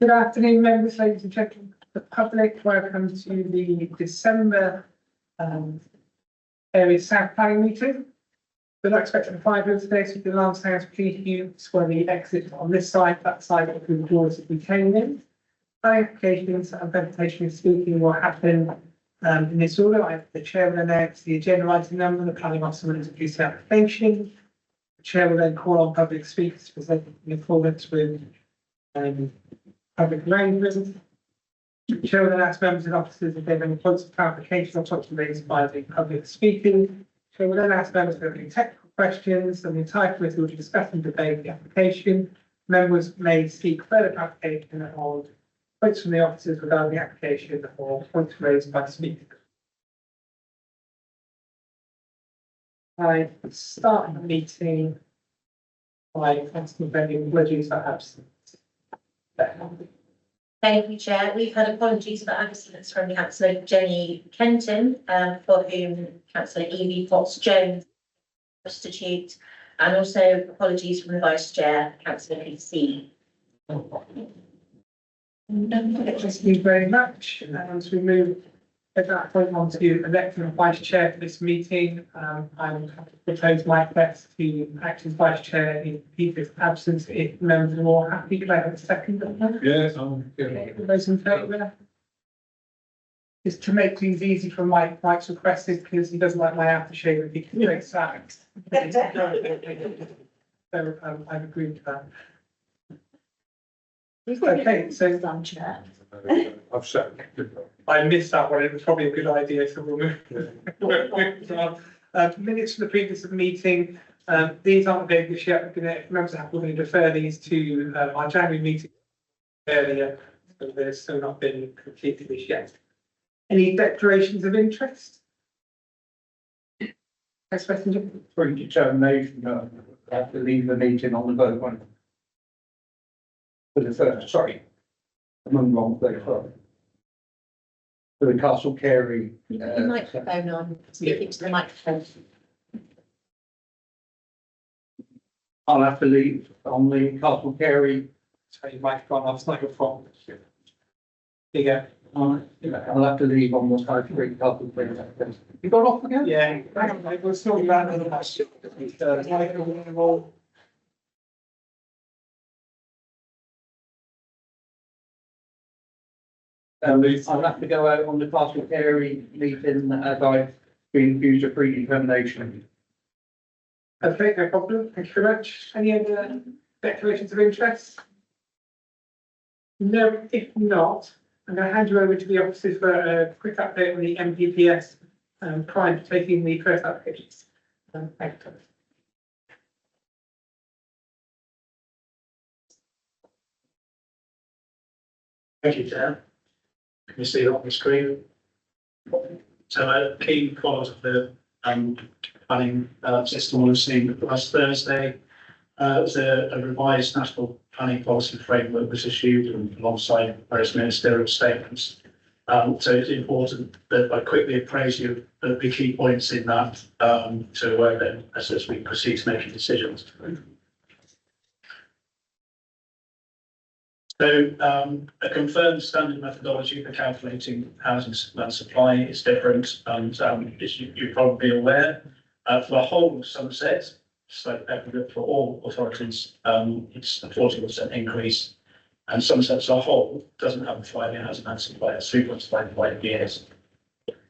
Good afternoon, members, ladies and gentlemen, the public. Welcome to the December Area South Planning meeting. We're not expecting 5 minutes today, so if the alarm sounds, please use where the exit on this side, that side through the doors that we came in. Planning applications and presentation and speaking will happen in this order. The chair will announce the agenda item number, the planning officer will introduce the application. The chair will then call on public speakers to present in accordance with public arrangements. The chair will then ask members and officers if they have any points of clarification or topics raised by the public speaking. The chair will then ask members if they have any technical questions, and the entire committee will discuss and debate the application. Members may seek further clarification on points from the officers regarding the application or points raised by the speaker. I start the meeting by asking if any apologies for absence. Thank you, Chair. We've had apologies for absence from Councillor Jenny Kenton, for whom Councillor Evie Potts-Jones substitute, and also apologies from the Vice Chair, Councillor PC. Thank you very much. And as we move at that point on to electing a vice chair for this meeting, I'm happy to propose Mike Betts to act as vice chair in Peter's absence. If members are all happy, could I have a second on that? Yes, Okay, all those in favour? Just to make things easy for Mike, Mike's requested because he doesn't like my aftershave if he can take sacked. So I've agreed to that. Okay, so Chair. I've said. I missed that one. It was probably a good idea, so we'll move. Minutes from the previous meeting. These aren't going this yet. We're going to defer these to our January meeting earlier. So they're still not been completed this yet. Any declarations of interest? Next question. For determination, I have to leave the meeting on the vote one. For the first, sorry, I'm on the wrong place, sorry. For the Castle Carey. The microphone on, speaking to the microphone. I'll have to leave on the Castle Carey. Sorry, microphone off. It's not your fault. There you go. I'll have to leave on the High Street Castle Carey. You got off again? Yeah, hang on, mate. We're still around in the last. I'll have to go out on the Castle Carey meeting as I've been accused of predetermination. Okay, no problem. Thank you very much. Any other declarations of interest? No, if not, I'm going to hand you over to the officers for a quick update on the MPPS prior to taking the first applications. Thank you. Thank you, Chair. Can you see it on the screen? So key part of the planning system we've seen last Thursday was a revised national planning policy framework was issued alongside various ministerial statements. So it's important that I quickly appraise you of the key points in that to then as we proceed to making decisions. So a confirmed standard methodology for calculating housing demand supply is different, and as you're probably aware, for the whole of Somerset, so for all authorities, it's a 40% increase, and Somerset as a whole doesn't have a 5-year housing demand supply, it's 3.55 years.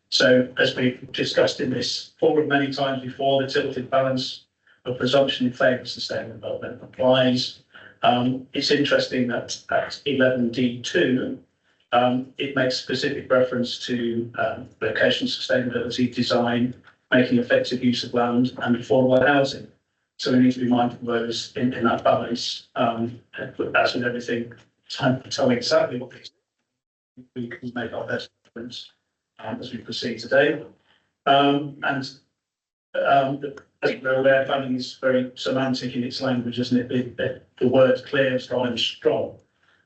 So as we've discussed in this forum many times before, the tilted balance of presumption in favour of sustainable development applies. It's interesting that at 11D2, it makes specific reference to location sustainability, design, making effective use of land and affordable housing. So we need to be mindful of those in that balance. As with everything, time to tell exactly what we can make our best difference as we proceed today. As we're aware, planning is very semantic in its language, isn't it? The word clear, strong and strong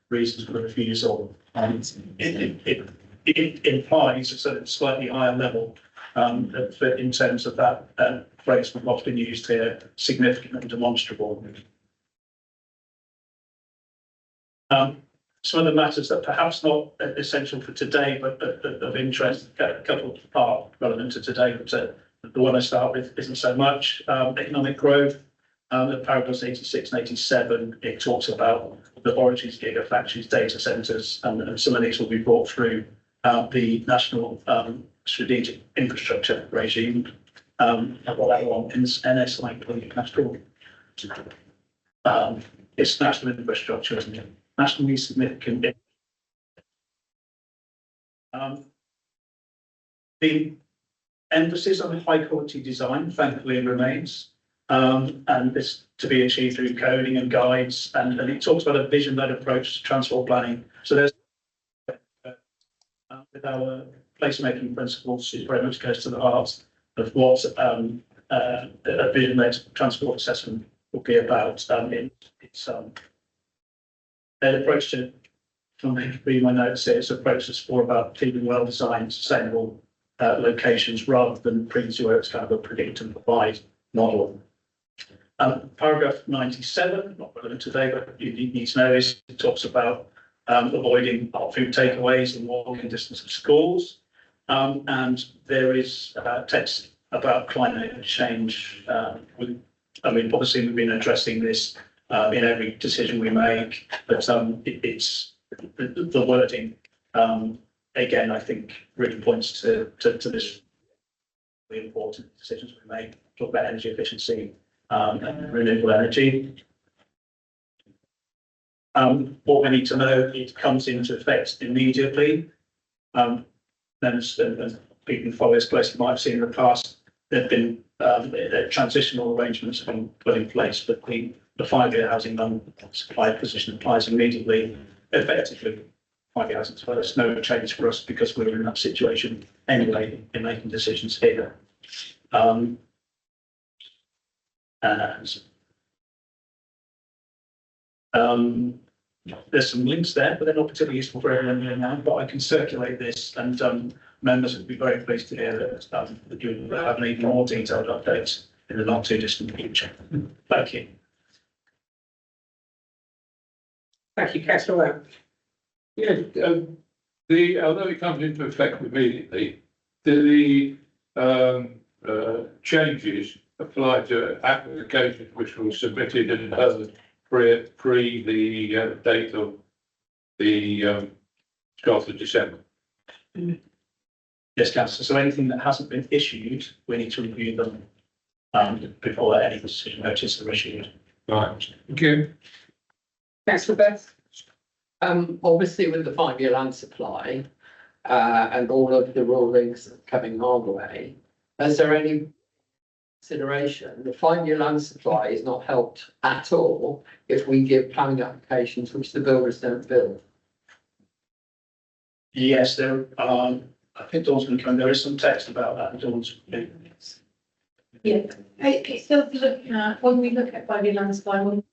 reasons for the refusal. It implies a sort of slightly higher level in terms of that phrase we've often used here, significant and demonstrable. some of the matters that perhaps not essential for today, but of interest, a couple are relevant to today, but the one I start with isn't so much. Economic growth, the paragraphs 86 and 87, it talks about laboratories, gigafactories, data centres, and some of these will be brought through the National Strategic Infrastructure Regime. I've got that one, NSIP, National. It's national infrastructure, isn't it? Nationally significant. The emphasis on high quality design, thankfully, remains, and it's to be achieved through coding and guides, and it talks about a vision-led approach to transport planning. So there's with our placemaking principles, it very much goes to the heart of what a vision-led transport assessment will be about. It's an approach to, from reading my notes here, it's an approach that's more about keeping well-designed, sustainable locations rather than previously where it's kind of a predict and provide model. Paragraph 97, not relevant today, but you need to know is it talks about avoiding hot food takeaways and walking distance of schools. And there is text about climate change. Obviously we've been addressing this in every decision we make, but it's the wording, again, I think really points to this really important decisions we make, talk about energy efficiency and renewable energy. What we need to know, it comes into effect immediately. Then as people who follow this closely might have seen in the past, there have been transitional arrangements have been put in place, but the 5-year housing loan supply position applies immediately, effectively 5 years. So there's no change for us because we're in that situation anyway in making decisions here. There's some links there, but they're not particularly useful for everyone here now. But I can circulate this, and members would be very pleased to hear that you have any more detailed updates in the not too distant future. Thank you. Thank you, Councillor Webb. Yeah, although it comes into effect immediately, do the changes apply to applications which were submitted and heard pre the date of the 12th of December? Yes, Councillor. So anything that hasn't been issued, we need to review them before any decision notice are issued. Right. Thank you. Councillor Beth. Obviously with the 5-year land supply, and all of the rulings coming our way, is there any consideration? The 5-year land supply is not helped at all if we give planning applications which the builders don't build. Yes, there are. I think Dawn's going to come. There is some text about that. Dawn's. Yeah, it still looking at, when we look at 5-year land supply,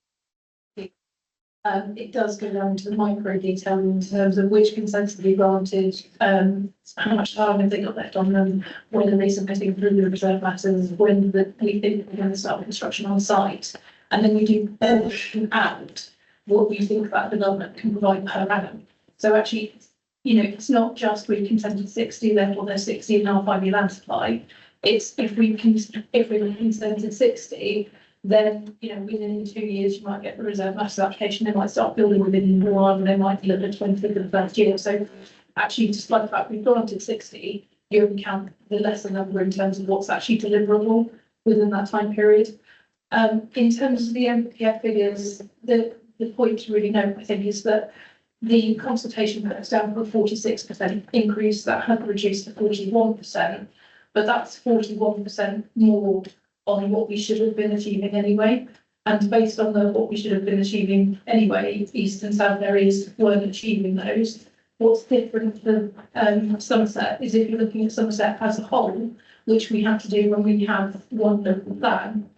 it does go down to the micro detail in terms of which consents to be granted, how much time have they got left on them, when are they submitting through the reserve matters, when we think we're going to start construction on site. And then we do portion out what we think that development can provide per annum. So actually, it's not just we've consented 60, therefore there's 60 in our 5-year land supply. It's if we've consented 60, then, within 2 years, you might get the reserve matters application, they might start building within 1, they might deliver 20 for the first year. So actually, despite the fact we've granted 60, you only count the lesser number in terms of what's actually deliverable within that time period. In terms of the MPF figures, the point to really note, I think, is that the consultation put us down for a 46% increase that had reduced to 41%, but that's 41% more on what we should have been achieving anyway. And based on what we should have been achieving anyway, east and south areas weren't achieving those. What's different for Somerset is if you're looking at Somerset as a whole, which we have to do when we have one local plan,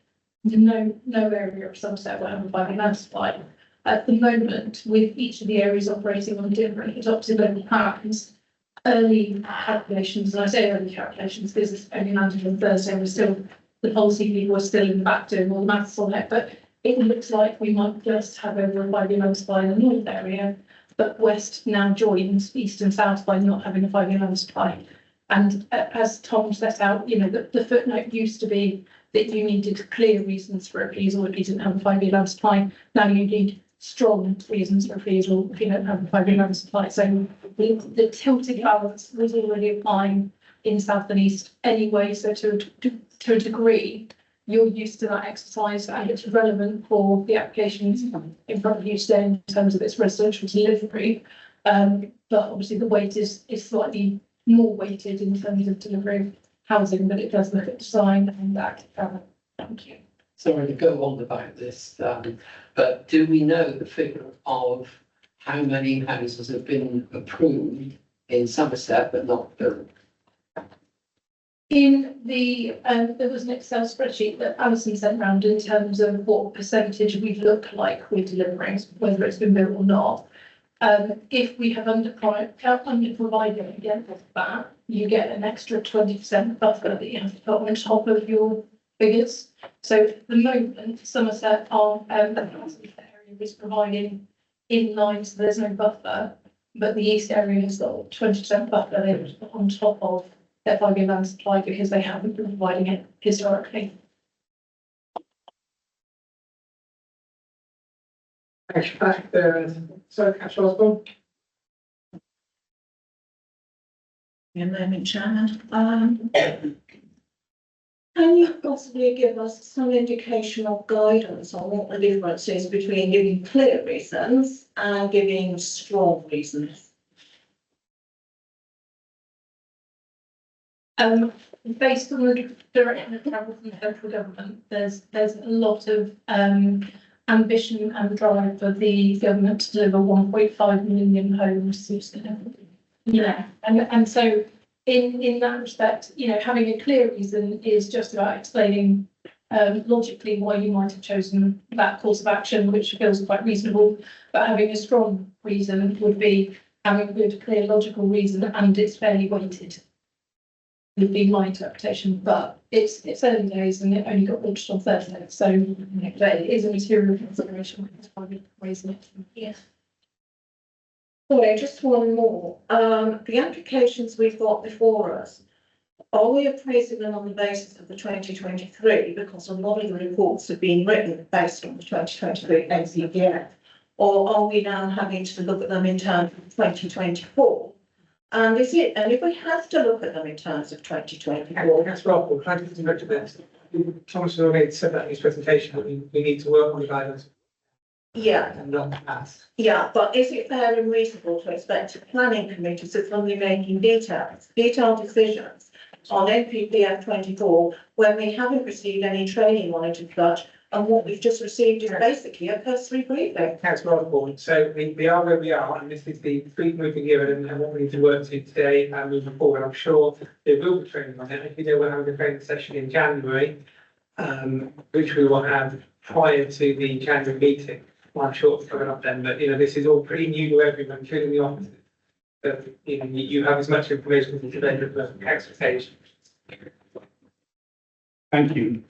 no area of Somerset will have a 5-year land supply. At the moment, with each of the areas operating on different adopted local plans, early calculations, and I say early calculations because it's only landed on Thursday, and we're still, the policy people are still in the back doing all the maths on it, but it looks like we might just have over a 5-year land supply in the north area, but west now joins east and south by not having a 5-year land supply. And as Tom set out, you know, the footnote used to be that you needed clear reasons for refusal if you didn't have a 5-year land supply. Now you need strong reasons for refusal if you don't have a 5-year land supply. So the tilted balance was already applying in south and east anyway. So to a degree, you're used to that exercise and it's relevant for the applications in front of you today in terms of its residential delivery. But obviously the weight is slightly more weighted in terms of delivery of housing, but it does look at design and that. Thank you. Sorry to go on about this, but do we know the figure of how many houses have been approved in Somerset but not built? In the, there was an Excel spreadsheet that Alison sent round in terms of what percentage we look like we're delivering, whether it's been built or not. If we have underprovided against that, you get an extra 20% buffer that you have to put on top of your figures. So at the moment, Somerset are, the area is providing in line, so there's no buffer, but the east area has got 20% buffer they have to put on top of their 5-year land supply because they haven't been providing it historically. Thank you, Pat. So, Councillor Osborne. In a moment, Chairman. Can you possibly give us some indication or guidance on what the difference is between giving clear reasons and giving strong reasons? Based on the direction of travel from the federal government, there's a lot of ambition and drive for the government to deliver 1.5 million homes. Yeah, and so in that respect, you know, having a clear reason is just about explaining logically why you might have chosen that course of action, which feels quite reasonable. But having a strong reason would be having a good, clear, logical reason, and it's fairly weighted. Would be my interpretation, but it's early days and it only got launched on Thursday, so it is a material consideration. Which is why we're raising it. Yes. Sorry, just one more. The applications we've got before us, are we appraising them on the basis of the 2023? Because a lot of the reports have been written based on the 2023 NCPF, or are we now having to look at them in terms of 2024? And if we have to look at them in terms of 2024? Councillor Osborne, can I just note to this? Thomas has already said that in his presentation, that we need to work on the guidance. Yeah. And not pass. Yeah, but is it fair and reasonable to expect planning committees to suddenly making detailed decisions on NPPF 24 when we haven't received any training on it as such, and what we've just received is basically a cursory briefing? Councillor Osborne, so we are where we are, and this is the brief moving here and what we need to work to today and moving forward. I'm sure there will be training on it. If you know, we're having a training session in January, which we will have prior to the January meeting. I'm sure it's coming up then, but you know, this is all pretty new to everyone, including the officers. But you know, you have as much information as today as the expectations. Thank you.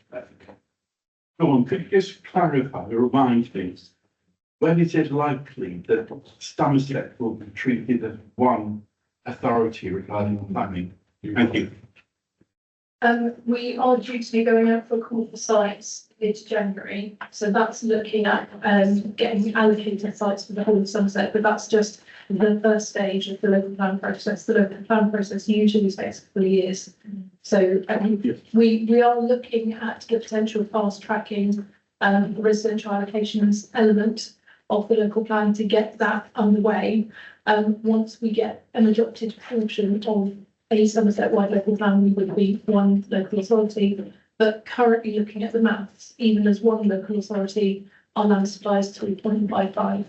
Dawn, could you just clarify or remind me, when is it likely that Somerset will be treated as one authority regarding planning? Thank you. We are due to be going out for a call for sites mid-January, so that's looking at getting allocated sites for the whole of Somerset, but that's just the first stage of the local plan process. The local plan process usually takes a couple of years. So we are looking at the potential fast tracking the residential allocations element of the local plan to get that underway. Once we get an adopted portion of a Somerset-wide local plan, we would be one local authority. But currently looking at the maths, even as one local authority, our land supply is 3.55.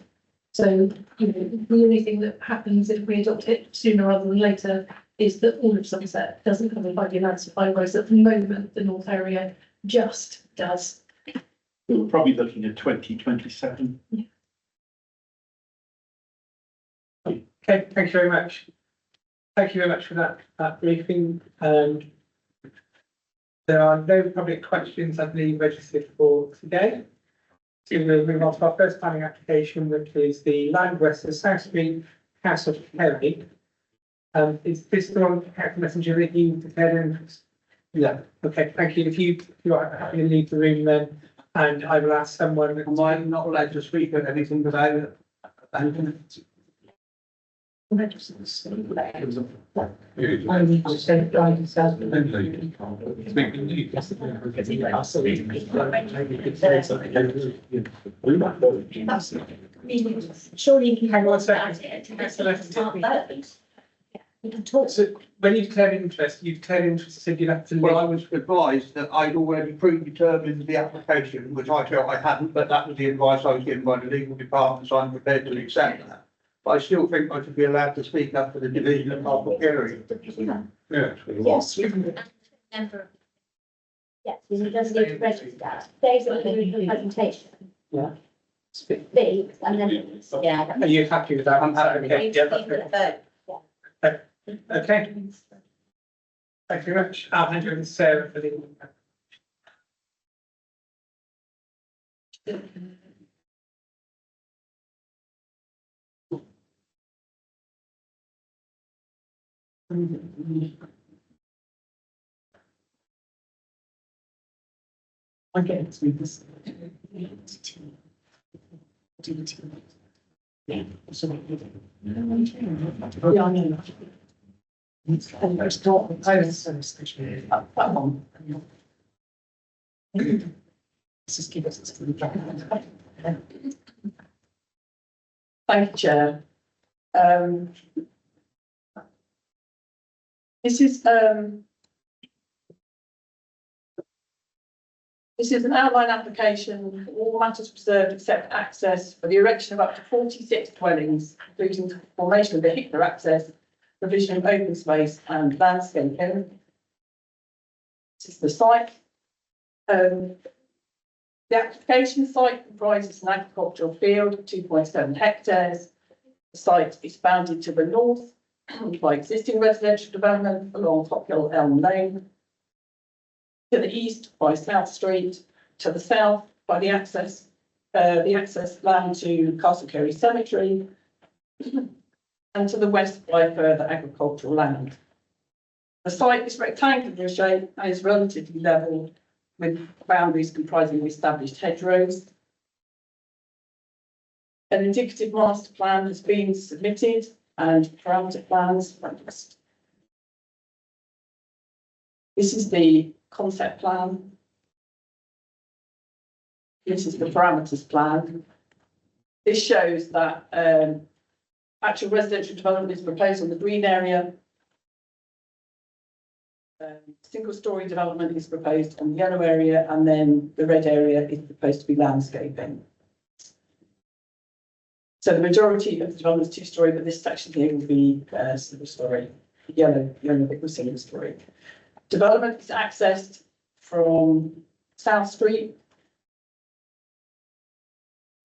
So, you know, the only thing that happens if we adopt it sooner rather than later is that all of Somerset doesn't have a 5-year land supply, whereas at the moment the North area just does. We're probably looking at 2027. Yeah. Okay, thank you very much. Thank you very much for that briefing. There are no public questions, I believe, registered for today. So we'll move on to our first planning application, which is the land west of South Street, Castle Kerry. Is this the one, Councillor Messenger, that you declared interest? Yeah, okay, thank you. If you are happy to leave the room then, and I will ask someone. Am I not allowed to speak at anything about it? Surely you can Hang on a talk second. about it and Councillor it's not vote. You can talk. So when you declared interest, said you'd have to Well, I leave. was advised that I'd already predetermined the application, which I felt I hadn't, but that was the advice I was given by the legal department, so I'm prepared to accept that. But I still think I should be allowed to speak up for the division of Castle Kerry. Yeah. Yes, you can. Member. Yes, you just need to register. Dave's going to do the presentation. Yeah. B, and then, yeah. Are you happy with that? I'm happy. Okay, yeah, that's You good. can vote. Okay. Thank you very much. I'll hand you over to Sarah for the. I'm getting to this. Yeah. Yeah, I know. And there's not, I was so especially that one. Let's just give us this. Thank you, Chair. This is an outline application for all matters preserved except access for the erection of up to 46 dwellings, including the formation of vehicular access, provision of open space and landscaping. This is the site. The application site comprises an agricultural field of 2.7 hectares. The site is bounded to the north by existing residential development along Tophill Elm Lane, to the east by South Street, to the south by the access land to Castle Kerry Cemetery, and to the west by further agricultural land. The site is rectangular in shape and is relatively level, with boundaries comprising established hedgerows. An indicative master plan has been submitted and parameter plans. This is the concept plan. This is the parameters plan. This shows that actual residential development is proposed on the green area. Single-storey development is proposed on the yellow area, and then the red area is proposed to be landscaping. So the majority of the development is two-storey, but this section here will be single-storey. Yellow bit was single-storey. Development is accessed from South Street.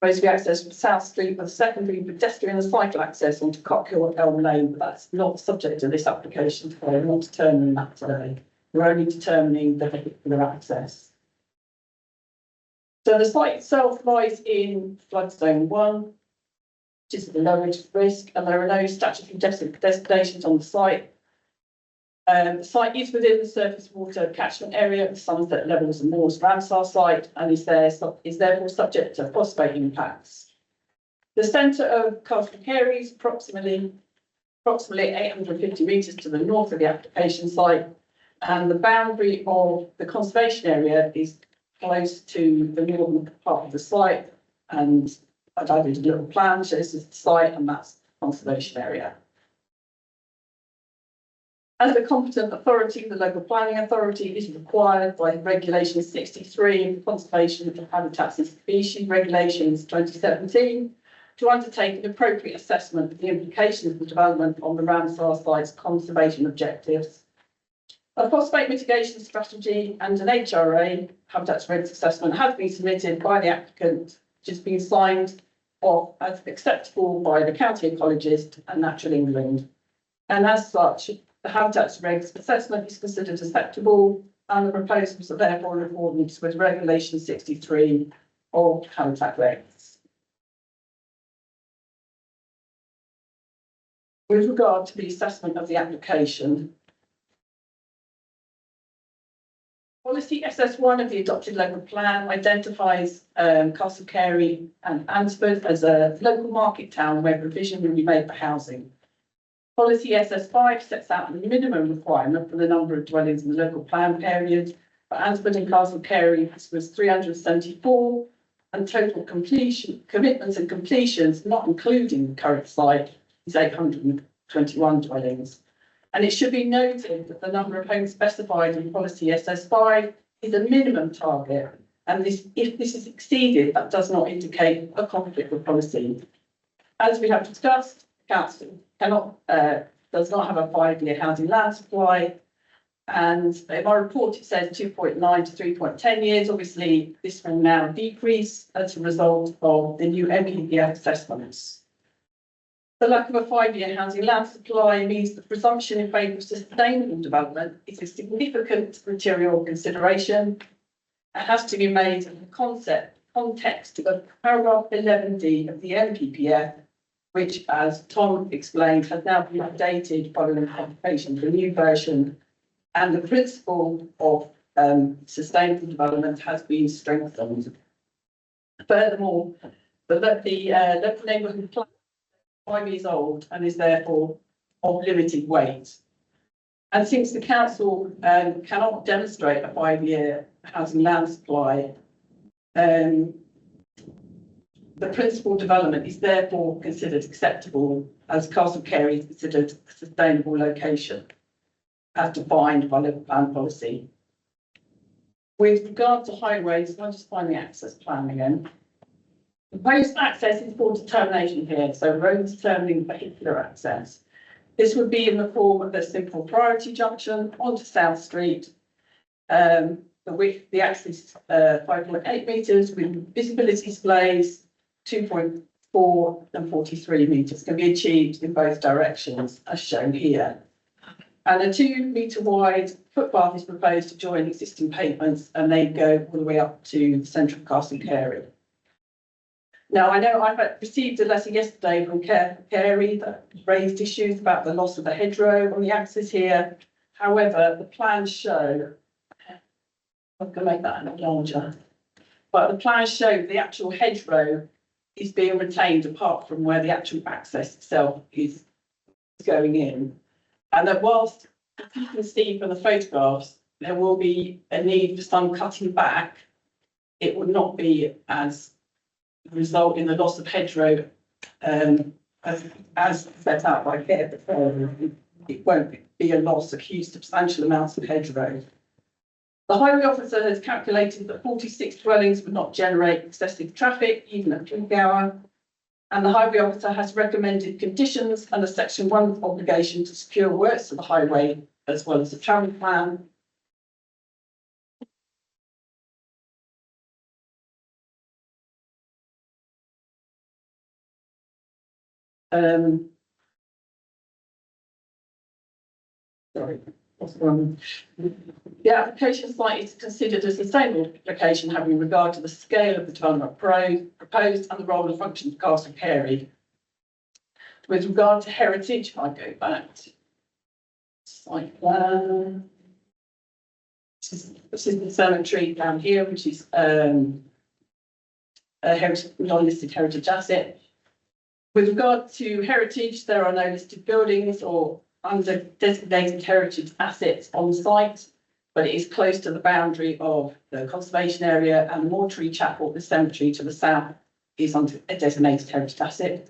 Supposed to be accessed from South Street with a secondary pedestrian and cycle access onto Cockhill Elm Lane, but that's not subject to this application today. We're not determining that today. We're only determining the vehicular access. So the site itself lies in flood zone 1, which is the lowest risk, and there are no statutory designations on the site. The site is within the surface water catchment area of the Somerset Levels and Moors Ramsar site, and is therefore subject to phosphate impacts. The centre of Castle Kerry is approximately 850 metres to the north of the application site, and the boundary of the conservation area is close to the northern part of the site. And I've added a little plan, so this is the site and that's the conservation area. As a competent authority, the local planning authority is required by Regulation 63 of the Conservation of Habitats and Species Regulations 2017 to undertake an appropriate assessment of the implications of the development on the Ramsar site's conservation objectives. A phosphate mitigation strategy and an HRA, Habitats Risk Assessment, has been submitted by the applicant, which has been signed off as acceptable by the county ecologist and Natural England. And as such, the Habitats Regs assessment is considered acceptable, and the proposals are therefore in accordance with Regulation 63 of Halifax Lakes. With regard to the assessment of the application, policy SS1 of the adopted local plan identifies Castle Carey and Ansford as a local market town where provision will be made for housing. Policy SS5 sets out the minimum requirement for the number of dwellings in the local plan period. For Ansford and Castle Carey, this was 374, and total completion commitments and completions, not including the current site, is 821 dwellings. And it should be noted that the number of homes specified in policy SS5 is a minimum target. And if this is exceeded, that does not indicate a conflict with policy. As we have discussed, council does not have a 5-year housing land supply. And in my report, it says 2.9 to 3.10 years. Obviously, this will now decrease as a result of the new NPPF assessments. The lack of a 5-year housing land supply means the presumption in favour of sustainable development is a significant material consideration. It has to be made in the context of paragraph 11D of the NPPF, which, as Tom explained, has now been updated following publication of a new version, and the principle of sustainable development has been strengthened. Furthermore, the local neighbourhood plan 5 years old and is therefore of limited weight. And since the council cannot demonstrate a 5-year housing land supply, the principal development is therefore considered acceptable as Castle Carey is considered a sustainable location as defined by local plan policy. With regard to highways, I'll just find the access plan again. Proposed access is for determination here, so road determining vehicular access. This would be in the form of a simple priority junction onto South Street. The access is 5.8 metres with visibility displays 2.4 and 43 metres can be achieved in both directions as shown here. And a 2 metre wide footpath is proposed to join existing pavements and they go all the way up to the centre of Castle Carey. Now, I know I've received a letter yesterday from Carey that raised issues about the loss of the hedgerow on the axis here. However, the plans show, I'm going to make that a bit larger, but the plans show the actual hedgerow is being retained apart from where the actual access itself is going in. And that whilst you can see from the photographs, there will be a need for some cutting back, it would not be as result in the loss of hedgerow as set out by Care before. It won't be a loss of huge substantial amounts of hedgerow. The highway officer has calculated that 46 dwellings would not generate excessive traffic even at peak hour. And the highway officer has recommended conditions under section 1 obligation to secure works to the highway as well as the travel plan. Sorry, what's the one? The application site is considered a sustainable application having regard to the scale of the development proposed and the role and function of Castle Carey. With regard to heritage, I go back to site plan. This is the cemetery down here, which is a non-listed heritage asset. With regard to heritage, there are no listed buildings or under designated heritage assets on site, but it is close to the boundary of the conservation area, and the mortuary chapel, the cemetery to the south, is under a designated heritage asset.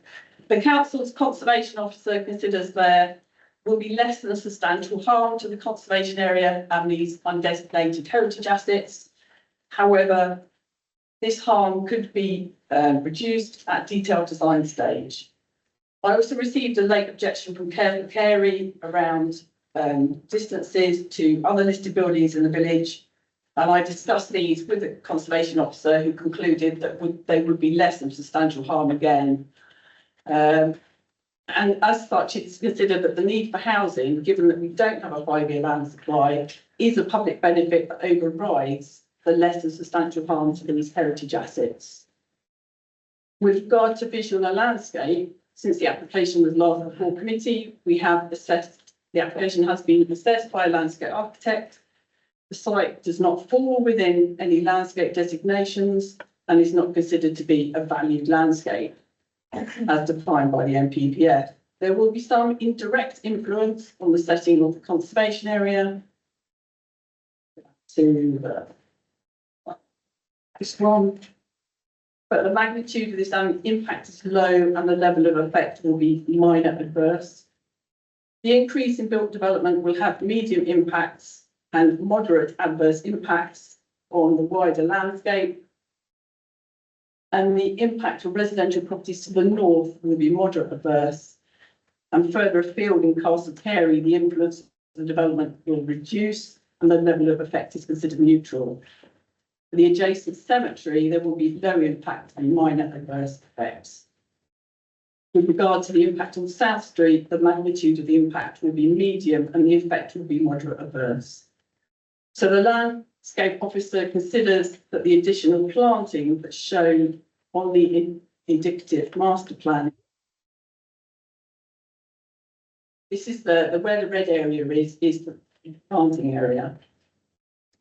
The council's conservation officer considers there will be less than a substantial harm to the conservation area and these undesignated heritage assets. However, this harm could be reduced at detailed design stage. I also received a late objection from Carey around distances to other listed buildings in the village, and I discussed these with the conservation officer, who concluded that they would be less than substantial harm again. And as such, it's considered that the need for housing, given that we don't have a 5-year land supply, is a public benefit that overrides the lesser substantial harm to these heritage assets. With regard to visual and landscape, since the application was last before committee, we have assessed, the application has been assessed by a landscape architect. The site does not fall within any landscape designations and is not considered to be a valued landscape as defined by the NPPF. There will be some indirect influence on the setting of the conservation area. This one. But the magnitude of this impact is low and the level of effect will be minor adverse. The increase in built development will have medium impacts and moderate adverse impacts on the wider landscape. And the impact of residential properties to the north will be moderate adverse. And further afield in Castle Carey, the influence of the development will reduce and the level of effect is considered neutral. For the adjacent cemetery, there will be low impact and minor adverse effects. With regard to the impact on South Street, the magnitude of the impact will be medium and the effect will be moderate adverse. So the landscape officer considers that the additional planting that's shown on the indicative master plan. This is where the red area is the planting area.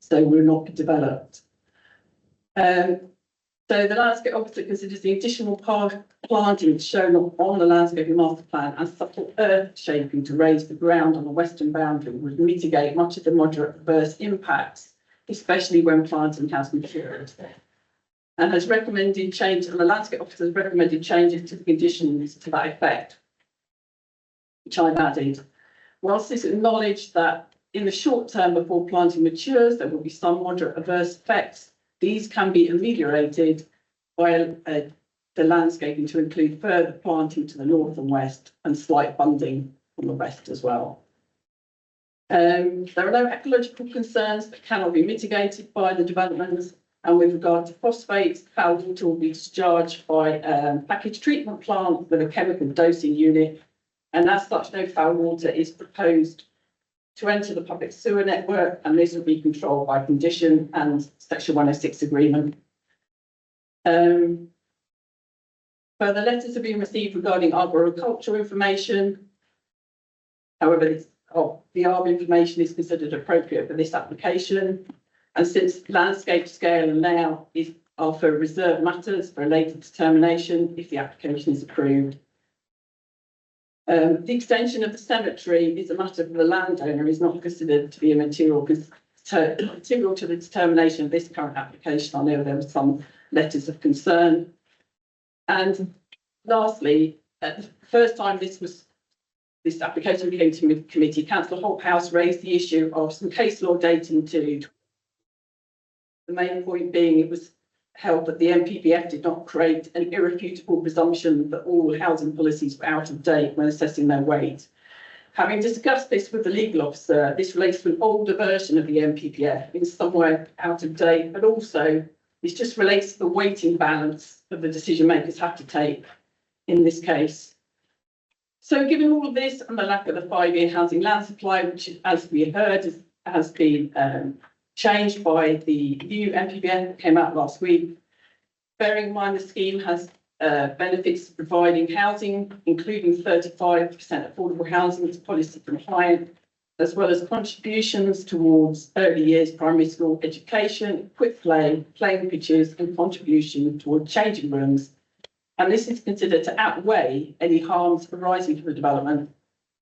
So we're not developed. So the landscape officer considers the additional planting shown on the landscaping master plan and subtle earth shaping to raise the ground on the western boundary would mitigate much of the moderate adverse impacts, especially when planting has matured. And has recommended change, and the landscape officer has recommended changes to the conditions to that effect, which I've added. Whilst it's acknowledged that in the short term before planting matures, there will be some moderate adverse effects. These can be ameliorated by the landscaping to include further planting to the north and west and slight bunding on the west as well. There are no ecological concerns that cannot be mitigated by the developments. And with regard to phosphates, foul water will be discharged by a package treatment plant with a chemical dosing unit. And as such, no foul water is proposed to enter the public sewer network, and this will be controlled by condition and Section 106 agreement. Further letters have been received regarding arboricultural information. However, the ARB information is considered appropriate for this application. And since landscape scale and layout are for reserved matters for a later determination if the application is approved. The extension of the cemetery is a matter for the landowner, is not considered to be a material to the determination of this current application. I know there were some letters of concern. And lastly, the first time this application came to committee, Councillor Holthouse raised the issue of some case law dating to the main point being it was held that the NPPF did not create an irrefutable presumption that all housing policies were out of date when assessing their weight. Having discussed this with the legal officer, this relates to an older version of the NPPF, in some way out of date, but also this just relates to the weighting balance that the decision makers have to take in this case. So given all of this and the lack of the 5-year housing land supply, which as we heard has been changed by the new NPPF that came out last week. Bearing in mind the scheme has benefits of providing housing, including 35% affordable housing to policy compliant, as well as contributions towards early years primary school education, quick play, playing pitches, and contribution toward changing rooms. And this is considered to outweigh any harms arising from the development.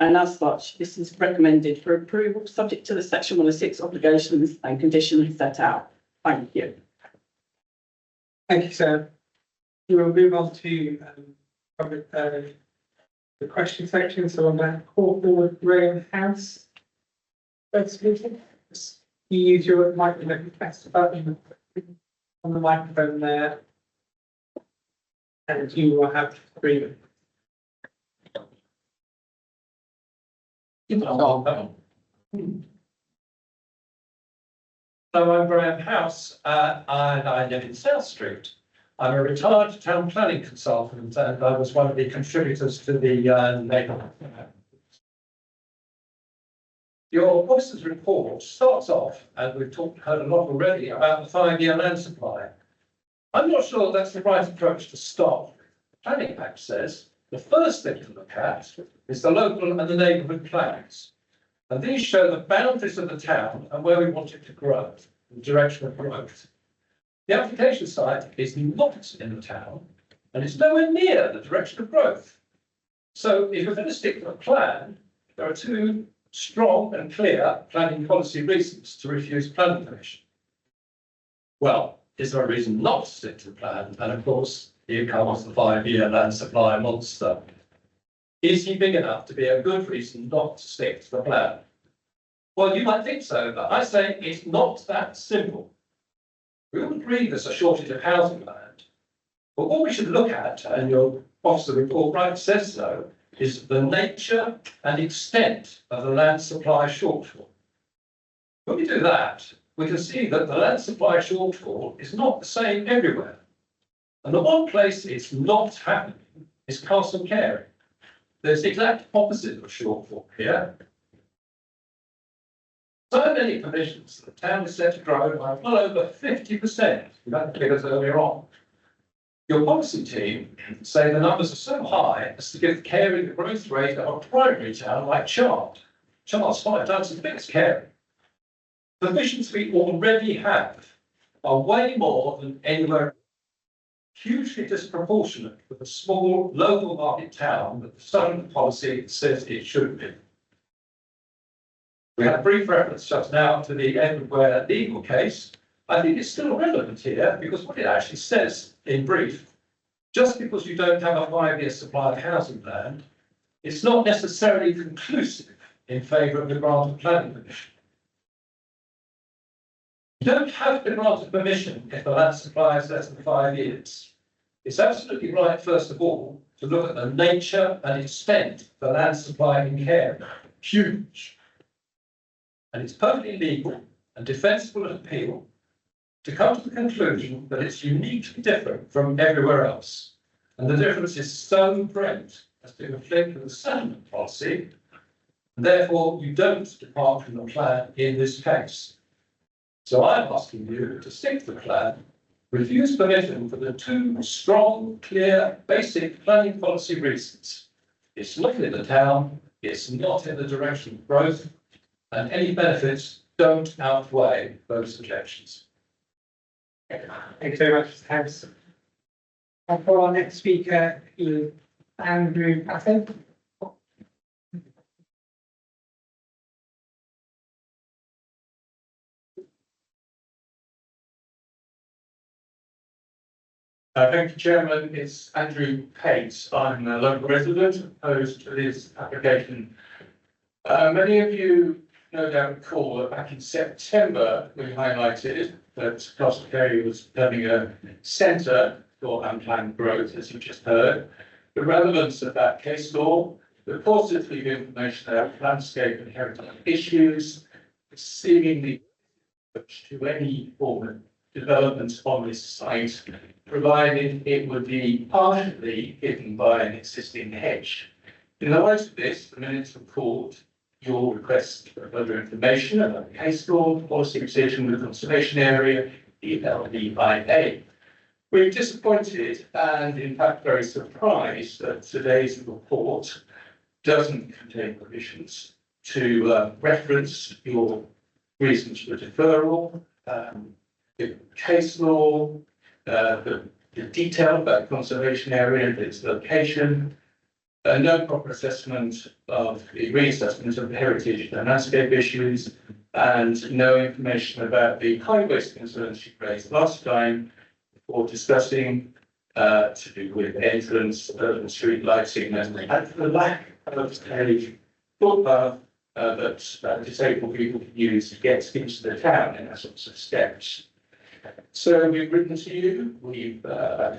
And as such, this is recommended for approval, subject to the Section 106 obligations and conditions set out. Thank you. Thank you, sir. We will move on to the question section. So I'm going to call forward Graham House. First speaker, you use your microphone, press the button on the microphone there, and you will have 3 minutes. So I'm Graham House, and I live in South Street. I'm a retired town planning consultant, and I was one of the contributors to the neighbourhood Your officer's report starts off, and we've heard a lot already about the 5-year land supply. I'm not sure that's the right approach to start. The Planning Act says the first thing to look at is the local and the neighbourhood plans. And these show the boundaries of the town and where we want it to grow, the direction of growth. The application site is not in the town, and it's nowhere near the direction of growth. So if you're going to stick to a plan, there are two strong and clear planning policy reasons to refuse planning permission. Well, is there a reason not to stick to the plan? And of course, here comes the 5-year land supply monster. Is he big enough to be a good reason not to stick to the plan? Well, you might think so, but I say it's not that simple. We all agree there's a shortage of housing land, but what we should look at, and your officer report right says so, is the nature and extent of the land supply shortfall. When we do that, we can see that the land supply shortfall is not the same everywhere. And the one place it's not happening is Castle Carey. There's the exact opposite of shortfall here. So many permissions that the town is set to grow by well over 50%. We had the figures earlier on. Your policy team say the numbers are so high as to give Carey the growth rate of a primary town like Chart. Chart's 5 times as big as Carey. The permissions we already have are way more than anywhere, hugely disproportionate with a small local market town that the Southern policy says it should be. We had a brief reference just now to the Edward Ware legal case. I think it's still relevant here because what it actually says in brief, just because you don't have a 5-year supply of housing land, it's not necessarily conclusive in favour of the grant of planning permission. You don't have to grant permission if the land supply is less than 5 years. It's absolutely right, first of all, to look at the nature and extent of the land supply in Carey. Huge. And it's perfectly legal and defensible at appeal to come to the conclusion that it's uniquely different from everywhere else. And the difference is so great as to conflict with the settlement policy, and therefore you don't depart from the plan in this case. So I'm asking you to stick to the plan, refuse permission for the 2 strong, clear, basic planning policy reasons. It's not in the town, it's not in the direction of growth, and any benefits don't outweigh those objections. Thank you very much, Mr. Harris. I'll call our next speaker, Andrew Patton. Thank you, Chairman. It's Andrew Pate. I'm a local resident opposed to this application. Many of you no doubt recall that back in September, we highlighted that Castle Carey was becoming a centre for unplanned growth, as you just heard. The relevance of that case law, the paucity of information about landscape and heritage issues, seemingly to any form of development on this site, provided it would be partially hidden by an existing hedge. In the light of this, the minutes report your request for further information about the case law, policy decision with the conservation area, the LDIA. We're disappointed and in fact very surprised that today's report doesn't contain provisions to reference your reasons for deferral, the case law, the detail about the conservation area and its location, no proper assessment of the reassessment of the heritage and landscape issues, and no information about the high-waste concerns you raised last time before discussing to do with entrance, urban street lighting, and the lack of a footpath that disabled people can use to get into the town in sorts of steps. So we've written to you, we've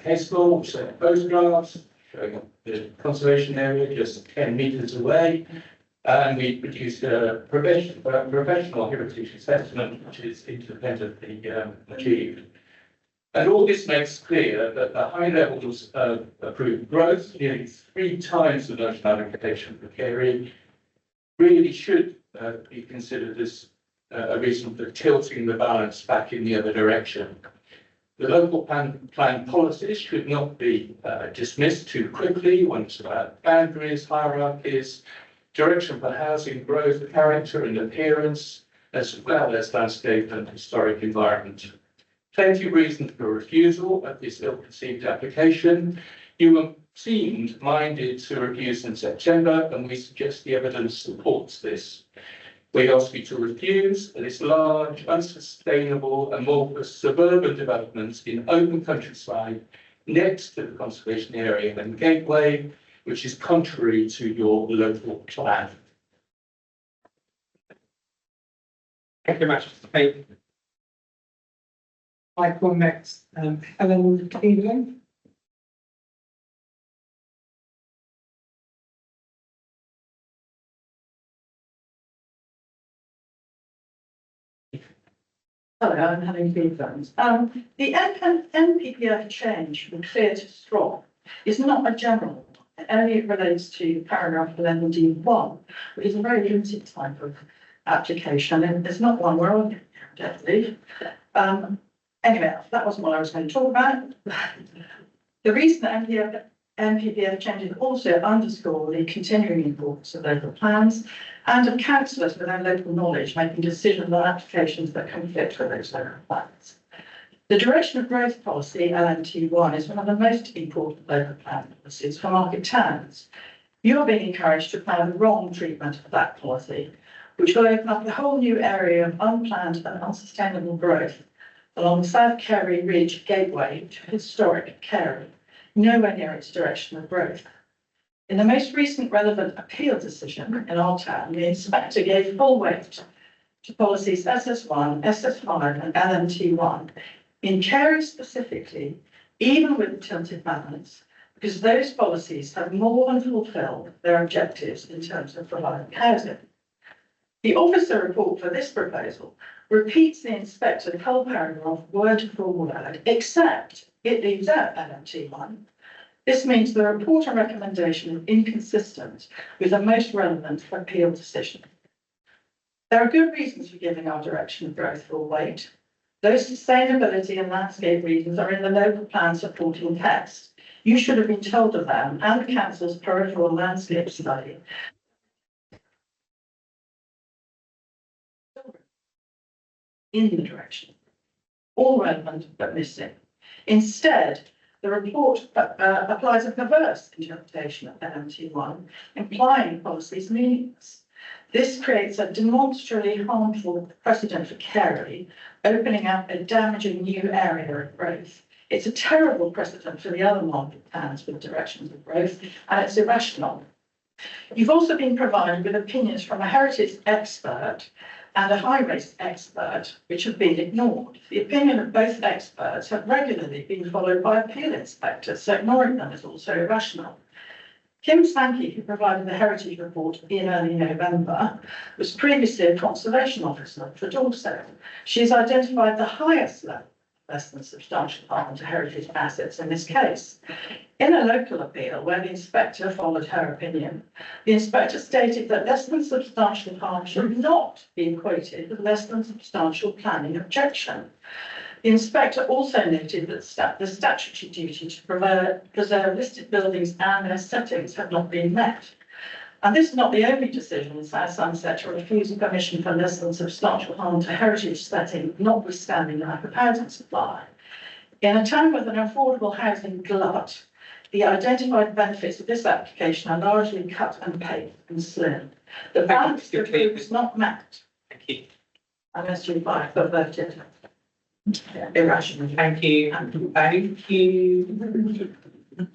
case law, we've sent photographs showing the conservation area just 10 metres away, and we produced a professional heritage assessment which is independently achieved. And all this makes clear that the high levels of approved growth, nearly 3 times the notional application for Carey, really should be considered as a reason for tilting the balance back in the other direction. The local plan policies should not be dismissed too quickly when it's about boundaries, hierarchies, direction for housing growth, character and appearance, as well as landscape and historic environment. Plenty of reasons for refusal of this ill-conceived application. You seemed minded to refuse in September, and we suggest the evidence supports this. We ask you to refuse this large, unsustainable, amorphous suburban development in open countryside next to the conservation area and gateway, which is contrary to your local plan. Thank you very much, Mr. Pate. I call next, Helen Cleveland. Hello, I'm Helen Cleveland. The NPPF change from clear to strong is not a general one. It only relates to paragraph 11D1, which is a very limited type of application, and there's not one where I'm definitely. Anyway, that wasn't what I was going to talk about. The reason that NPPF changes also underscore the continuing importance of local plans and of councillors with their local knowledge making decisions on applications that conflict with those local plans. The Direction of Growth Policy, LNT1, is one of the most important local plan policies for market towns. You're being encouraged to apply the wrong treatment of that policy, which will open up a whole new area of unplanned and unsustainable growth along the South Carey Ridge Gateway to historic Carey, nowhere near its direction of growth. In the most recent relevant appeal decision in our town, the inspector gave full weight to policies SS1, SS5 and LNT1 in Carey specifically, even with the tilted balance, because those policies have more than fulfilled their objectives in terms of providing housing. The officer report for this proposal repeats the inspector's whole paragraph word for word, except it leaves out LNT1. This means the report and recommendation is inconsistent with the most relevant appeal decision. There are good reasons for giving our direction of growth full weight. Those sustainability and landscape reasons are in the local plan supporting text. You should have been told of them and the council's peripheral landscape study. In the direction, all relevant but missing. Instead, the report applies a perverse interpretation of LNT1, implying policies meaningless. This creates a demonstrably harmful precedent for Carey, opening up a damaging new area of growth. It's a terrible precedent for the other market plans with directions of growth, and it's irrational. You've also been provided with opinions from a heritage expert and a high-risk expert, which have been ignored. The opinion of both experts have regularly been followed by appeal inspectors, so ignoring them is also irrational. Kim Sankey, who provided the heritage report in early November, was previously a conservation officer for Dorset. She's identified the highest level of less than substantial harm to heritage assets in this case. In a local appeal, where the inspector followed her opinion, the inspector stated that less than substantial harm should not be equated with less than substantial planning objection. The inspector also noted that the statutory duty to preserve listed buildings and their settings had not been met. And this is not the only decision in South Somerset to refuse permission for less than substantial harm to heritage setting, notwithstanding the lack of housing supply. In a town with an affordable housing glut, the identified benefits of this application are largely cut and paste and slim. The balance of the group is not met. Thank you. Unless you buy it, but voted irrational. Thank you. Thank you.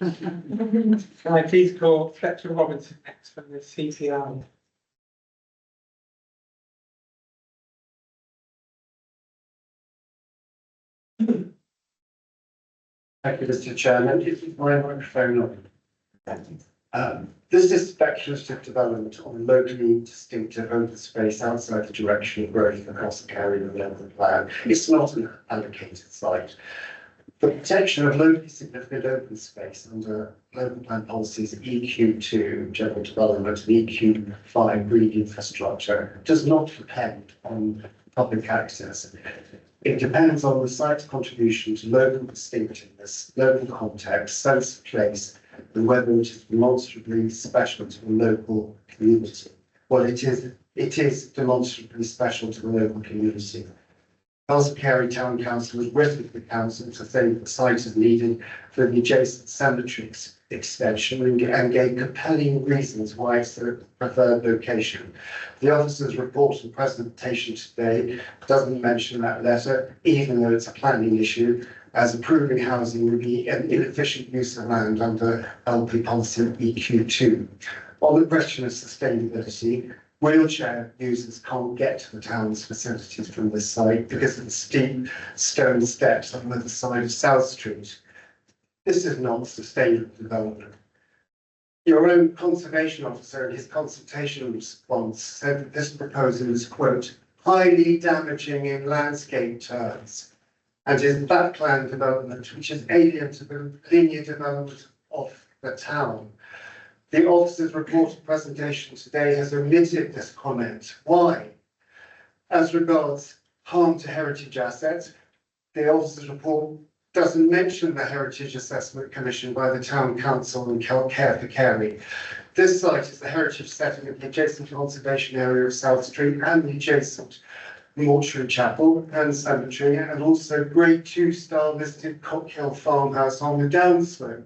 Can I please call Fletcher Robinson next from the CPR? Thank you, Mr. Chairman. Is my microphone on? This is speculative development on locally distinctive open space outside the direction of growth across the Carey and local plan. It's not an allocated site. The protection of locally significant open space under local plan policies EQ2 general development and EQ5 green infrastructure does not depend on public access. It depends on the site's contribution to local distinctiveness, local context, sense of place, and whether it is demonstrably special to the local community. Well, it is demonstrably special to the local community. Castle Carey Town Council has written to the council to say that the site is needed for the adjacent cemetery extension and gave compelling reasons why it's the preferred location. The officer's report and presentation today doesn't mention that letter, even though it's a planning issue, as approving housing would be an inefficient use of land under LP policy EQ2. On the question of sustainability, wheelchair users can't get to the town's facilities from this site because of the steep stone steps on the other side of South Street. This is not sustainable development. Your own conservation officer in his consultation response said that this proposal is, quote, highly damaging in landscape terms, and is backland development, which is alien to the linear development of the town. The officer's report and presentation today has omitted this comment. Why? As regards harm to heritage assets, the officer's report doesn't mention the Heritage Assessment Commission by the Town Council and Care for Carey. This site is the heritage setting of the adjacent conservation area of South Street and the adjacent mortuary chapel and cemetery, and also Grade 2 star listed Cockhill farmhouse on the downslope.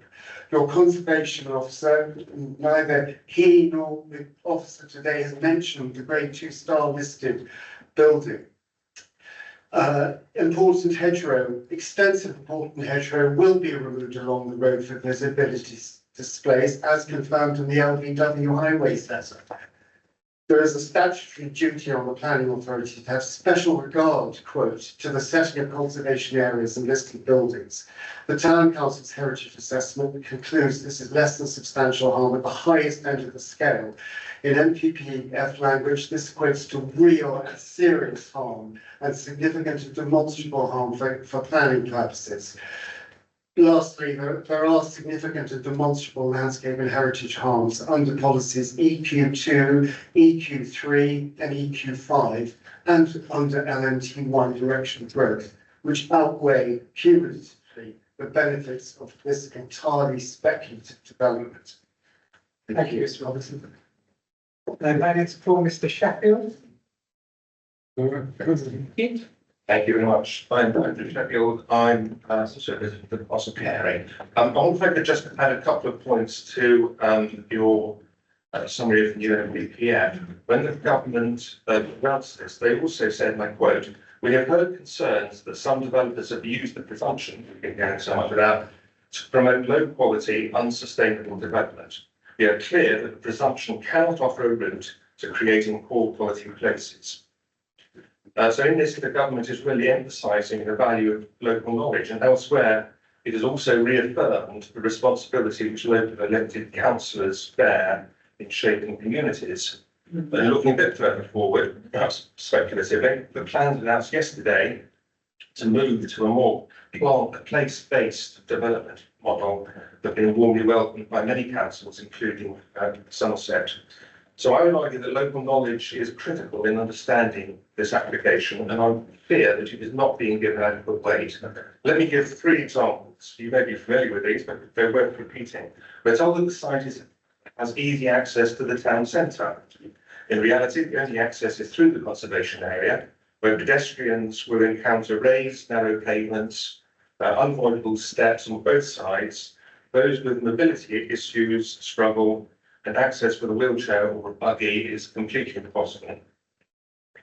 Your conservation officer, neither he nor the officer today has mentioned the Grade 2 star listed building. Important hedgerow, extensive important hedgerow will be removed along the road for visibility displays as confirmed in the LBW highway setup. There is a statutory duty on the planning authority to have special regard, quote, to the setting of conservation areas and listed buildings. The Town Council's heritage assessment concludes this is less than substantial harm at the highest end of the scale. In NPPF language, this equates to real and serious harm and significant and demonstrable harm for planning purposes. Lastly, there are significant and demonstrable landscape and heritage harms under policies EQ2, EQ3 and EQ5 and under LNT1 direction growth, which outweigh cumulatively the benefits of this entirely speculative development. Thank you, Mr. Robertson. Then it's for Mr. Sheffield. Thank you very much. I'm Andrew Sheffield. I'm Secretary for the Castle Carey. I wonder if I could just add a couple of points to your summary of the new NPPF. When the government announced this, they also said, and I quote, "We have heard concerns that some developers have used the presumption, we've been hearing so much about, to promote low quality, unsustainable development. We are clear that the presumption cannot offer a route to creating poor quality places." So in this, the government is really emphasising the value of local knowledge, and elsewhere it has also reaffirmed the responsibility which local elected councillors bear in shaping communities. And looking a bit further forward, perhaps speculatively, the plans announced yesterday to move to a more place-based development model have been warmly welcomed by many councils, including Somerset. So I would argue that local knowledge is critical in understanding this application, and I fear that it is not being given adequate weight. Let me give 3 examples. You may be familiar with these, but they're worth repeating. We're told that the site has easy access to the town centre. In reality, the only access is through the conservation area, where pedestrians will encounter raised, narrow pavements, unavoidable steps on both sides. Those with mobility issues struggle, and access with a wheelchair or a buggy is completely impossible.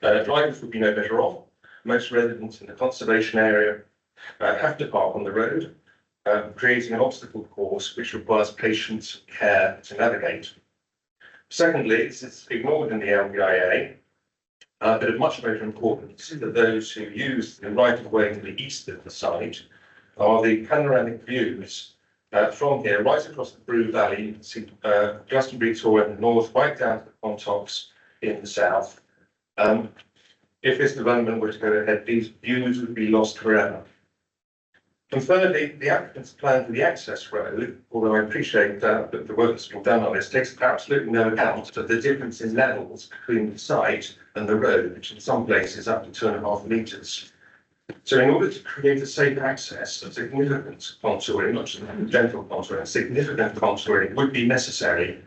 Drivers would be no better off. Most residents in the conservation area have to park on the road, creating an obstacle course which requires patience and care to navigate. Secondly, this is ignored in the LBIA, but of much greater importance that those who use the right of way to the east of the site are the panoramic views from here, right across the Brew Valley. You can see Glastonbury Tor in the north, right down to the Pontops in the south. If this development were to go ahead, these views would be lost forever. And thirdly, the applicant's plan for the access road, although I appreciate that the work that's been done on this, takes absolutely no account of the difference in levels between the site and the road, which in some places up to 2.5 metres. So in order to create a safe access, a significant contouring, not just gentle contouring, significant contouring would be necessary,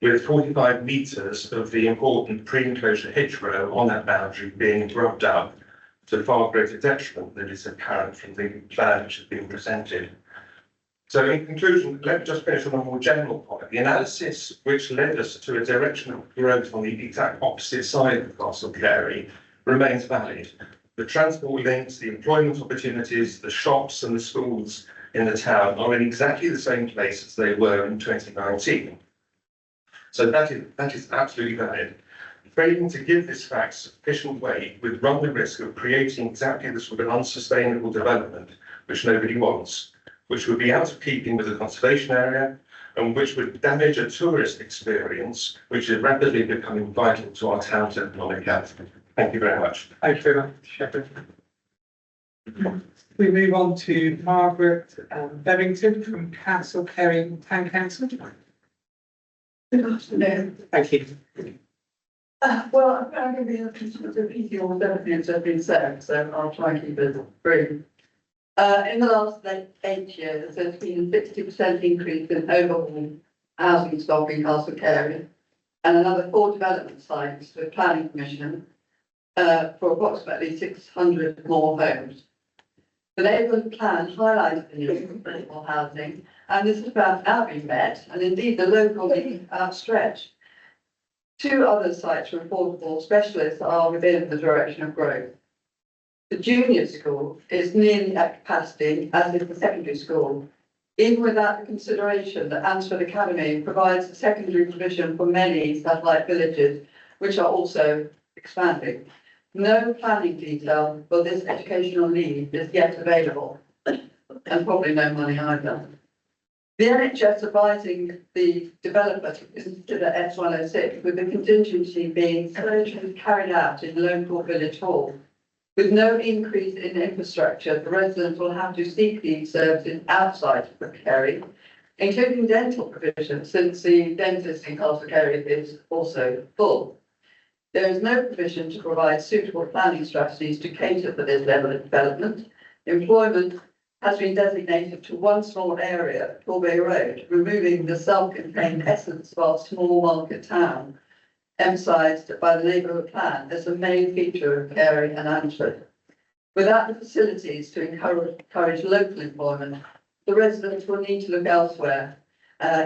with 45 metres of the important pre-enclosure hedgerow on that boundary being grubbed up to far greater detriment than is apparent from the plan which has been presented. So in conclusion, let me just finish on a more general point. The analysis which led us to a direction of growth on the exact opposite side of Castle Carey remains valid. The transport links, the employment opportunities, the shops and the schools in the town are in exactly the same place as they were in 2019. So that is absolutely valid. Failing to give this fact sufficient weight would run the risk of creating exactly the sort of unsustainable development which nobody wants, which would be out of keeping with the conservation area and which would damage a tourist experience which is rapidly becoming vital to our town's economic health. Thank you very much. Thank you very much, Shepherd. We move on to Margaret Bevington from Castle Carey Town Council. Good afternoon. Thank you. Well, I'm going to be repeating all the things that have been said, so I'll try and keep it brief. In the last 8 years, there's been a 60% increase in overall housing stock in Castle Carey and another 4 development sites with planning permission for approximately 600 more homes. The neighbourhood plan highlighted the need for affordable housing, and this is about now being met, and indeed the local need outstretched. 2 other sites for affordable specialists are within the direction of growth. The junior school is nearly at capacity, as is the secondary school, even without the consideration that Ansford Academy provides a secondary provision for many satellite villages, which are also expanding. No planning detail for this educational need is yet available, and probably no money either. The NHS advising the developer to consider S106 with the contingency being surgeries carried out in local village hall. With no increase in infrastructure, the residents will have to seek these services outside of Carey, including dental provision, since the dentist in Castle Carey is also full. There is no provision to provide suitable planning strategies to cater for this level of development. Employment has been designated to one small area, Torbay Road, removing the self-contained essence of our small market town, emphasised by the neighbourhood plan as a main feature of Carey and Ansford. Without the facilities to encourage local employment, the residents will need to look elsewhere,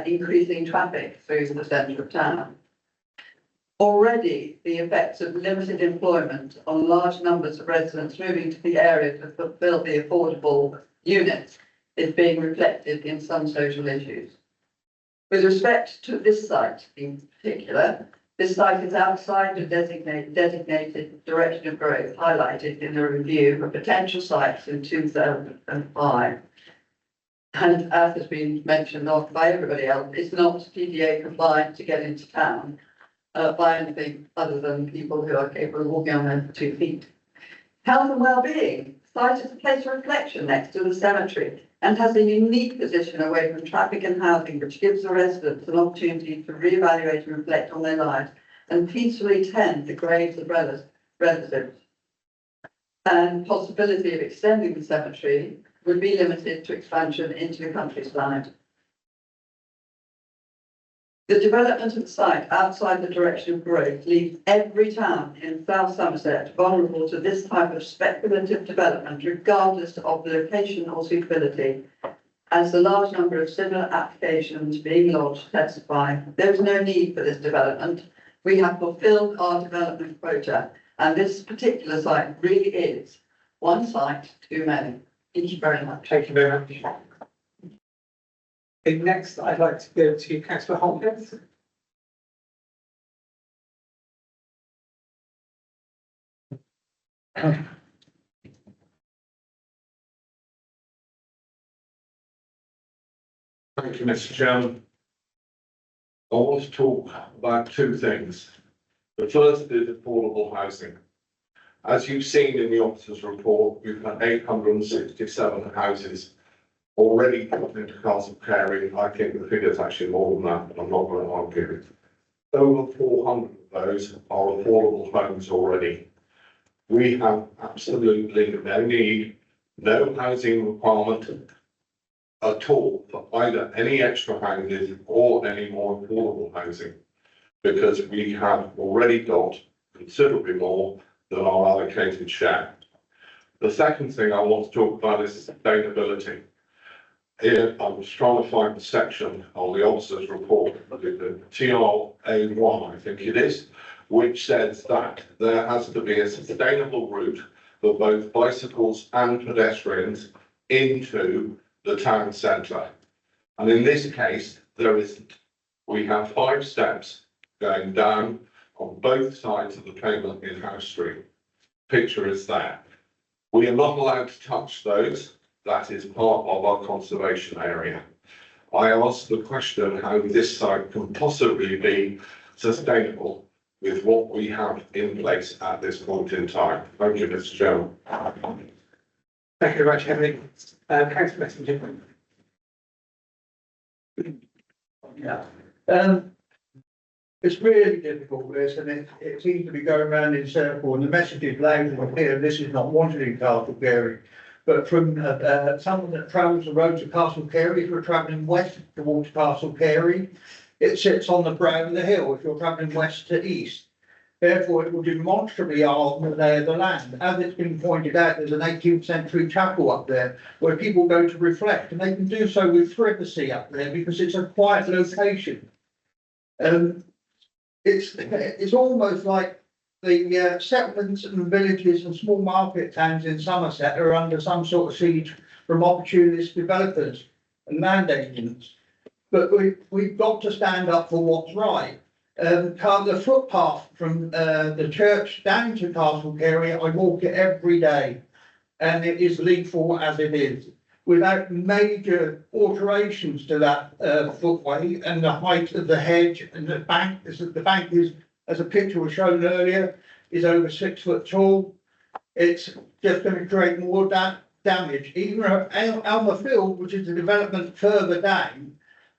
increasing traffic through the centre of town. Already, the effects of limited employment on large numbers of residents moving to the area to fulfil the affordable units is being reflected in some social issues. With respect to this site in particular, this site is outside the designated direction of growth highlighted in the review of potential sites in 2005. And as has been mentioned by everybody else, it's not PDA compliant to get into town by anything other than people who are capable of walking on their 2 feet. Health and well-being. Site is a place of reflection next to the cemetery and has a unique position away from traffic and housing, which gives the residents an opportunity to reevaluate and reflect on their lives and peacefully tend the graves of relatives. And possibility of extending the cemetery would be limited to expansion into the countryside. The development of the site outside the direction of growth leaves every town in South Somerset vulnerable to this type of speculative development, regardless of the location or suitability. As the large number of similar applications being lodged testify, there is no need for this development. We have fulfilled our development quota, and this particular site really is one site too many. Thank you very much. Thank you very much. Okay, next, I'd like to go to Councillor Hopkins. Thank you, Mr. Chairman. I want to talk about 2 things. The first is affordable housing. As you've seen in the officer's report, we've had 867 houses already put into Castle Carey. I think the figure's actually more than that, but I'm not going to argue it. Over 400 of those are affordable homes already. We have absolutely no need, no housing requirement at all for either any extra houses or any more affordable housing, because we have already got considerably more than our allocated share. The second thing I want to talk about is sustainability. Here, I was trying to find the section on the officer's report, the TRA1, I think it is, which says that there has to be a sustainable route for both bicycles and pedestrians into the town centre. And in this case, there isn't. We have 5 steps going down on both sides of the pavement in House Street. Picture is there. We are not allowed to touch those. That is part of our conservation area. I asked the question how this site can possibly be sustainable with what we have in place at this point in time. Thank you, Mr. Chairman. Thank you very much, Henry. Councillor Messenger. Yeah. It's really difficult, this, and it seems to be going around in circle, and the message is loud and clear, this is not wanted in Castle Carey. But from someone that travels the road to Castle Carey, if you're travelling west towards Castle Carey, it sits on the brow of the hill if you're travelling west to east. Therefore, it will demonstrably harden the lay of the land. As it's been pointed out, there's an 18th century chapel up there where people go to reflect, and they can do so with privacy up there because it's a quiet location. It's almost like the settlements and villages and small market towns in Somerset are under some sort of siege from opportunist developers and land agents. But we've got to stand up for what's right. The footpath from the church down to Castle Carey, I walk it every day, and it is lethal as it is. Without major alterations to that footway and the height of the hedge and the bank is, as a picture was shown earlier, is over 6 foot tall. It's just going to create more damage. Even at Elmer Field, which is a development further down,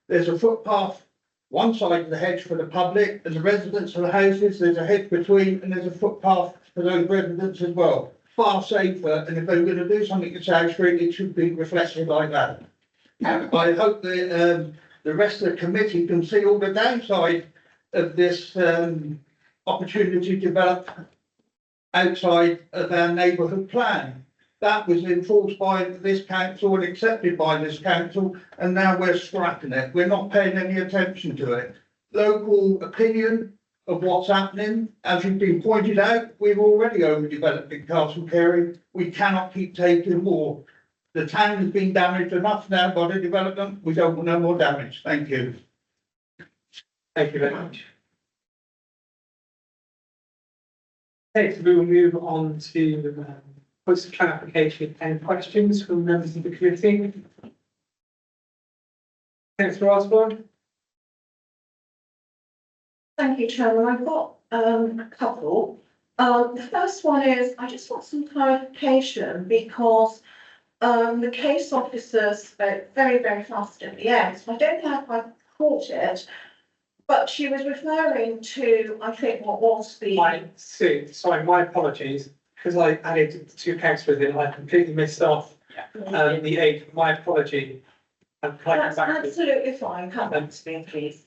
there's a footpath one side of the hedge for the public and the residents of the houses. There's a hedge between, and there's a footpath for those residents as well. Far safer, and if they were going to do something at South Street, it should be reflected like that. I hope that the rest of the committee can see all the downside of this opportunity to develop outside of our neighbourhood plan. That was enforced by this council and accepted by this council, and now we're scrapping it. We're not paying any attention to it. Local opinion of what's happening, as has been pointed out, we've already overdeveloped in Castle Carey. We cannot keep taking more. The town has been damaged enough now by the development. We don't want no more damage. Thank you. Thank you very much. Okay, so we will move on to points of clarification and questions from members of the committee. Councillor Osborne. Thank you, Chairman. I've got a couple. The first one is, I just want some clarification because the case officer spoke very, very fast at the end, so I don't know if I caught it, but she was referring to, I think, what was the... Sorry, my apologies, because I added 2 councillors in, I completely missed off the 8. My apology. That's absolutely fine. Come back to me, please.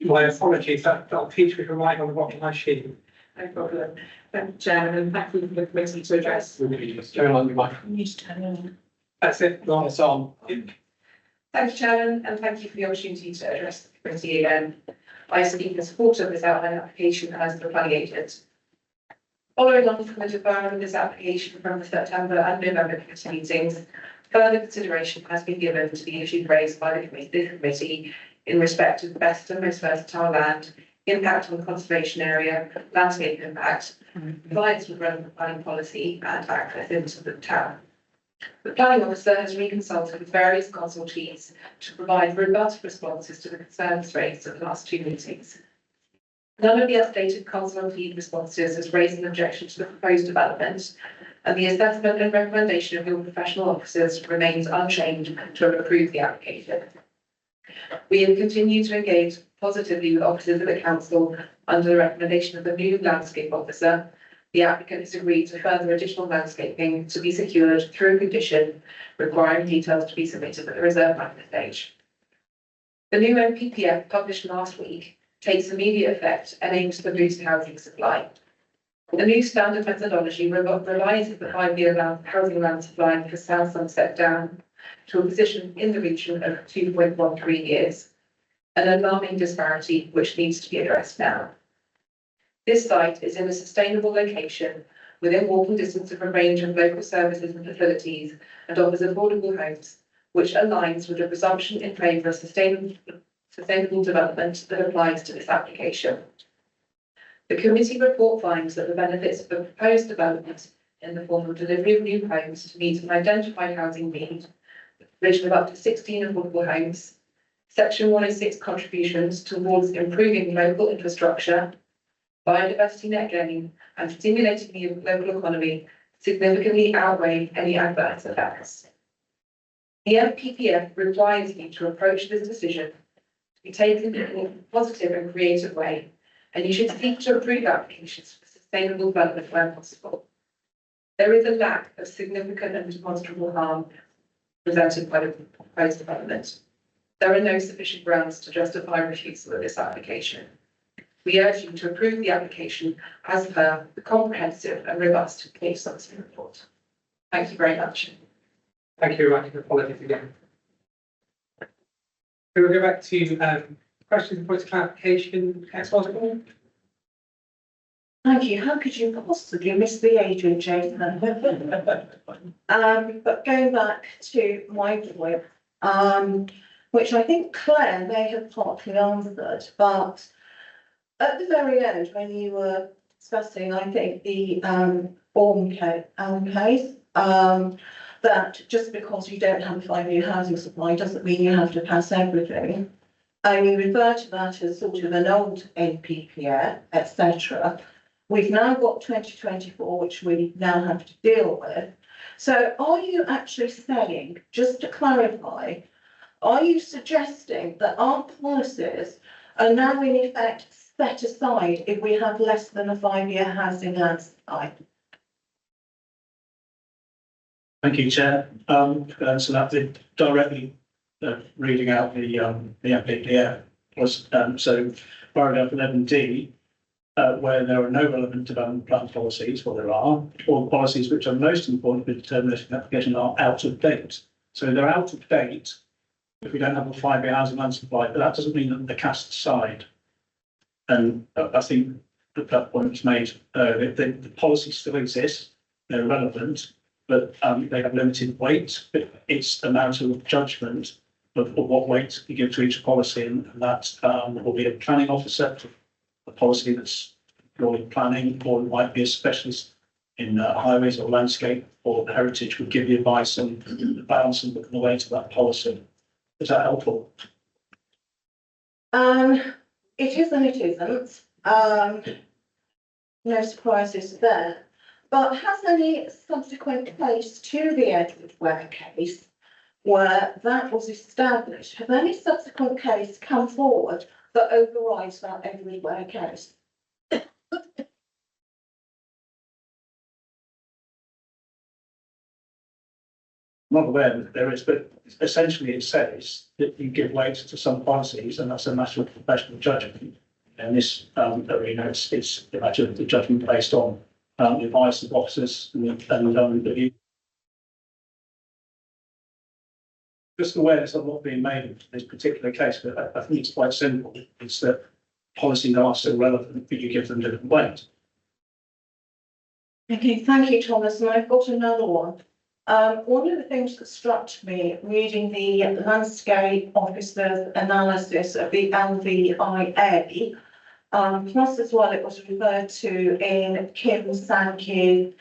My apologies, that'll teach me to write on the bottom of my sheet. No problem. Thank you, Chairman, and thank you for the committee to address. Turn on your microphone. That's it, It's on. Thank you, Chairman, and thank you for the opportunity to address the committee again. I speak in support of this outline application as the planning agent. Following on from the deferral of this application from the September and November committee meetings, further consideration has been given to the issues raised by the committee in respect of the best and most versatile land, impact on the conservation area, landscape impact, compliance with relevant planning policy, and access into the town. The planning officer has reconsulted with various consultees to provide robust responses to the concerns raised at the last 2 meetings. None of the updated consultee responses has raised an objection to the proposed development, and the assessment and recommendation of your professional officers remains unchanged to approve the application. We have continued to engage positively with officers of the council under the recommendation of the new landscape officer. The applicant has agreed to further additional landscaping to be secured through a condition requiring details to be submitted at the reserve matter stage. The new NPPF published last week takes immediate effect and aims to boost housing supply. The new standard methodology revises the 5-year housing land supply for South Somerset Down to a position in the region of 2.13 years, an alarming disparity which needs to be addressed now. This site is in a sustainable location within walking distance of a range of local services and facilities and offers affordable homes, which aligns with the presumption in favour of sustainable development that applies to this application. The committee report finds that the benefits of the proposed development in the form of delivery of new homes to meet an identified housing need, the provision of up to 16 affordable homes, Section 106 contributions towards improving local infrastructure, biodiversity net gain, and stimulating the local economy significantly outweigh any adverse effects. The NPPF requires you to approach this decision to be taken in a positive and creative way, and you should seek to approve applications for sustainable development where possible. There is a lack of significant and demonstrable harm presented by the proposed development. There are no sufficient grounds to justify refusal of this application. We urge you to approve the application as per the comprehensive and robust case summary report. Thank you very much. Thank you very much for apologies again. We will go back to questions and points of clarification. Councillor Osborne. Thank you. How could you possibly miss the agent, Jason? But going back to my point, which I think Claire may have partly answered, but at the very end, when you were discussing, I think, the Orme case, that just because you don't have a 5-year housing supply doesn't mean you have to pass everything. And you refer to that as sort of an old NPPF, etc. We've now got 2024, which we now have to deal with. So are you actually saying, just to clarify, are you suggesting that our policies are now in effect set aside if we have less than a 5-year housing land supply? Thank you, Chair. So that did directly reading out the NPPF was so paragraph 11D, where there are no relevant development plan policies, well there are, or policies which are most important for determination of application are out of date. So they're out of date if we don't have a 5-year housing land supply, but that doesn't mean that they're cast aside. And I think that point was made, the policies still exist, they're relevant, but they have limited weight. It's a matter of judgment of what weight you give to each policy, and that will be a planning officer, a policy that's purely planning, or it might be a specialist in highways or landscape or heritage would give you advice on the balance and the weight of that policy. Is that helpful? It is and it isn't. No surprises there. But has any subsequent case to the Edward Ware case where that was established, has any subsequent case come forward that overrides that Edward Ware case? I'm not aware that there is, but essentially it says that you give weight to some policies, and that's a matter of professional judgment. And this arena, it's a matter of the judgment based on the advice of officers and the view. Just awareness of what being made in this particular case, but I think it's quite simple. It's that policies are still relevant, but you give them different weight. Okay, thank you, Thomas. And I've got another one. One of the things that struck me reading the landscape officer's analysis of the LVIA, plus as well it was referred to in Kim Sankey's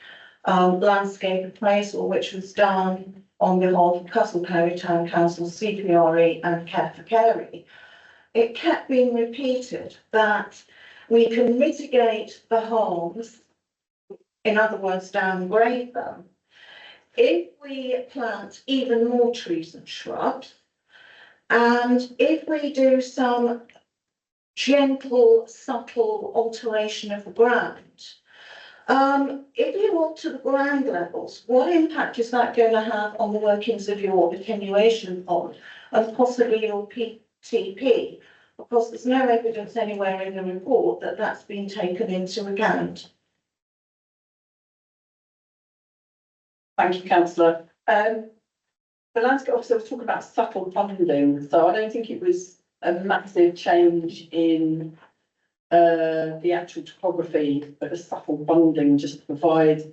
landscape appraisal, which was done on behalf of Castlecarry Town Council, CPRE and Care for Carey. It kept being repeated that we can mitigate the harms, in other words, downgrade them, if we plant even more trees and shrubs, and if we do some gentle, subtle alteration of the ground. If you alter the ground levels, what impact is that going to have on the workings of your attenuation pond and possibly your PTP? Because there's no evidence anywhere in the report that that's been taken into account. Thank you, councillor. The landscape officer was talking about subtle funding, so I don't think it was a massive change in the actual topography, but a subtle funding just to provide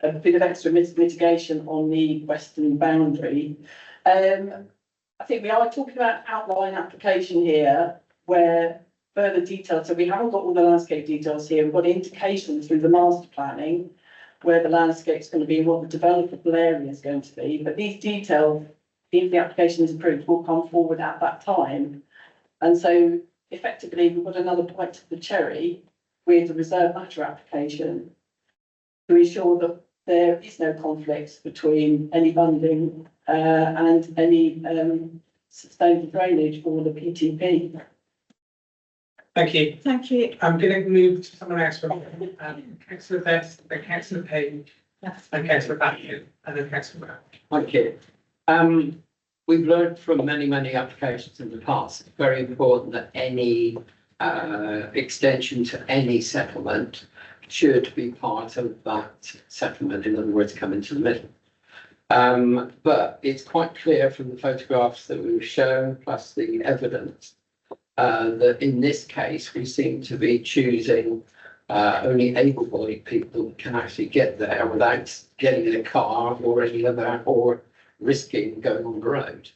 a bit of extra mitigation on the western boundary. I think we are talking about outline application here, where further detail, so we haven't got all the landscape details here, we've got indications through the master planning where the landscape's going to be, what the developable area is going to be, but these details, if the application is approved, will come forward at that time. And so effectively, we've got another bite to the cherry with the reserve matter application to ensure that there is no conflict between any funding and any sustainable drainage for the PTP. Thank you. Thank you. I'm going to move to someone else, councillor Best, then councillor Page, and councillor Batkin, and then councillor Brown. Thank you. We've learned from many applications in the past, it's very important that any extension to any settlement should be part of that settlement, in other words, come into the middle. But it's quite clear from the photographs that we've shown, plus the evidence, that in this case, we seem to be choosing only able-bodied people can actually get there without getting in a car or any other, or risking going on the road.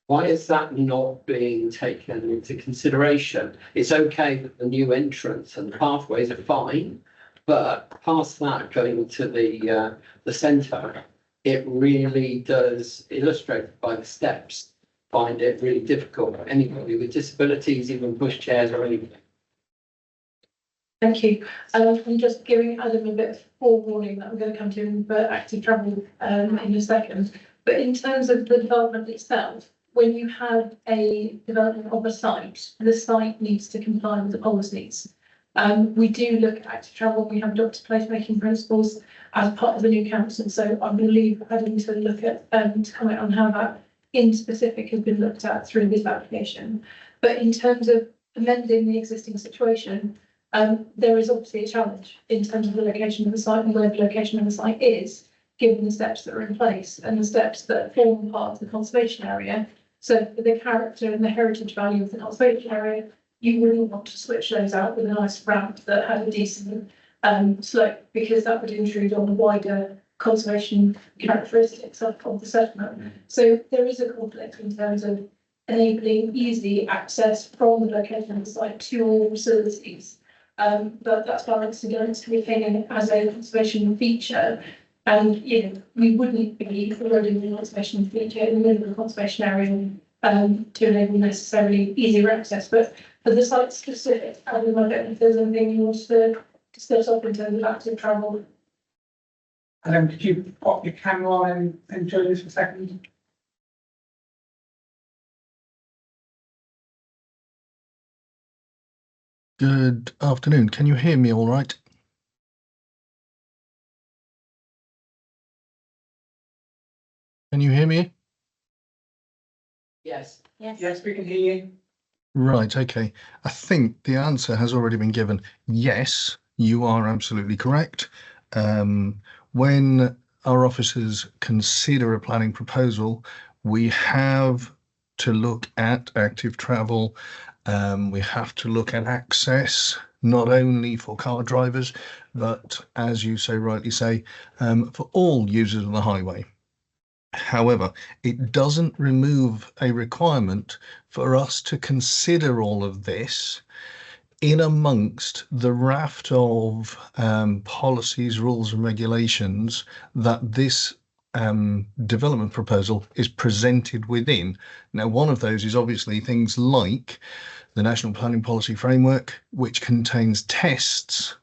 Why is that not being taken into consideration? It's okay that the new entrance and pathways are fine, but past that, going to the centre, it really does, illustrated by the steps, find it really difficult for anybody with disabilities, even pushchairs or anything. Thank you. I'm just giving Adam a bit of forewarning that I'm going to come to him for active travel in a second. But in terms of the development itself, when you have a development of a site, the site needs to comply with the policies. We do look at active travel. We have adopted placemaking principles as part of the new council. So I believe Adam to look at to comment on how that in specific has been looked at through this application. But in terms of amending the existing situation, there is obviously a challenge in terms of the location of the site and where the location of the site is, given the steps that are in place and the steps that form part of the conservation area. So for the character and the heritage value of the conservation area, you really want to switch those out with a nice ramp that has a decent slope, because that would intrude on the wider conservation characteristics of the settlement. So there is a conflict in terms of enabling easy access from the location of the site to all facilities. But that's balanced against retaining it as a conservation feature. And, you know, we wouldn't be eroding the conservation feature in the middle of the conservation area to enable necessarily easier access. But for the site specific, I don't know if there's anything you want to discuss up in terms of active travel. And then could you pop your camera on and join us for a second? Good afternoon. Can you hear me all right? Can you hear me? Yes. Yes, we can hear you. Right, okay. I think the answer has already been given. Yes, you are absolutely correct. When our officers consider a planning proposal, we have to look at active travel. We have to look at access, not only for car drivers, but as you so rightly say, for all users of the highway. However, it doesn't remove a requirement for us to consider all of this in amongst the raft of policies, rules and regulations that this development proposal is presented within. Now, one of those is obviously things like the National Planning Policy Framework, which contains tests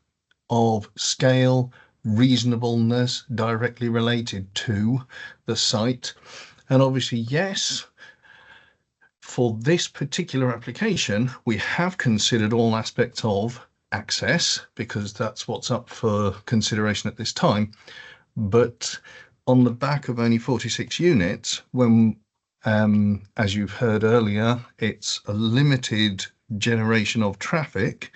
of scale, reasonableness directly related to the site. And obviously, yes, for this particular application, we have considered all aspects of access because that's what's up for consideration at this time. But on the back of only 46 units, when, as you've heard earlier, it's a limited generation of traffic,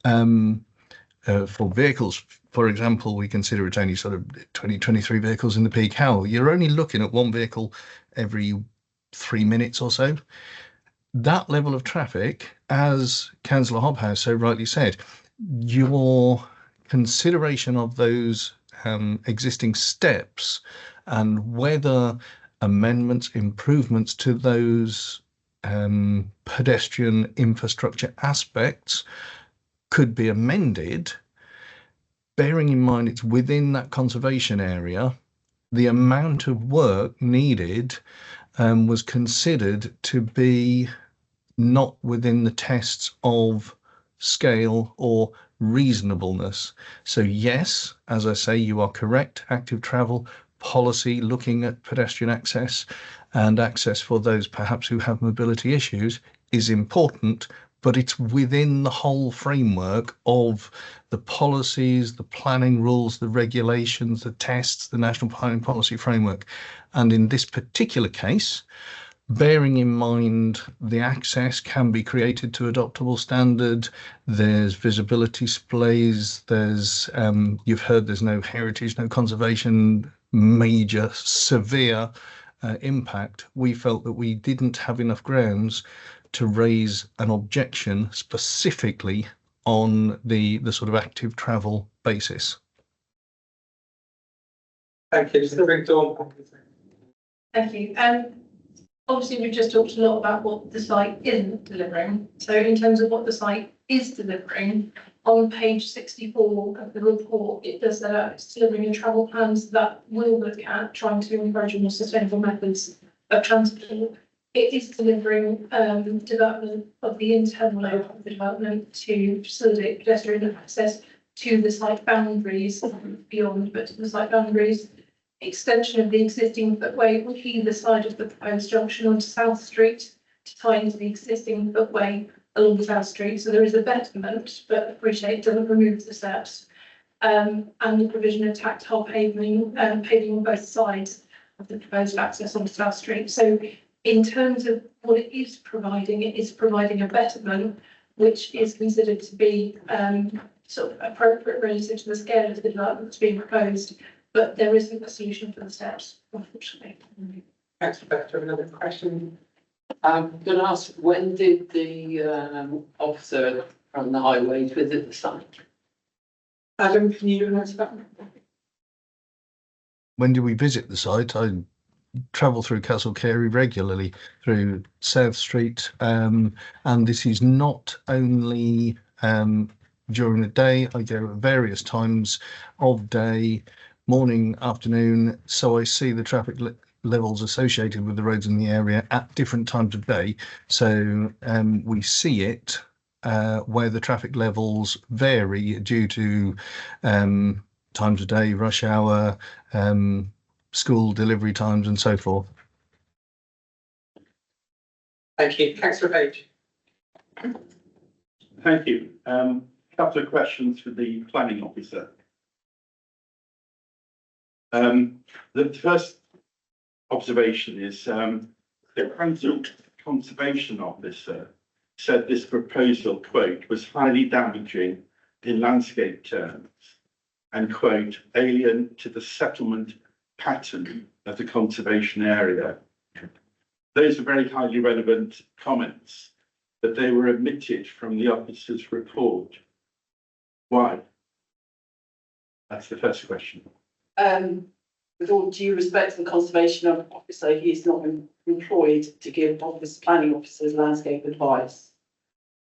for vehicles, for example, we consider it only sort of 23 vehicles in the peak hour. You're only looking at one vehicle every 3 minutes or so. That level of traffic, as Councillor Hobhouse so rightly said, your consideration of those existing steps and whether amendments, improvements to those pedestrian infrastructure aspects could be amended, bearing in mind it's within that conservation area, the amount of work needed was considered to be not within the tests of scale or reasonableness. So yes, as I say, you are correct. Active travel policy, looking at pedestrian access and access for those perhaps who have mobility issues is important, but it's within the whole framework of the policies, the planning rules, the regulations, the tests, the National Planning Policy Framework. And in this particular case, bearing in mind the access can be created to adoptable standard, there's visibility displays, there's, you've heard there's no heritage, no conservation, major, severe impact. We felt that we didn't have enough grounds to raise an objection specifically on the sort of active travel basis. Thank you. Mr. Victor. Thank you. Obviously, we've just talked a lot about what the site isn't delivering. So in terms of what the site is delivering, on page 64 of the report, it does that it's delivering a travel plans that will look at trying to encourage more sustainable methods of transport. It is delivering development of the internal layout of the development to facilitate pedestrian access to the site boundaries, beyond, but to the site boundaries. Extension of the existing footway on either side of the proposed junction onto South Street to tie into the existing footway along South Street. So there is a betterment, but appreciate it doesn't remove the steps. And the provision of tactile paving, paving on both sides of the proposed access on South Street. So in terms of what it is providing a betterment, which is considered to be sort of appropriate relative to the scale of the development that's being proposed. But there isn't a solution for the steps, unfortunately. Thanks, Rebecca. Another question. I'm going to ask, when did the officer from the highways visit the site? Adam, can you answer that? When do we visit the site? I travel through Castle Carey regularly through South Street, and this is not only during the day. I go at various times of day, morning, afternoon, so I see the traffic levels associated with the roads in the area at different times of day. So we see it where the traffic levels vary due to times of day, rush hour, school delivery times and so forth. Thank you. Councillor Page. Thank you. Couple of questions for the planning officer. The first observation is the council conservation officer said this proposal, quote, was highly damaging in landscape terms and, quote, alien to the settlement pattern of the conservation area. Those are very highly relevant comments, but they were omitted from the officer's report. Why? That's the first question. With all due respect to the conservation officer, he is not employed to give planning officers landscape advice.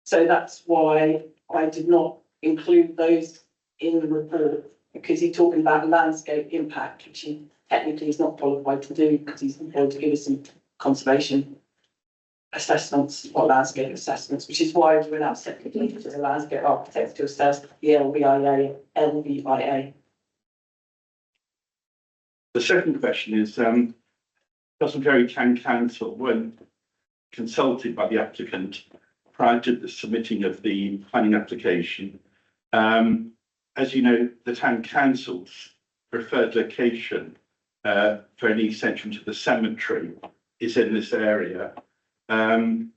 So that's why I did not include those in the report because he's talking about landscape impact, which he technically is not qualified to do because he's employed to give us some conservation assessments or landscape assessments, which is why we're now separately to the landscape architects to assess the LVIA. The second question is, Castleberry Town Council, when consulted by the applicant prior to the submitting of the planning application, as you know, the town council's preferred location for any extension to the cemetery is in this area. And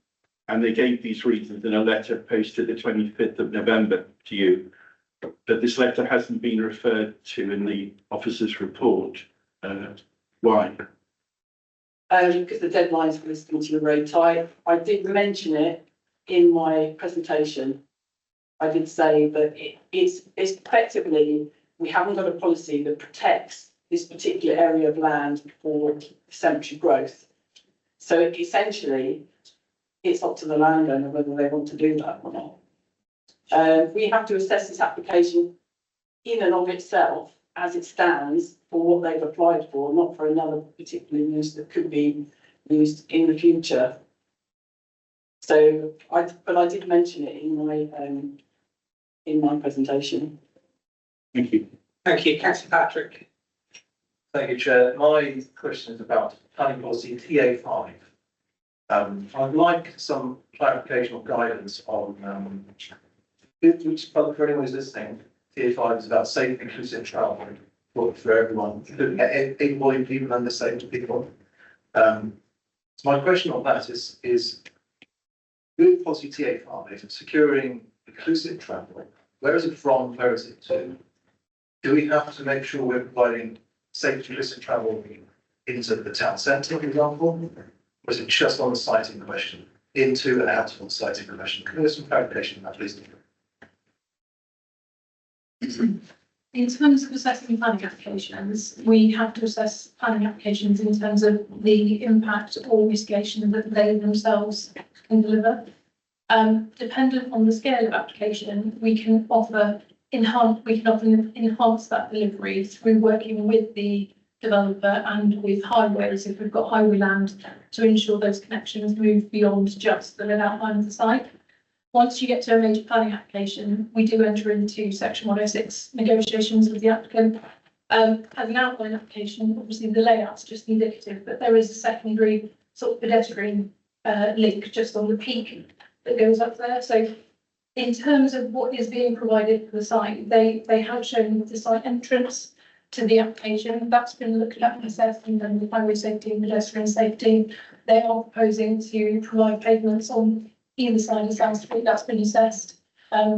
they gave these reasons in a letter posted the 25th of November to you. But this letter hasn't been referred to in the officer's report. Why? Because the deadlines for this meeting are very tight. I did mention it in my presentation. I did say that it's effectively, we haven't got a policy that protects this particular area of land for cemetery growth. So essentially, it's up to the landowner whether they want to do that or not. We have to assess this application in and of itself as it stands for what they've applied for, not for another particular use that could be used in the future. So I did mention it in my presentation. Thank you. Thank you, Councillor Patrick. Thank you, Chair. My question is about planning policy TA5. I'd like some clarification or guidance on which, for anyone who's listening, TA5 is about safe, inclusive travel for everyone, able-bodied people and disabled people. So my question on that is with policy TA5, securing inclusive travel, where is it from, where is it to? Do we have to make sure we're providing safe, inclusive travel into the town centre, for example? Or is it just on the site in question, into and out of the site in question? Can we have some clarification on that, please? In terms of assessing planning applications, we have to assess planning applications in terms of the impact or mitigation that they themselves can deliver. Dependent on the scale of application, we can often enhance that delivery through working with the developer and with highways, if we've got highway land, to ensure those connections move beyond just the lit outline of the site. Once you get to a major planning application, we do enter into section 106 negotiations with the applicant. As an outline application, obviously the layout's just indicative, but there is a secondary sort of pedestrian link just on the peak that goes up there. So in terms of what is being provided for the site, they have shown the site entrance to the application. That's been looked at and assessed, and then the highway safety and pedestrian safety. They are proposing to provide pavements on either side of South Street. That's been assessed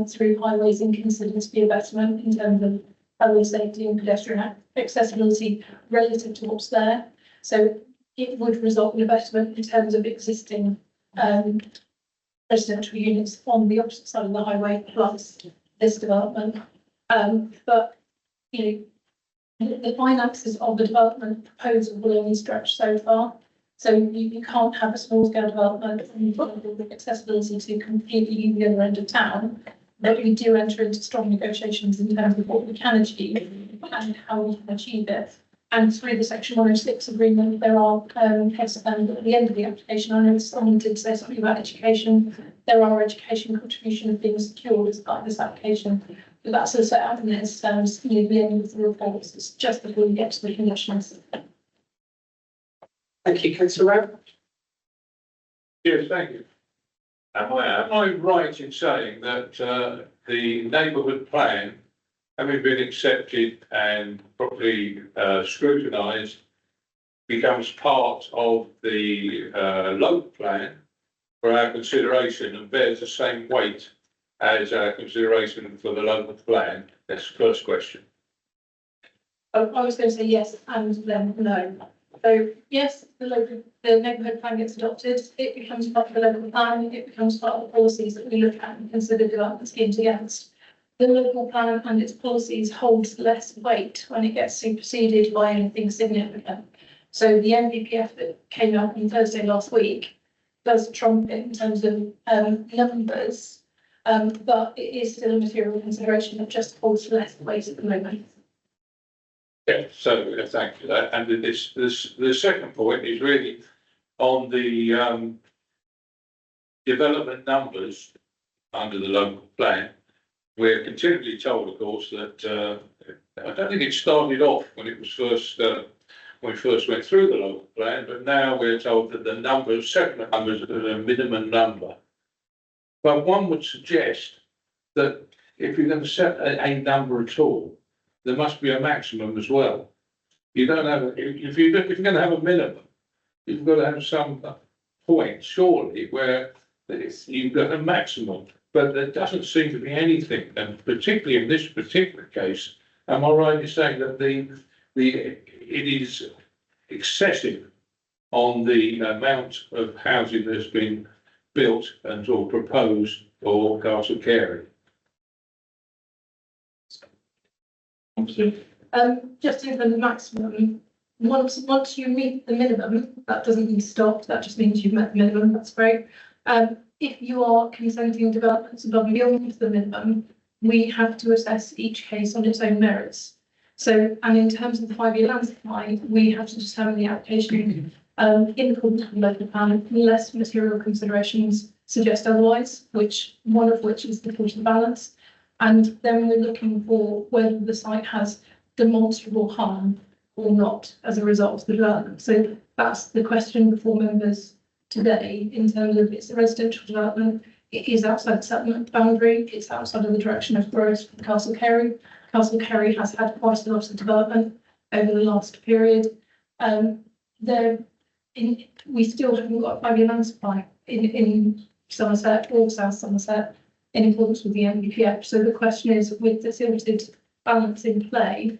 through highways and considered to be a betterment in terms of highway safety and pedestrian accessibility relative to what's there. So it would result in a betterment in terms of existing residential units on the opposite side of the highway plus this development. But you know, the finances of the development proposal will only stretch so far. So you can't have a small scale development with accessibility to completely the other end of town. But we do enter into strong negotiations in terms of what we can achieve and how we can achieve it. And through the section 106 agreement, there are at the end of the application, I know someone did say something about education. There are education contributions being secured as part of this application. But that's also set out in this near the end of the report. It's just before we get to the conditions. Thank you, Councillor Rowe. Yes, thank you. Am I right in saying that the neighbourhood plan, having been accepted and properly scrutinised, becomes part of the local plan for our consideration and bears the same weight as our consideration for the local plan? That's the first question. I was going to say yes and then no. So yes, the neighbourhood plan gets adopted. It becomes part of the local plan. It becomes part of the policies that we look at and consider development schemes against. The local plan and its policies holds less weight when it gets superseded by anything significant. So the NPPF that came out on Thursday last week does trump it in terms of numbers, But it is still a material consideration that just holds for less waste at the moment. Yeah, so thank you for that. And the second point is really on the development numbers under the local plan. We're continually told, of course, that I don't think it started off when it was first when we first went through the local plan, but now we're told that the numbers, settlement numbers, are a minimum number. But one would suggest that if you're going to set a number at all, there must be a maximum as well. You don't have, if you're going to have a minimum, you've got to have some point, surely, where you've got a maximum. But there doesn't seem to be anything, and particularly in this particular case, am I right in saying that it is excessive on the amount of housing that's been built and or proposed for Castle Carey? Thank you. Just even the maximum, once you meet the minimum, that doesn't mean stop, that just means you've met the minimum, that's great. If you are consenting developments above and beyond the minimum, we have to assess each case on its own merits. So, and in terms of the 5-year land supply, we have to determine the application in accordance with the local plan, unless material considerations suggest otherwise, one of which is the force of balance. And then we're looking for whether the site has demonstrable harm or not as a result of the development. So that's the question before members today in terms of it's a residential development. It is outside the settlement boundary. It's outside of the direction of growth for Castle Carey. Castle Carey has had quite a lot of development over the last period. We still haven't got a 5-year land supply in Somerset or South Somerset in accordance with the NBPF. So the question is, with the tilted balance in play,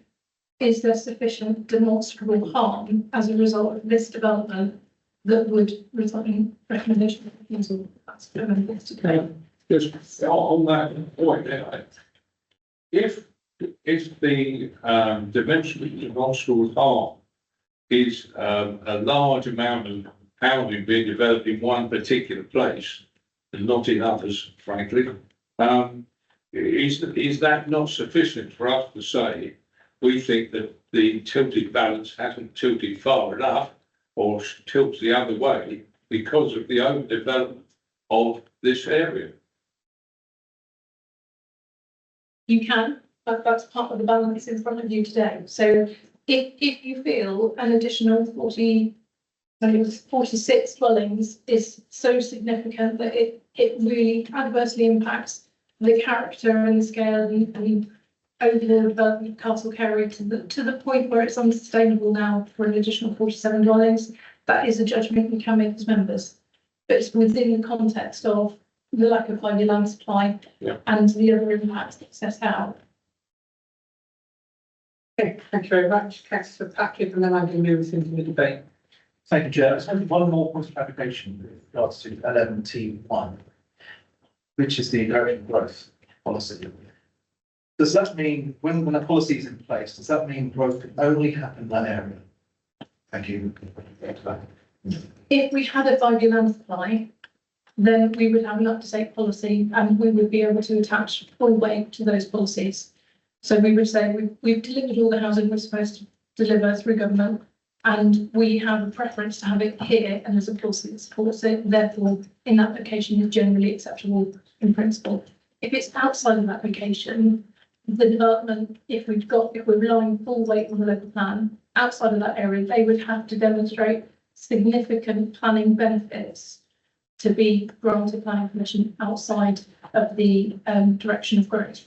is there sufficient demonstrable harm as a result of this development that would result in recommendation of refusal? That's what I'm going to do. Just on that point, if the demonstrable harm is a large amount of housing being developed in one particular place and not in others, frankly, is that not sufficient for us to say we think that the tilted balance hasn't tilted far enough or tilts the other way because of the overdevelopment of this area? You can, but that's part of the balance in front of you today. So if you feel an additional 46 dwellings is so significant that it really adversely impacts the character and the scale and overall development of Castle Carey to the point where it's unsustainable now for an additional 47 dwellings, that is a judgment we can make as members. But it's within the context of the lack of 5-year land supply and the other impacts that set out. Okay, thank you very much, Councillor Packard, and then I'm going to move us into the debate. Thank you, Chair. There's only one more point of application with regards to 11T1, which is the direction of growth policy. Does that mean when a policy is in place, does that mean growth can only happen in that area? Thank you. If we had a 5-year land supply, then we would have an up-to-date policy and we would be able to attach full weight to those policies. So we would say we've delivered all the housing we're supposed to deliver through government, and we have a preference to have it here and there's a policy that supports it. Therefore, in that location is generally acceptable in principle. If it's outside of that location, the development, if we're relying full weight on the local plan, outside of that area, they would have to demonstrate significant planning benefits to be granted planning permission outside of the direction of growth.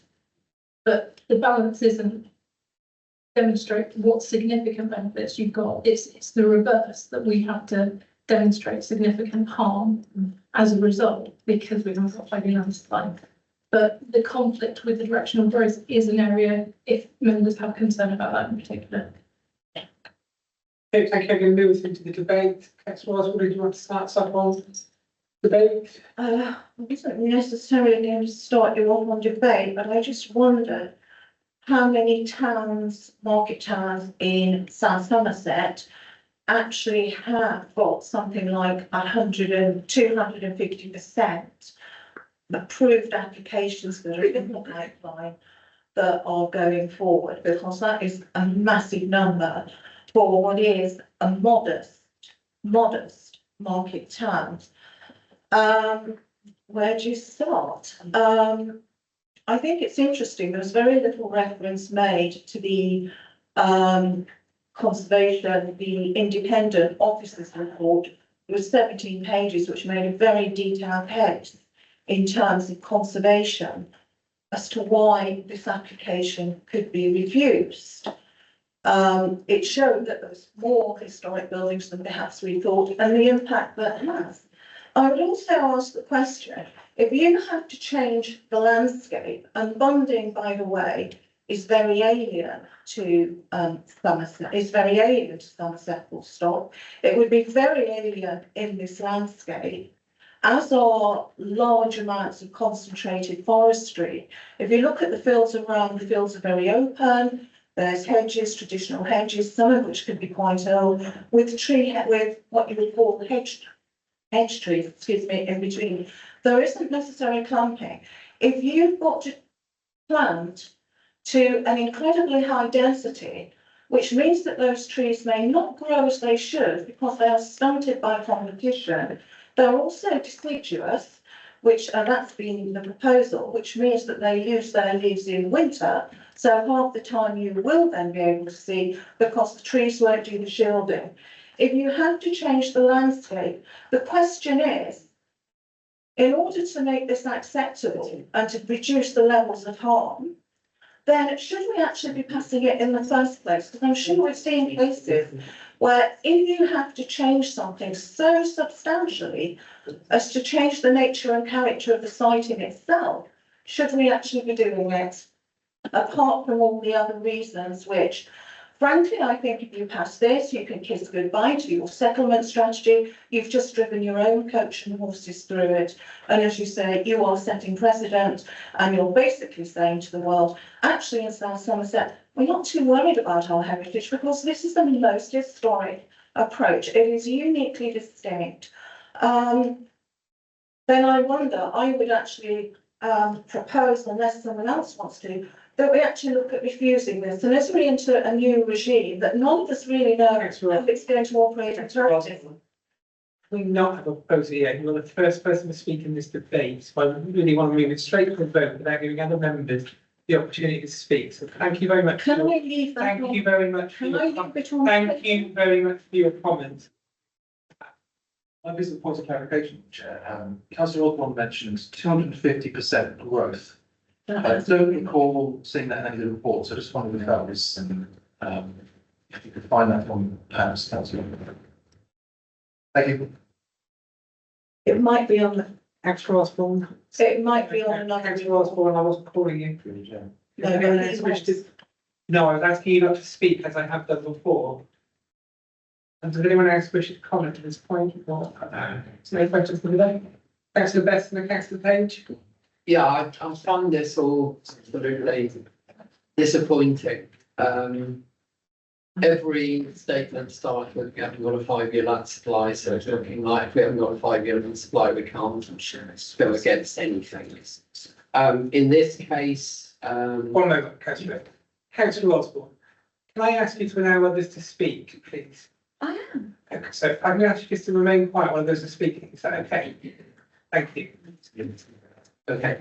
But the balance isn't demonstrate what significant benefits you've got. It's the reverse, that we have to demonstrate significant harm as a result because we haven't got 5-year land supply. But the conflict with the directional growth is an area if members have concern about that in particular. Okay, thank you. I'm going to move us into the debate. Councillor Oswald, do you want to start us off on debate? I wasn't necessarily going to start you off on debate, but I just wondered how many towns, market towns in South Somerset actually have got something like 100 and 250% approved applications for the original outline that are going forward, because that is a massive number for what is a modest market town. Where do you start? I think it's interesting, there's very little reference made to the conservation, the independent officers report. It was 17 pages, which made a very detailed case in terms of conservation as to why this application could be refused. It showed that there was more historic buildings than perhaps we thought, and the impact that has. I would also ask the question, if you have to change the landscape, and Bonding, by the way, is very alien to Somerset, full stop. It would be very alien in this landscape, as are large amounts of concentrated forestry. If you look at the fields around, the fields are very open. There's hedges, traditional hedges, some of which could be quite old, with what you would call hedge trees, in between. There isn't necessary clumping. If you've got to plant to an incredibly high density, which means that those trees may not grow as they should because they are stunted by competition, they're also deciduous, which that's been the proposal, which means that they lose their leaves in winter. So half the time you will then be able to see, because the trees won't do the shielding. If you have to change the landscape, the question is, in order to make this acceptable and to reduce the levels of harm, then should we actually be passing it in the first place? Because I'm sure we've seen cases where if you have to change something so substantially as to change the nature and character of the site in itself, should we actually be doing it? Apart from all the other reasons which, frankly, I think if you pass this, you can kiss goodbye to your settlement strategy. You've just driven your own coach and horses through it. And as you say, you are setting precedent, and you're basically saying to the world, actually in South Somerset, we're not too worried about our heritage because this is the most historic approach. It is uniquely distinct. Then I wonder, I would actually propose, unless someone else wants to, that we actually look at refusing this. And as we enter a new regime that none of us really know how it's going to operate in practice. We not have a proposal yet. You're the first person to speak in this debate, so I really want to move it straight to the vote without giving other members the opportunity to speak. So thank you very much. Can I leave that? Thank you very much. Can I leave it on? Thank you very much for your comments. This is a point of clarification, Chair. Councillor Osborne mentioned 250% growth. I don't recall seeing that in any of the reports. I just wondered if that was, if you could find that from perhaps Councillor. Thank you. It might be on the Councillor Osborne. It might be on another. Councillor Osborne, I wasn't calling you. No, Anyone else wish to? No, I was asking you not to speak as I have done before. And does anyone else wish to comment at this point? No questions for today. Councillor Best and Councillor Page. Yeah, I find this all absolutely disappointing. Every statement starts with we haven't got a 5-year land supply, so it's looking like if we haven't got a 5-year land supply, we can't go against anything. In this case, One moment, Councillor. Councillor Osborne, can I ask you to allow others to speak, please? I am. Okay, so I'm going to ask you just to remain quiet while others are speaking. Is that okay? Thank you. okay.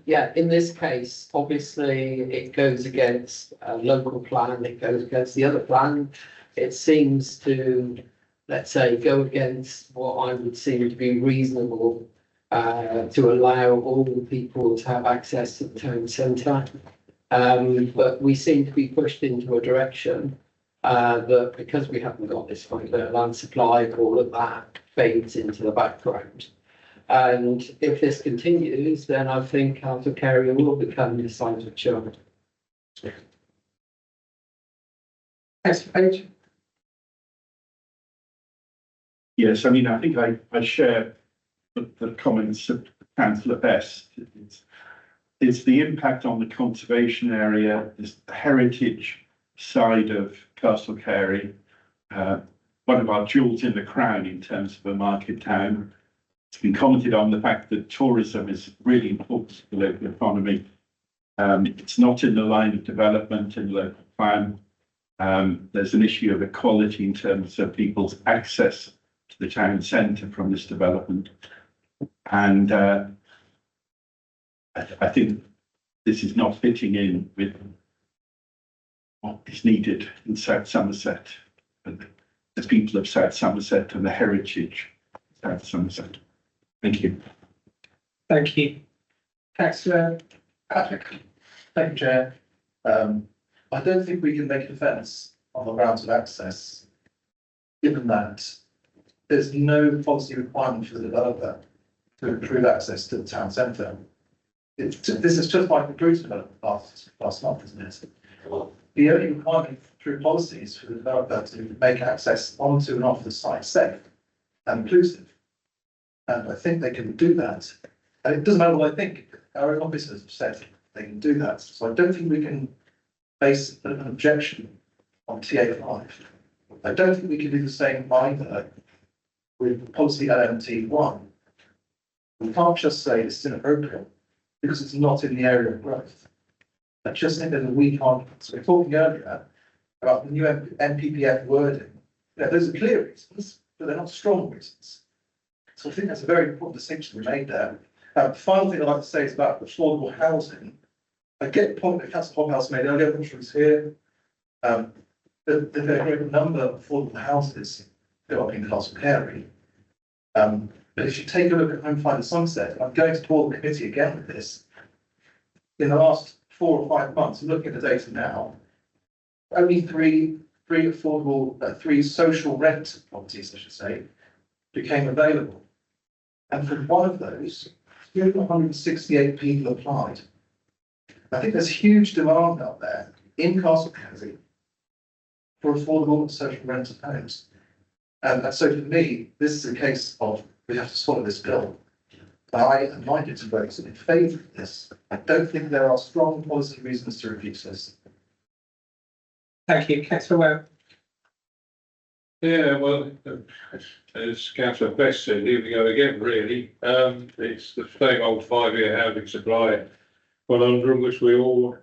Yeah, in this case, obviously it goes against a local plan, it goes against the other plan. It seems to, let's say, go against what I would seem to be reasonable to allow all people to have access to the town centre. But we seem to be pushed into a direction that because we haven't got this land supply, all of that fades into the background. And if this continues, then I think Council Carey will become the site of church. Councillor Page. Yes, I mean, I think I share the comments of Councillor Best. It's the impact on the conservation area, the heritage side of Castle Carey, one of our jewels in the crown in terms of a market town. It's been commented on the fact that tourism is really important to the local economy. It's not in the line of development in the local plan. There's an issue of equality in terms of people's access to the town centre from this development. And I think this is not fitting in with what is needed in South Somerset, and the people of South Somerset and the heritage of South Somerset. Thank you. Thank you. Councillor Patrick. Thank you, Chair. I don't think we can make a fence on the grounds of access, given that there's no policy requirement for the developer to improve access to the town centre. This is just like the Bruce development last month, isn't it? The only requirement through policy is for the developer to make access onto and off the site safe and inclusive. And I think they can do that. And it doesn't matter what I think, our own officers have said they can do that. So I don't think we can base an objection on TA5. I don't think we can do the same either with policy LMT1. We can't just say it's inappropriate because it's not in the area of growth. I just think there's a weak argument. So we're talking earlier about the new NPPF wording. You know, those are clear reasons, but they're not strong reasons. So I think that's a very important distinction we made there. The final thing I'd like to say is about affordable housing. I get the point that Councillor Hobhouse made earlier, which was here. There are a great number of affordable houses built up in Castle Carey. But if you take a look at Home Finder Somerset, I'm going to talk the committee again with this. In the last 4 or 5 months, looking at the data now, only three social rent properties, I should say, became available. And from one of those, 268 people applied. I think there's huge demand out there in Castle Carey for affordable and social rental homes. And so for me, this is a case of we have to swallow this bill. I am minded to vote in favour of this. I don't think there are strong policy reasons to refuse this. Thank you. Councillor Webb. Yeah, well, as Councillor Best said, here we go again, really. It's the same old 5-year housing supply conundrum, which we all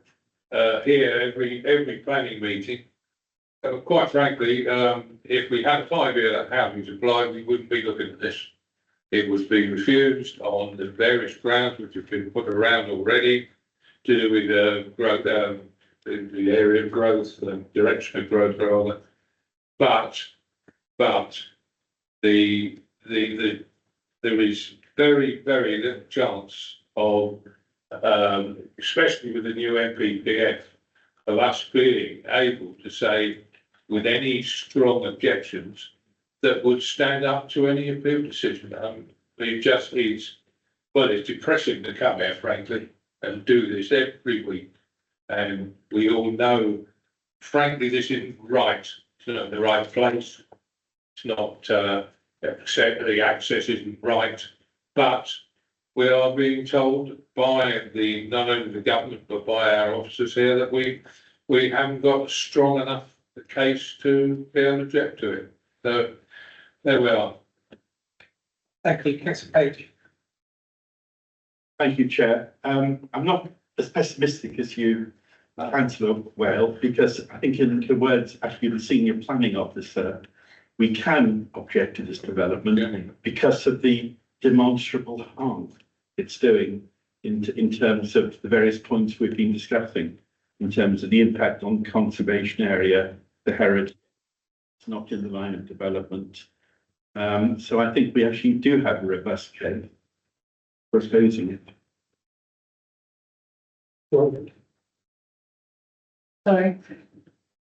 hear every planning meeting. Quite frankly, if we had a 5-year housing supply, we wouldn't be looking at this. It was being refused on the various grounds which have been put around already to do with growth, the area of growth, the direction of growth rather. But there is very little chance of, especially with the new NPPF, of us being able to say with any strong objections that would stand up to any appeal decision. It just is, well, it's depressing to come here, frankly, and do this every week. And we all know, frankly, this isn't right. It's not the right place. It's not, the access isn't right. But we are being told by not only the government, but by our officers here that we haven't got a strong enough case to be able to object to it. So there we are. Thank you. Councillor Page. Thank you, Chair. I'm not as pessimistic as you, Councillor Wale, because I think in the words actually the senior planning officer, we can object to this development because of the demonstrable harm it's doing in terms of the various points we've been discussing, in terms of the impact on conservation area, the heritage. It's not in the line of development. So I think we actually do have a robust case for opposing it. Sorry,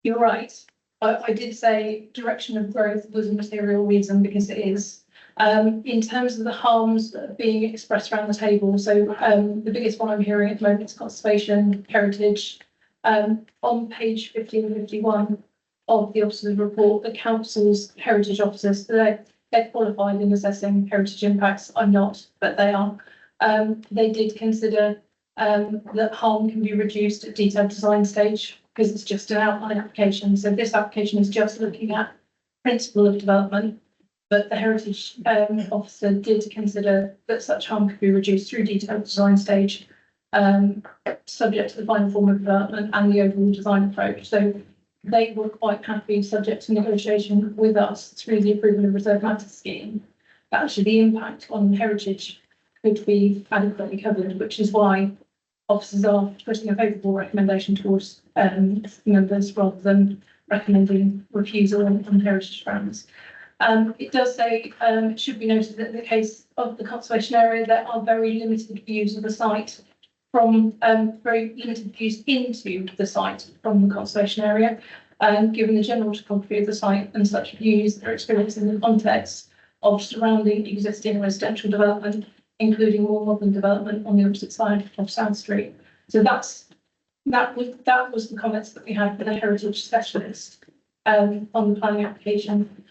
you're right. I did say direction of growth was a material reason because it is. In terms of the harms that are being expressed around the table, so the biggest one I'm hearing at the moment is conservation, heritage. On page 50 and 51 of the officer's report, the council's heritage officers, they're qualified in assessing heritage impacts. I'm not, but they are. They did consider that harm can be reduced at detailed design stage because it's just an outline application. So this application is just looking at principle of development. But the heritage officer did consider that such harm could be reduced through detailed design stage, subject to the final form of development and the overall design approach. So they were quite happy, subject to negotiation with us through the approval of reserve matters scheme, that actually the impact on heritage could be adequately covered, which is why officers are putting a favourable recommendation towards members rather than recommending refusal on heritage grounds. It does say, it should be noted that in the case of the conservation area, there are very limited views of the site from, very limited views into the site from the conservation area. Given the general topography of the site and such views are experienced in the context of surrounding existing residential development, including more modern development on the opposite side of South Street. So that was the comments that we had for the heritage specialist on the planning application.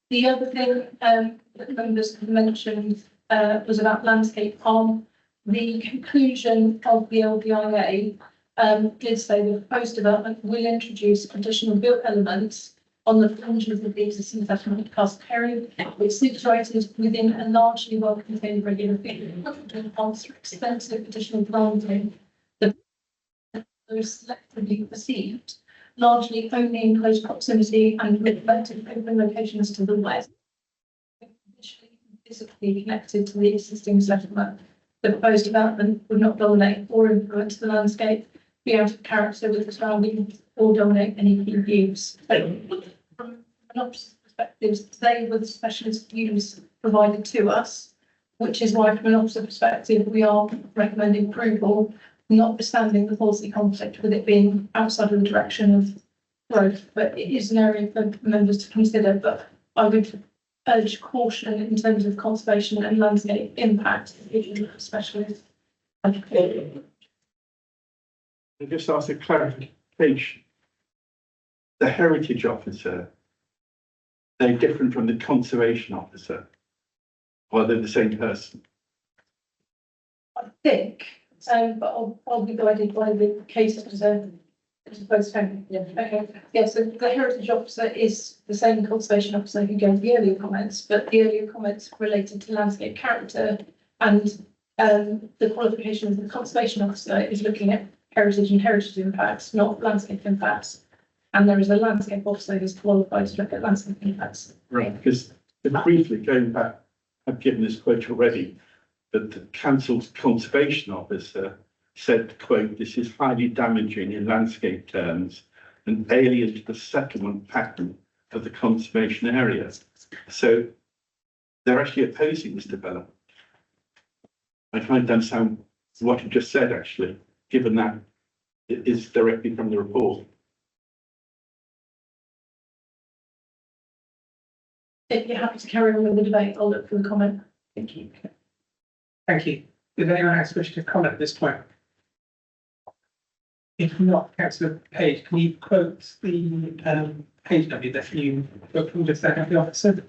The other thing that members mentioned was about landscape harm. The conclusion of the LBIA did say the proposed development will introduce additional built elements on the fringes of the existing settlement of Castle Perry, which is situated within a largely well-contained regular field, enhanced through extensive additional planting. Those selectively perceived, largely only in close proximity and reflected open locations to the west, physically connected to the existing settlement. The proposed development would not dominate or influence the landscape, be out of character with the surroundings, or dominate any key views. From an opposite perspective, they were the specialist views provided to us, which is why from an opposite perspective, we are recommending approval, notwithstanding the policy conflict with it being outside of the direction of growth. But it is an area for members to consider, but I would urge caution in terms of conservation and landscape impact, specialist. I just ask a clarification. The heritage officer, they're different from the conservation officer, or they're the same person? I think, but I'll be guided by the case officer. Yeah, okay. Yeah, so the heritage officer is the same conservation officer who gave the earlier comments, but the earlier comments related to landscape character, and the qualification of the conservation officer is looking at heritage and heritage impacts, not landscape impacts. And there is a landscape officer who's qualified to look at landscape impacts. Right, because briefly going back, I've given this quote already, but the council's conservation officer said, quote, "This is highly damaging in landscape terms and alien to the settlement pattern of the conservation area." So they're actually opposing this development. I can't understand what you just said, actually, given that it is directly from the report. If you're happy to carry on with the debate, I'll look for the comment. Thank you. Thank you. Does anyone else wish to comment at this point? If not, Councillor Page, can you quote the page number that you quote from just there, the officer?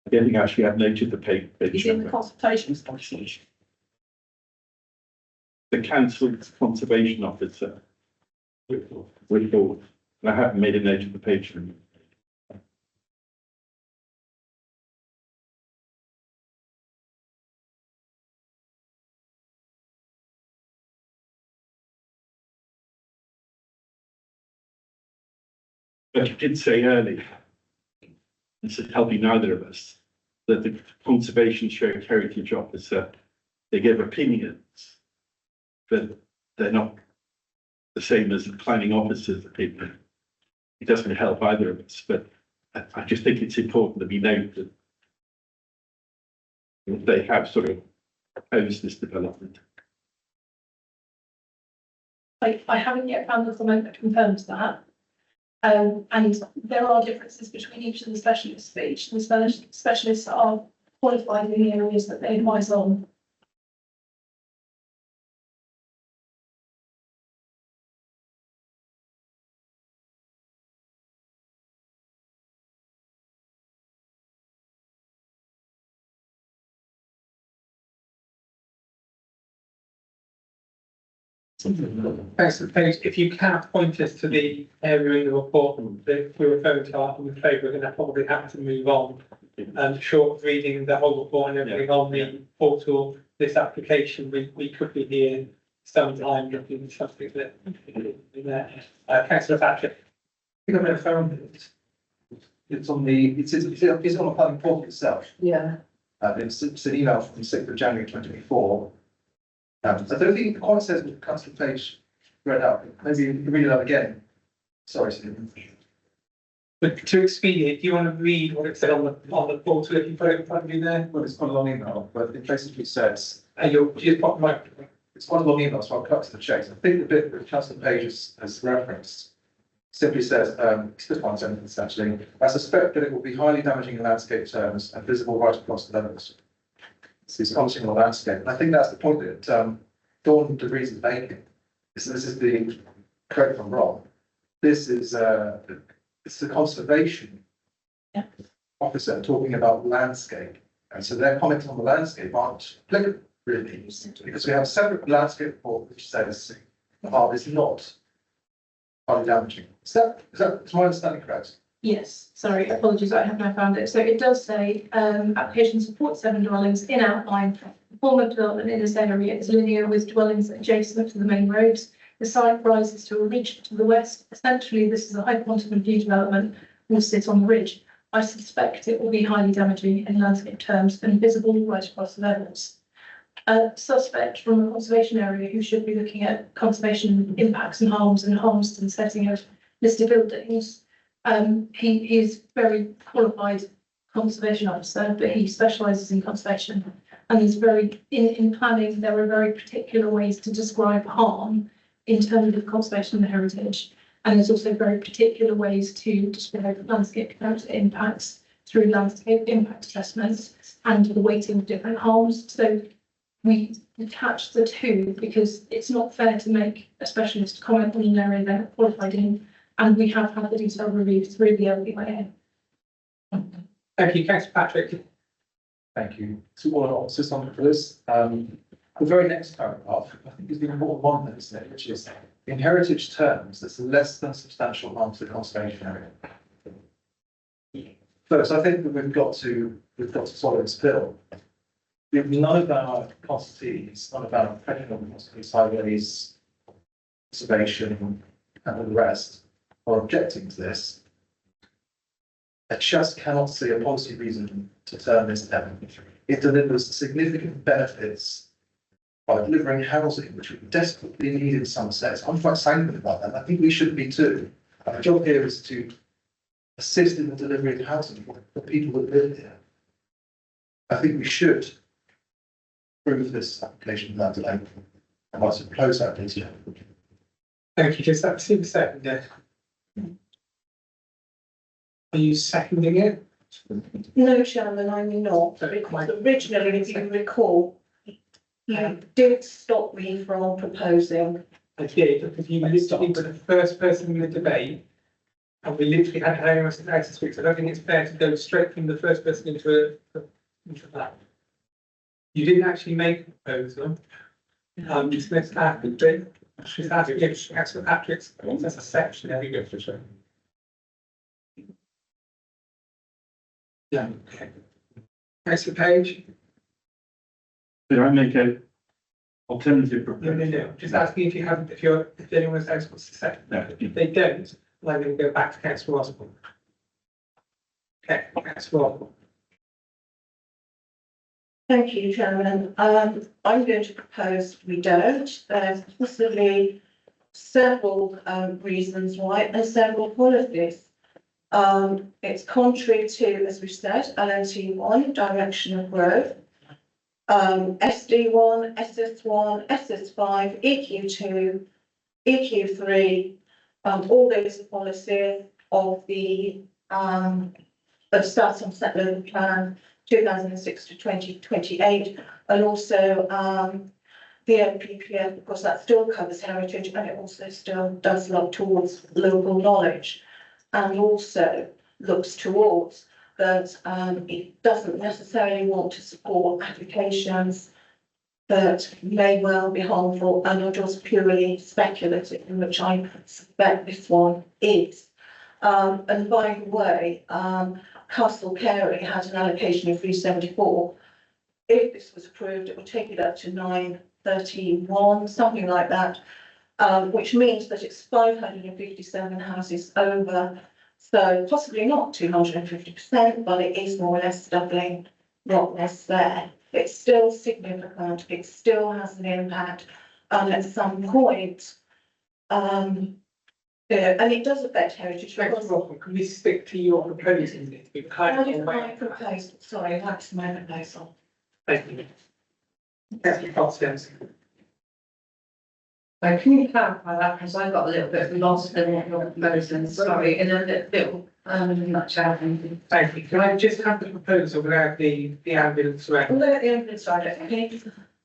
I don't think actually I've noted the page It's in the number. consultations. The council's conservation officer report. And I haven't made a note of the page number. But you did say earlier, this is helping neither of us, that the conservation stroke heritage officer, they give opinions, but they're not the same as the planning officers. It doesn't help either of us, but I just think it's important that we note that they have sort of opposed this development. I haven't yet found the comment that confirms that. And there are differences between each of the specialists. Each of the specialists are qualified in the areas that they advise on. Thanks, Paige. If you can point us to the area in the report that we're referring to, I'm afraid we're going to probably have to move on. Short of reading the whole report and everything on the portal, this application, we could be here sometime looking at something that in there. Councillor Thatcher. I think I've found it. It's on the, it's on the planning portal itself. Yeah. It's an email from the 6th of January 2024. I don't think it quite says what Councillor Page read out. Maybe you can read it out again. Sorry, Stephen. But to expedite, do you want to read what it said on the portal if you put it in front of you there? Well, it's quite a long email, but it basically says, And you'll just pop my. it's quite a long email, so I'll cut to the chase. I think the bit that Councillor Page has referenced simply says, it's just one sentence actually, I suspect that it will be highly damaging in landscape terms and visible right across the levels. It's commenting on the landscape. And I think that's the point that Dawn de Vries is making. This is the, correct if I'm wrong, this is it's the conservation officer talking about landscape. And so their comments on the landscape aren't applicable really, because we have a separate landscape report which says the harm is not highly damaging. Is my understanding correct? Yes, sorry, apologies, I have now found it. So it does say, application supports 7 dwellings in outline. The form of development in this area is linear with dwellings adjacent to the main roads. The site rises to a ridge to the west. Essentially, this is a high quantum of new development will sit on the ridge. I suspect it will be highly damaging in landscape terms and visible right across the levels. A suspect from a conservation area who should be looking at conservation impacts and harms to the setting of listed buildings. He is very qualified conservation officer, but he specialises in conservation and is very, in planning, there are very particular ways to describe harm in terms of conservation and heritage. And there's also very particular ways to describe landscape impacts through landscape impact assessments and the weighting of different harms. So we detach the two because it's not fair to make a specialist comment on an area they're not qualified in. And we have had the detailed review through the LPIA. Thank you, Councillor Patrick. Thank you. To all our officers on for this. The very next paragraph, I think is the important one that is there, which is in heritage terms, there's less than substantial harm to the conservation area. First, I think that we've got to swallow this pill. None of our constituencies, none of our professional constituencies, highways, conservation, and all the rest are objecting to this. I just cannot see a policy reason to turn this down. It delivers significant benefits by delivering housing, which we desperately need in some sense. I'm quite sanguine about that. I think we should be too. Our job here is to assist in the delivery of housing for people that live here. I think we should approve this application without delay. And I should close that, please. Thank you. Just that super second there. Are you seconding it? No, Chairman, I'm not, because originally, if you recall, you did stop me from proposing. I did, because you literally were the first person in the debate. And we literally had anyone to speak, so I don't think it's fair to go straight from the first person into that. You didn't actually make a proposal. Just let's add the bit. Just ask if Councillor Patrick's, that's a section. There we go for sure. Yeah, okay. Councillor Page? Did I make a alternative No, proposal? no. Just asking if you haven't, if anyone else wants to say. No. If they don't, I'm going to go back to Councillor Osborne. Okay, Councillor Osborne. Thank you, Chairman. I'm going to propose we don't. There's possibly several reasons why and several policies. It's contrary to, as we said, LNT1, direction of growth, SD1, SS1, SS5, EQ2, EQ3, all those policies of the Stats on Set Local Plan 2006 to 2028, and also the NPPF, because that still covers heritage and it also still does look towards local knowledge, and also looks towards that it doesn't necessarily want to support applications that may well be harmful and are just purely speculative, in which I suspect this one is. And by the way, Castle Carey had an allocation of 374. If this was approved, it would take it up to 931, something like that, which means that it's 557 houses over. So possibly not 250%, but it is more or less doubling what was there. It's still significant, it still has an impact, and at some point, and it does affect heritage. Thanks, Rob. Can we stick to your proposal? We've kind How of did gone my away. proposal, sorry, that's my proposal. Thank you. Councillor Cox, Can you clarify that, because I got a little bit lost in what you're proposing, sorry, in a little, nutshell. thank you. Can I just have the proposal without the ambulance around? Although at the end of the side, okay.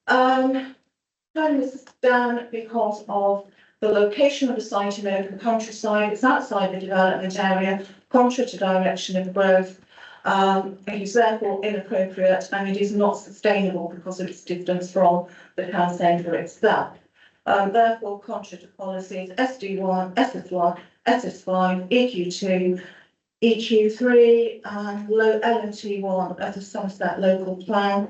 Turning this down because of the location of the site in open countryside, it's outside the development area, contrary to direction of growth. It is therefore inappropriate and it is not sustainable because of its distance from the town centre itself. Therefore, contrary to policies SD1, SS1, SS5, EQ2, EQ3, and LNT1 of the Somerset local plan.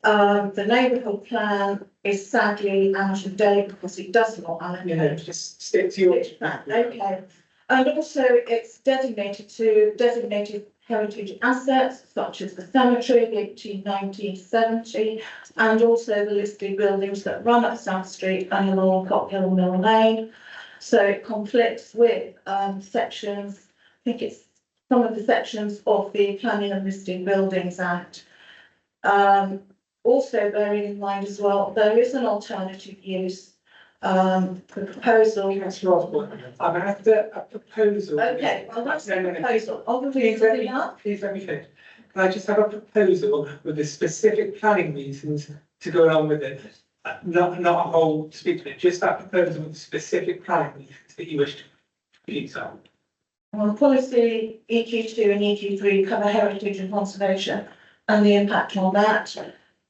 The neighbourhood plan is sadly out of date because it does not allocate. Just stick to your plan. Okay, and also it's designated heritage assets such as the cemetery, the 1970, and also the listed buildings that run up South Street and along Cockhill Mill Lane. So it conflicts with sections, I think it's some of the sections of the Planning and Listed Buildings Act. Also bearing in mind as well, there is an alternative use. The proposal. Councillor Osborne, I'm after a proposal. Okay, well, that's the proposal. Please let me finish. Can I just have a proposal with the specific planning reasons to go along with it? Not a whole speech, but just that proposal with the specific planning reasons that you wish to use on. Well, policy EQ2 and EQ3 cover heritage and conservation and the impact on that.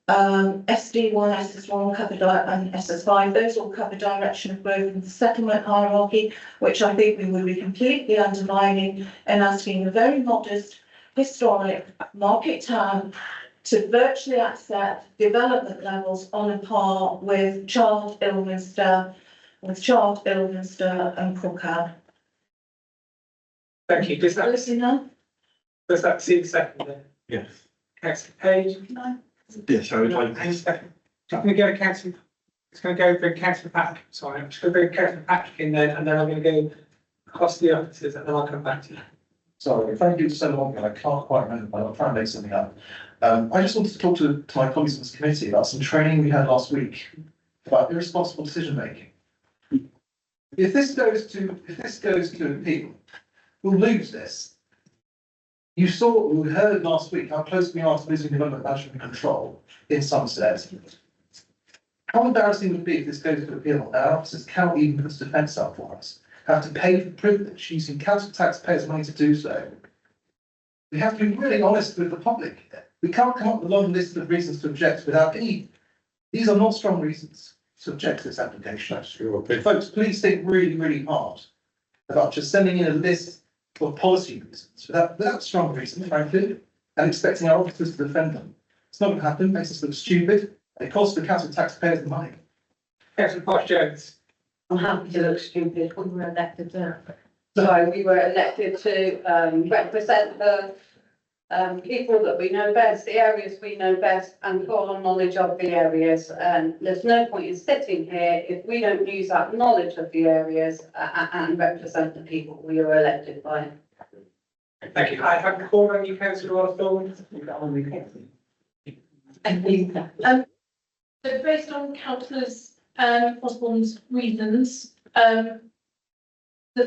SD1, SS1 cover and SS5, those all cover direction of growth and settlement hierarchy, which I think we would be completely undermining and asking a very modest historic market town to virtually accept development levels on a par with Chard, Ilminster and Crookham. Thank you. Does that seem the second then? Yes. Councillor Page? No. Yes, I would like. Hang on a second. I'm going to go to Councillor. It's going to go for Councillor Patrick. Sorry, I'm just going to bring Councillor Patrick in then, and then I'm going to go across the officers, and then I'll come back to you. Sorry, thank you so long ago. I can't quite remember, but I'll try and make something up. I just wanted to talk to my colleagues on this committee about some training we had last week about irresponsible decision making. If this goes to appeal, we'll lose this. We heard last week how close we are to losing development management control in Somerset. How embarrassing would it be if this goes to appeal? Our officers cannot even put the defence up for us, have to pay for privilege using council taxpayers' money to do so. We have to be really honest with the public. We can't come up with a long list of reasons to object without any. These are not strong reasons to object to this application. Folks, please think really, really hard about just sending in a list of policy reasons without strong reason, frankly, and expecting our officers to defend them. It's not going to happen. It makes us look stupid. It costs the council taxpayers money. Councillor Posh Jones. I'm happy to look stupid. We were elected to. So we were elected to represent the people that we know best, the areas we know best, and full knowledge of the areas. And there's no point in sitting here if we don't use that knowledge of the areas and represent the people we were elected by. Thank you. I have called on you, Councillor Osborne. So based on councillors Osborne's reasons, the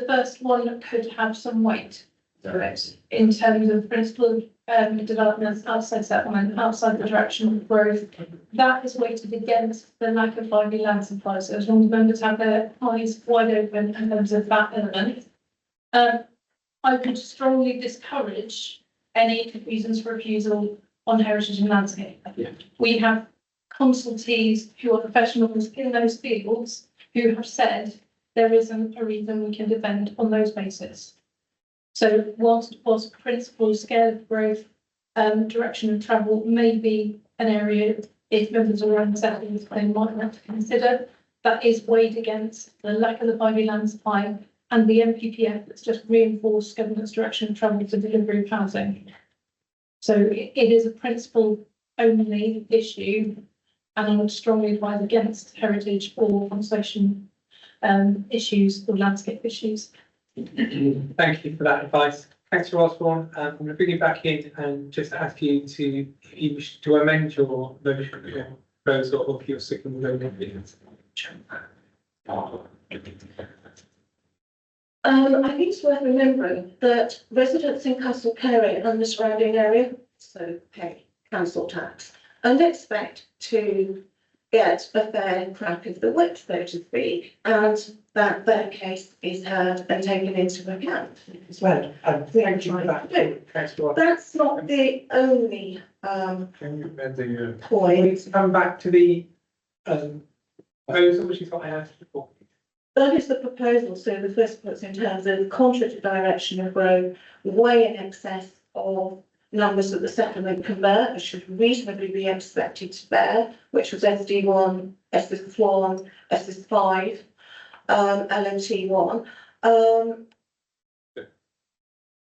first one could have some weight to it in terms of principal developments outside settlement, outside the direction of growth. That is weighted against the lack of lively land supply. So as long as members have their eyes wide open in terms of that element, I would strongly discourage any reasons for refusal on heritage and landscape. Yeah. We have consultees who are professionals in those fields who have said there isn't a reason we can defend on those bases. So whilst principal scale of growth, direction of travel may be an area, if members are unsettled, they might want to consider, that is weighed against the lack of the 5E land supply and the NPPF that's just reinforced government's direction of travel for delivery of housing. So it is a principle only issue, and I would strongly advise against heritage or conservation issues or landscape issues. Thank you for that advice. Councillor Osborne, I'm going to bring you back in and just ask you to, if you wish to amend your motion, your proposal, or if you're sticking with your opinions. I think it's worth remembering that residents in Castle Carey and the surrounding area also pay council tax and expect to get a fair crack of the whip, so to speak, and that their case is heard and taken into account. Well, thank you for that, Councillor. That's not the only Can you amend the point. We need to come back to the proposal, which is what I asked before. That is the proposal. So the first point's in terms of contrary to direction of growth, way in excess of numbers that the settlement can bear, or should reasonably be expected to bear, which was SD1, SS1, SS5, LMT1.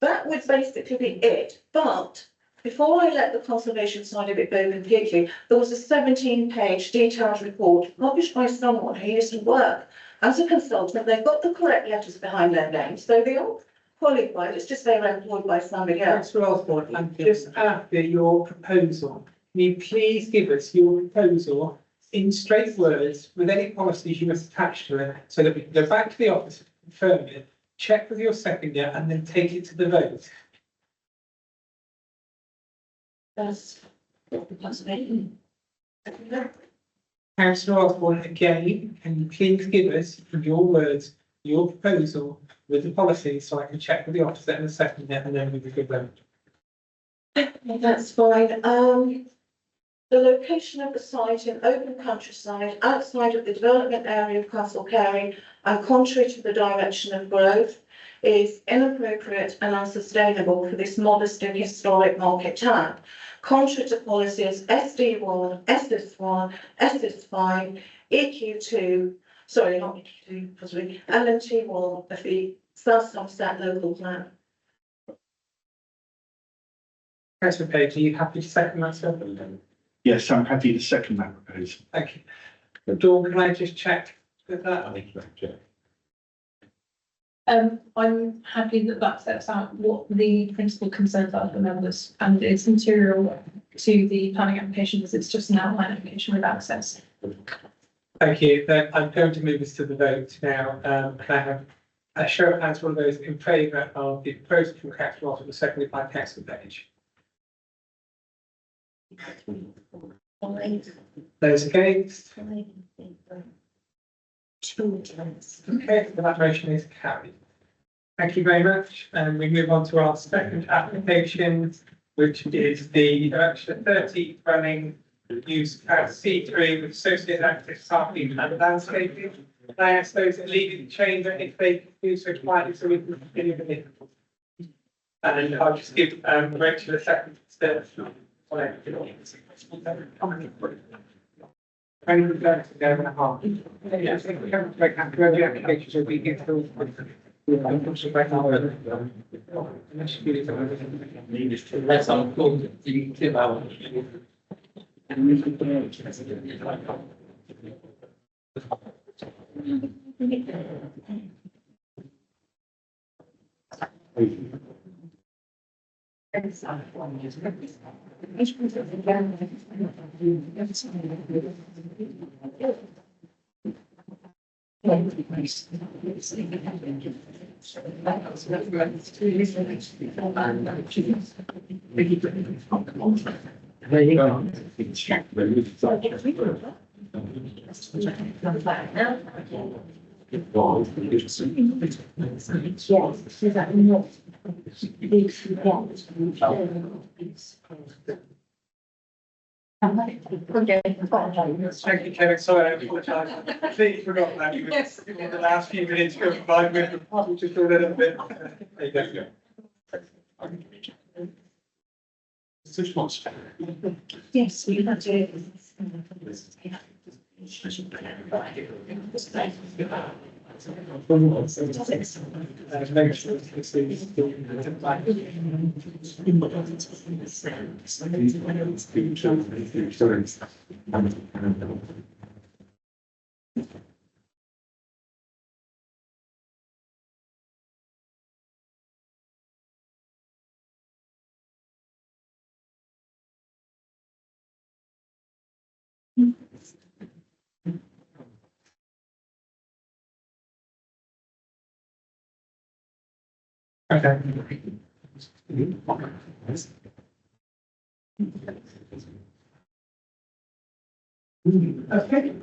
That would basically be it. But before I let the conservation side of it go completely, there was a 17-page detailed report published by someone who used to work as a consultant. They've got the correct letters behind their names, so they all qualified. It's just they were employed by somebody else. Councillor Osborne, and just after your proposal, can you please give us your proposal in straight words with any policies you must attach to it, so that we can go back to the office, confirm it, check with your seconder, and then take it to the vote. That's possible. Councillor Osborne, again, can you please give us, in your words, your proposal with the policy, so I can check with the officer and the seconder, and then we can vote. That's fine. The location of the site in open countryside outside of the development area of Castle Carey and contrary to the direction of growth is inappropriate and unsustainable for this modest and historic market town. Contrary to policies SD1, SS1, SS5, EQ2, sorry, not EQ2, possibly, LMT1 of the South Somerset local plan. Councillor Page, are you happy to second that, sir? Yes, I'm happy to second that proposal. Thank you. Dawn, can I just check with that? I'm happy that that sets out what the principal concerns are for members, and it's material to the planning application because it's just an outline application with access. Thank you. Then I'm going to move us to the vote now. Can I have a show of hands for all those in favour of the proposal from Councillor Osborne, seconded by Councillor Page? Those against? Okay, so that motion is carried. Thank you very much. And we move on to our second application, which is the direction 30 running use as C3 with associated active parking and landscaping. And I ask those that leave the chamber if they do so quietly so we can continue the meeting. And I'll just give Rachel a second to Thank you, Kevin. Sorry, I apologise. I completely forgot that you were in the last few minutes going by with the which is a little bit. There you go. 6 months. Yes, we have to. Okay. Okay,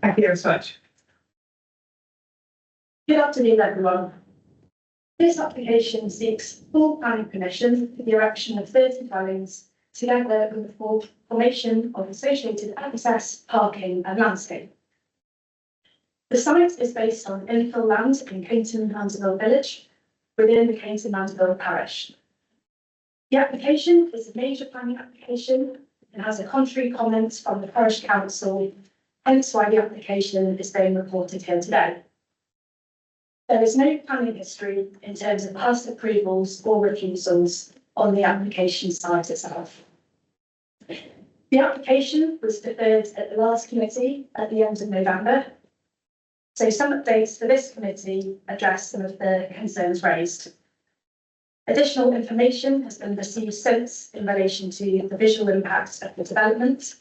thank you very much. Good afternoon, everyone. This application seeks full planning permission for the erection of 30 dwellings, together with the formation of associated access, parking and landscape. The site is based on infill land in Cainton Mandeville Village, within the Cainton Mandeville parish. The application is a major planning application and has a contrary comment from the parish council, hence why the application is being reported here today. There is no planning history in terms of past approvals or refusals on the application site itself. The application was deferred at the last committee at the end of November. So some updates for this committee address some of the concerns raised. Additional information has been received since in relation to the visual impact of the development.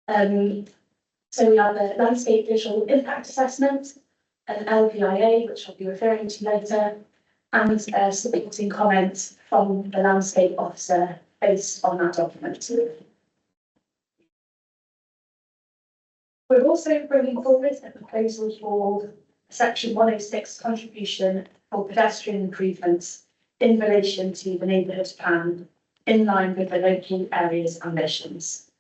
So we have a landscape visual impact assessment, an LPIA, which I'll be referring to later, and a supporting comment from the landscape officer based on that document. We're also bringing forward a proposal for Section 106 contribution for pedestrian improvements in relation to the neighbourhood plan, in line with the local area's ambitions.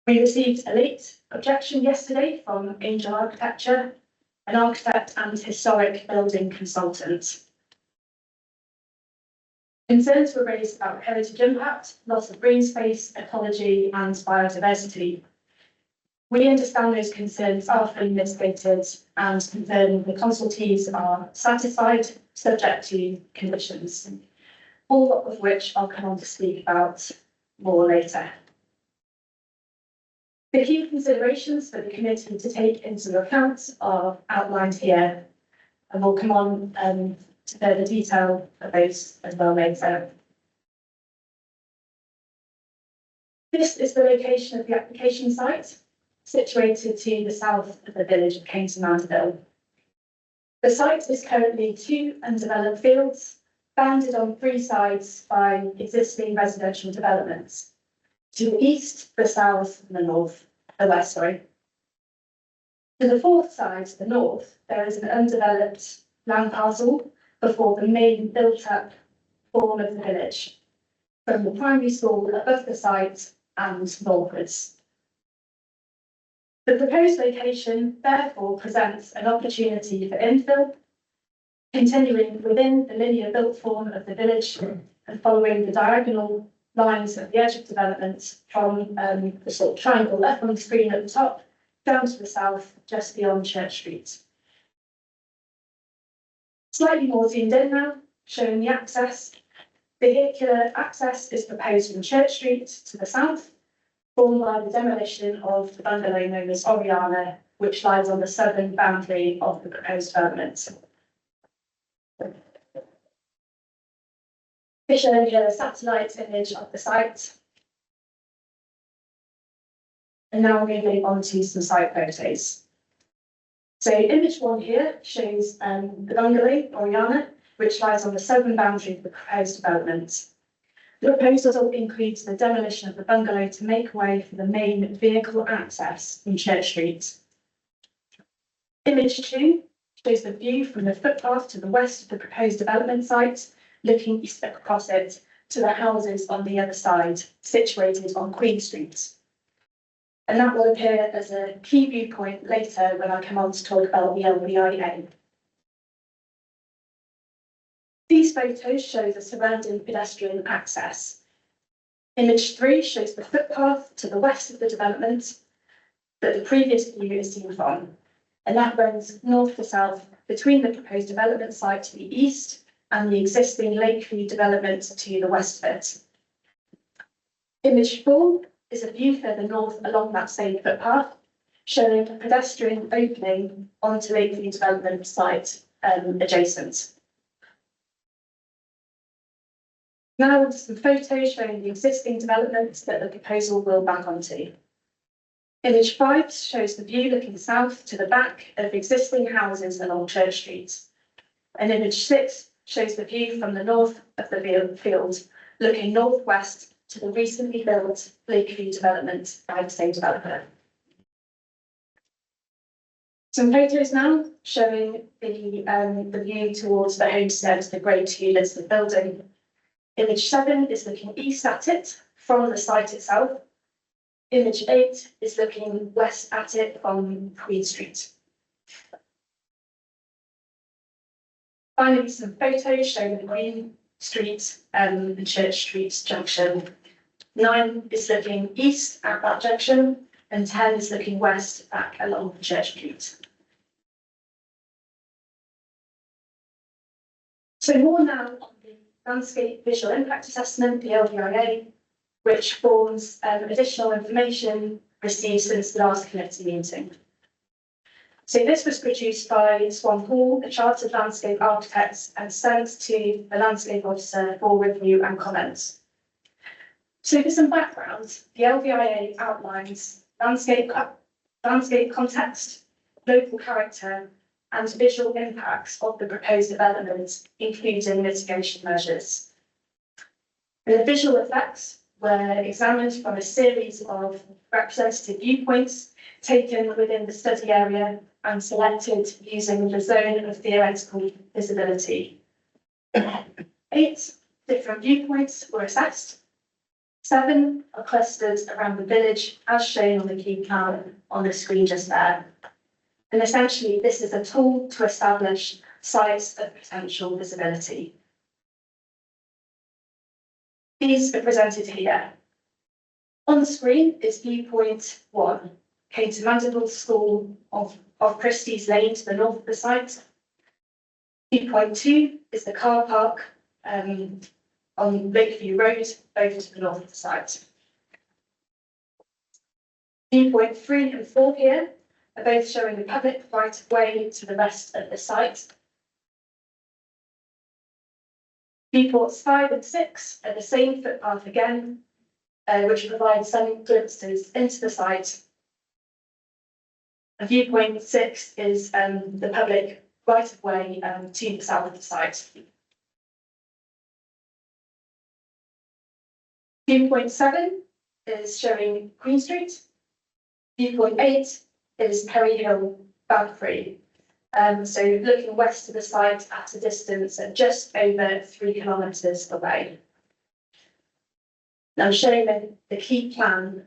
We received a late objection yesterday from Angel Architecture, an architect and historic building consultant. Concerns were raised about heritage impact, loss of green space, ecology and biodiversity. We understand those concerns are fully mitigated and confirm the consultees are satisfied, subject to conditions, all of which I'll come on to speak about more later. The key considerations for the committee to take into account are outlined here, and we'll come on to further detail of those as well later. This is the location of the application site, situated to the south of the village of Cainton Mandeville. The site is currently 2 undeveloped fields, bounded on 3 sides by existing residential developments. To the east, the south, and the west, sorry. To the 4th side, the north, there is an undeveloped land parcel before the main built-up form of the village, from the primary school above the site and northwards. The proposed location therefore presents an opportunity for infill, continuing within the linear built form of the village and following the diagonal lines of the edge of development from the sort of triangle left on the screen at the top down to the south, just beyond Church Street. Slightly more zoomed in now, showing the access. Vehicular access is proposed from Church Street to the south, formed by the demolition of the bungalow known as Oriana, which lies on the southern boundary of the proposed development. We show here a satellite image of the site. And now we're moving on to some site photos. So image 1 here shows the bungalow, Oriana, which lies on the southern boundary of the proposed development. The proposal includes the demolition of the bungalow to make way for the main vehicle access from Church Street. Image 2 shows the view from the footpath to the west of the proposed development site, looking east across it to the houses on the other side, situated on Queen Street. And that will appear as a key viewpoint later when I come on to talk about the LVIA. These photos show the surrounding pedestrian access. Image 3 shows the footpath to the west of the development that the previous view is seen from, and that runs north to south between the proposed development site to the east and the existing Lakeview development to the west of it. Image 4 is a view further north along that same footpath, showing a pedestrian opening onto Lakeview development site adjacent. Now some photos showing the existing development that the proposal will back onto. Image 5 shows the view looking south to the back of existing houses along Church Street. And image 6 shows the view from the north of the field, looking northwest to the recently built Lakeview development by the same developer. Some photos now showing the view towards the homestead, the Grade 2 listed building. Image 7 is looking east at it from the site itself. Image 8 is looking west at it from Queen Street. Finally, some photos showing the Queen Street and Church Street junction. 9 is looking east at that junction, and 10 is looking west back along Church Street. So more now on the Landscape Visual Impact Assessment, the LVIA, which forms additional information received since the last committee meeting. So this was produced by Swan Hall, the Chartered Landscape Architects, and sent to the Landscape Officer for review and comments. So for some background, the LVIA outlines landscape context, local character, and visual impacts of the proposed development, including mitigation measures. And the visual effects were examined from a series of representative viewpoints taken within the study area and selected using the zone of theoretical visibility. 8 different viewpoints were assessed. 7 are clustered around the village, as shown on the key plan on the screen just there. And essentially, this is a tool to establish sites of potential visibility. These are presented here. On the screen is viewpoint 1, Cater Mandeville School of Christie's Lane to the north of the site. Viewpoint 2 is the car park on Lakeview Road, over to the north of the site. Viewpoint 3 and 4 here are both showing the public right of way to the rest of the site. Viewports 5 and 6 are the same footpath again, which provides some glimpses into the site. And viewpoint 6 is the public right of way to the south of the site. Viewpoint 7 is showing Queen Street. Viewpoint 8 is Perry Hill, Banbury. So looking west of the site at a distance of just over 3 kilometres away. Now I'm showing the key plan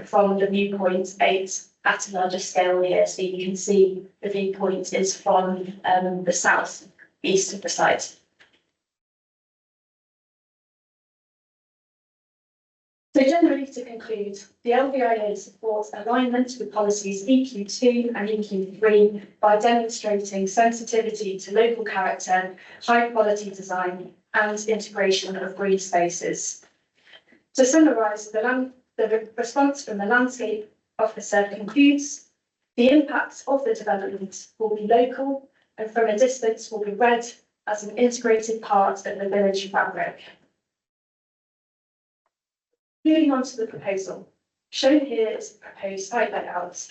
from the viewpoint 8 at a larger scale here, so you can see the viewpoint is from the south east of the site. So generally, to conclude, the LVIA supports alignment with policies EQ2 and EQ3 by demonstrating sensitivity to local character, high quality design and integration of green spaces. To summarise, the response from the Landscape Officer concludes the impact of the development will be local and from a distance will be read as an integrated part of the village fabric. Moving on to the proposal. Shown here is the proposed site layout.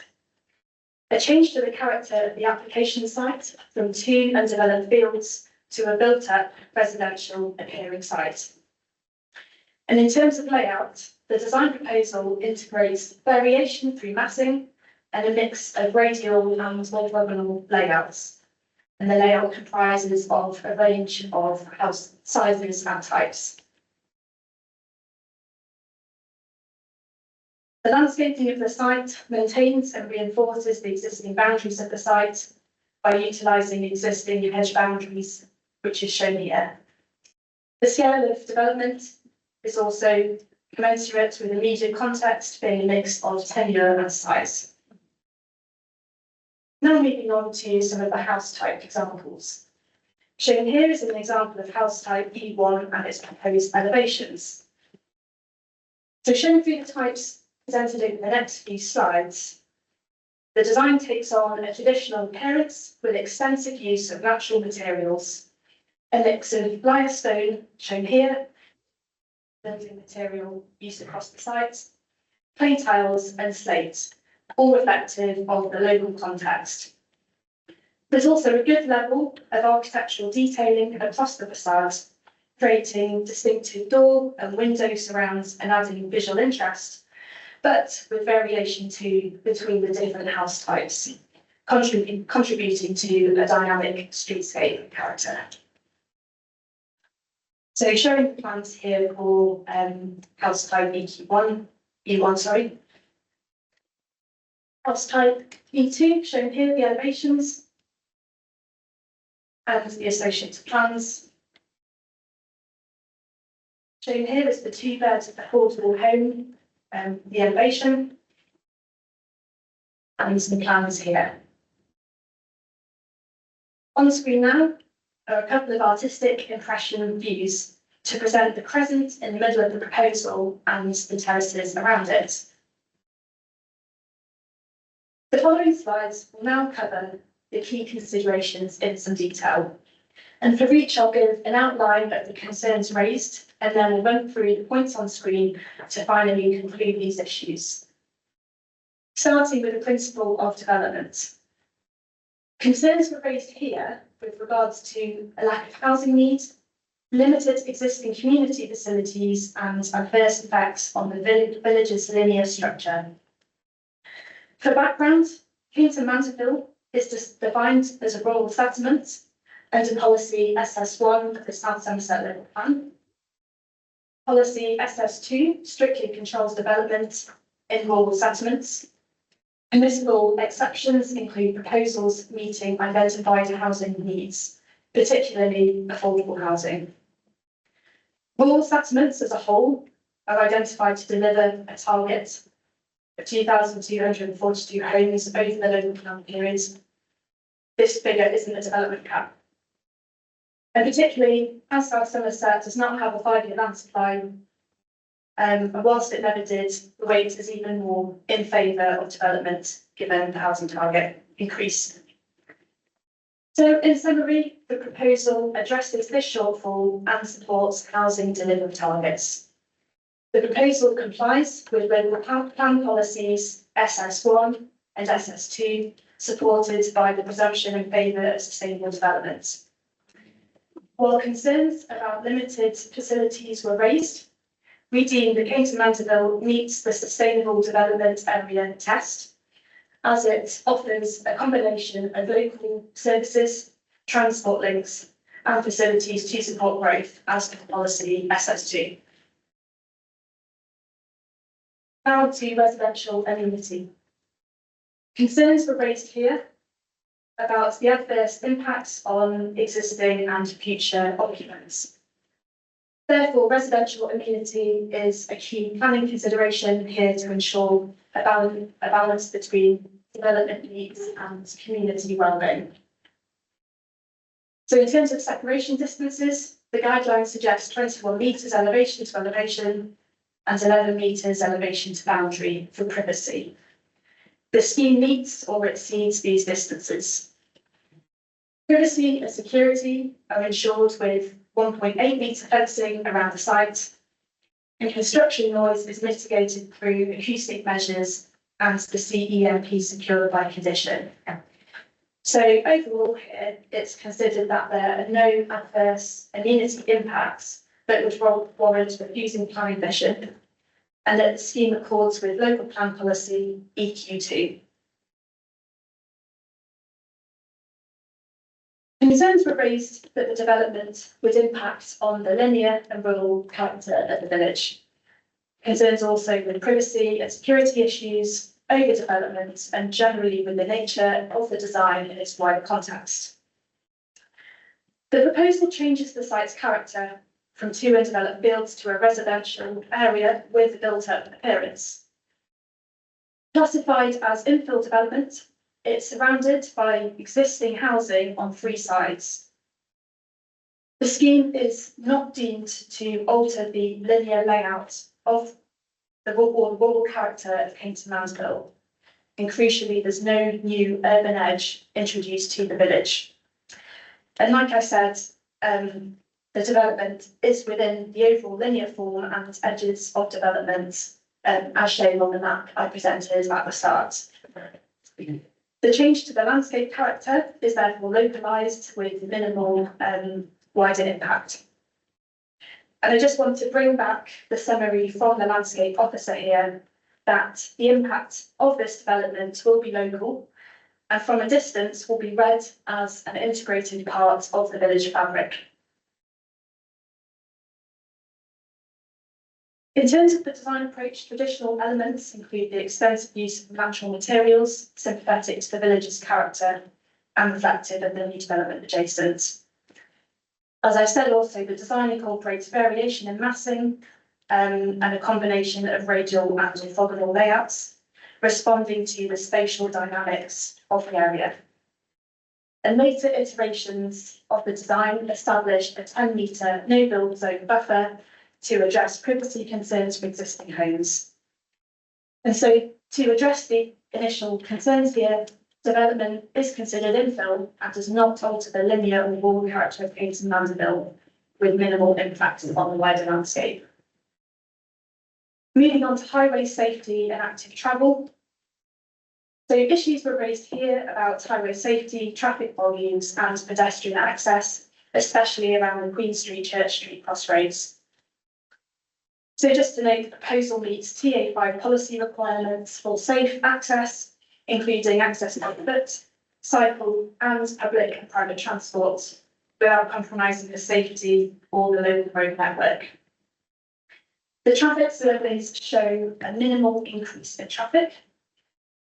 A change to the character of the application site from 2 undeveloped fields to a built-up residential appearing site. And in terms of layout, the design proposal integrates variation through massing and a mix of radial and orthogonal layouts. And the layout comprises of a range of house sizes and types. The landscaping of the site maintains and reinforces the existing boundaries of the site by utilising existing hedge boundaries, which is shown here. The scale of development is also commensurate with the immediate context being a mix of tenure and size. Now moving on to some of the house type examples. Shown here is an example of house type E1 and its proposed elevations. So showing through the types presented in the next few slides, the design takes on a traditional appearance with extensive use of natural materials, a mix of limestone, shown here, building material used across the site, clay tiles and slate, all reflective of the local context. There's also a good level of architectural detailing across the facade, creating distinctive door and window surrounds and adding visual interest, but with variation too between the different house types, contributing to a dynamic streetscape character. So showing the plans here for house type E1, sorry. House type E2, shown here the elevations and the associated plans. Shown here is the 2-bed affordable home, the elevation, and some plans here. On the screen now are a couple of artistic impression views to present the crescent in the middle of the proposal and the terraces around it. The following slides will now cover the key considerations in some detail. And for each, I'll give an outline of the concerns raised, and then we'll run through the points on screen to finally conclude these issues. Starting with the principle of development. Concerns were raised here with regards to a lack of housing needs, limited existing community facilities, and adverse effects on the village's linear structure. For background, Kington Mantorville is defined as a rural settlement under policy SS1 of the South Somerset Local Plan. Policy SS2 strictly controls development in rural settlements. Permissible exceptions include proposals meeting identified housing needs, particularly affordable housing. Rural settlements as a whole are identified to deliver a target of 2,242 homes over the local plan period. This figure isn't a development cap. And particularly, as South Somerset does not have a 5-year land supply, and whilst it never did, the weight is even more in favour of development given the housing target increase. So in summary, the proposal addresses this shortfall and supports housing delivery targets. The proposal complies with local plan policies SS1 and SS2, supported by the presumption in favour of sustainable development. While concerns about limited facilities were raised, we deem that Kington Mantorville meets the sustainable development area test, as it offers a combination of local services, transport links, and facilities to support growth as per policy SS2. Now to residential amenity. Concerns were raised here about the adverse impacts on existing and future occupants. Therefore, residential amenity is a key planning consideration here to ensure a balance between development needs and community wellbeing. So in terms of separation distances, the guidelines suggest 21 metres elevation to elevation and 11 metres elevation to boundary for privacy. The scheme meets or exceeds these distances. Privacy and security are ensured with 1.8 metre fencing around the site, and construction noise is mitigated through acoustic measures and the CEMP secured by condition. So overall here, it's considered that there are no adverse amenity impacts that would warrant refusing planning permission, and that the scheme accords with local plan policy EQ2. Concerns were raised that the development would impact on the linear and rural character of the village. Concerns also with privacy and security issues, overdevelopment, and generally with the nature of the design in its wider context. The proposal changes the site's character from two undeveloped fields to a residential area with a built-up appearance. Classified as infill development, it's surrounded by existing housing on three sides. The scheme is not deemed to alter the linear layout of the rural character of Kington Mansfield. And crucially, there's no new urban edge introduced to the village. And like I said, the development is within the overall linear form and edges of development, as shown on the map I presented at the start. The change to the landscape character is therefore localised with minimal wider impact. And I just want to bring back the summary from the landscape officer here that the impact of this development will be local and from a distance will be read as an integrated part of the village fabric. In terms of the design approach, traditional elements include the extensive use of natural materials, sympathetic to the village's character and reflective of the new development adjacent. As I said also, the design incorporates variation in massing and a combination of radial and orthogonal layouts, responding to the spatial dynamics of the area. And later iterations of the design established a 10-metre no-build zone buffer to address privacy concerns for existing homes. And so to address the initial concerns here, development is considered infill and does not alter the linear or rural character of Kington Mandeville with minimal impact on the wider landscape. Moving on to highway safety and active travel. So issues were raised here about highway safety, traffic volumes and pedestrian access, especially around the Queen Street, Church Street crossroads. So just to note, the proposal meets TA5 policy requirements for safe access, including access by foot, cycle and public and private transport, without compromising the safety or the local road network. The traffic surveys show a minimal increase in traffic,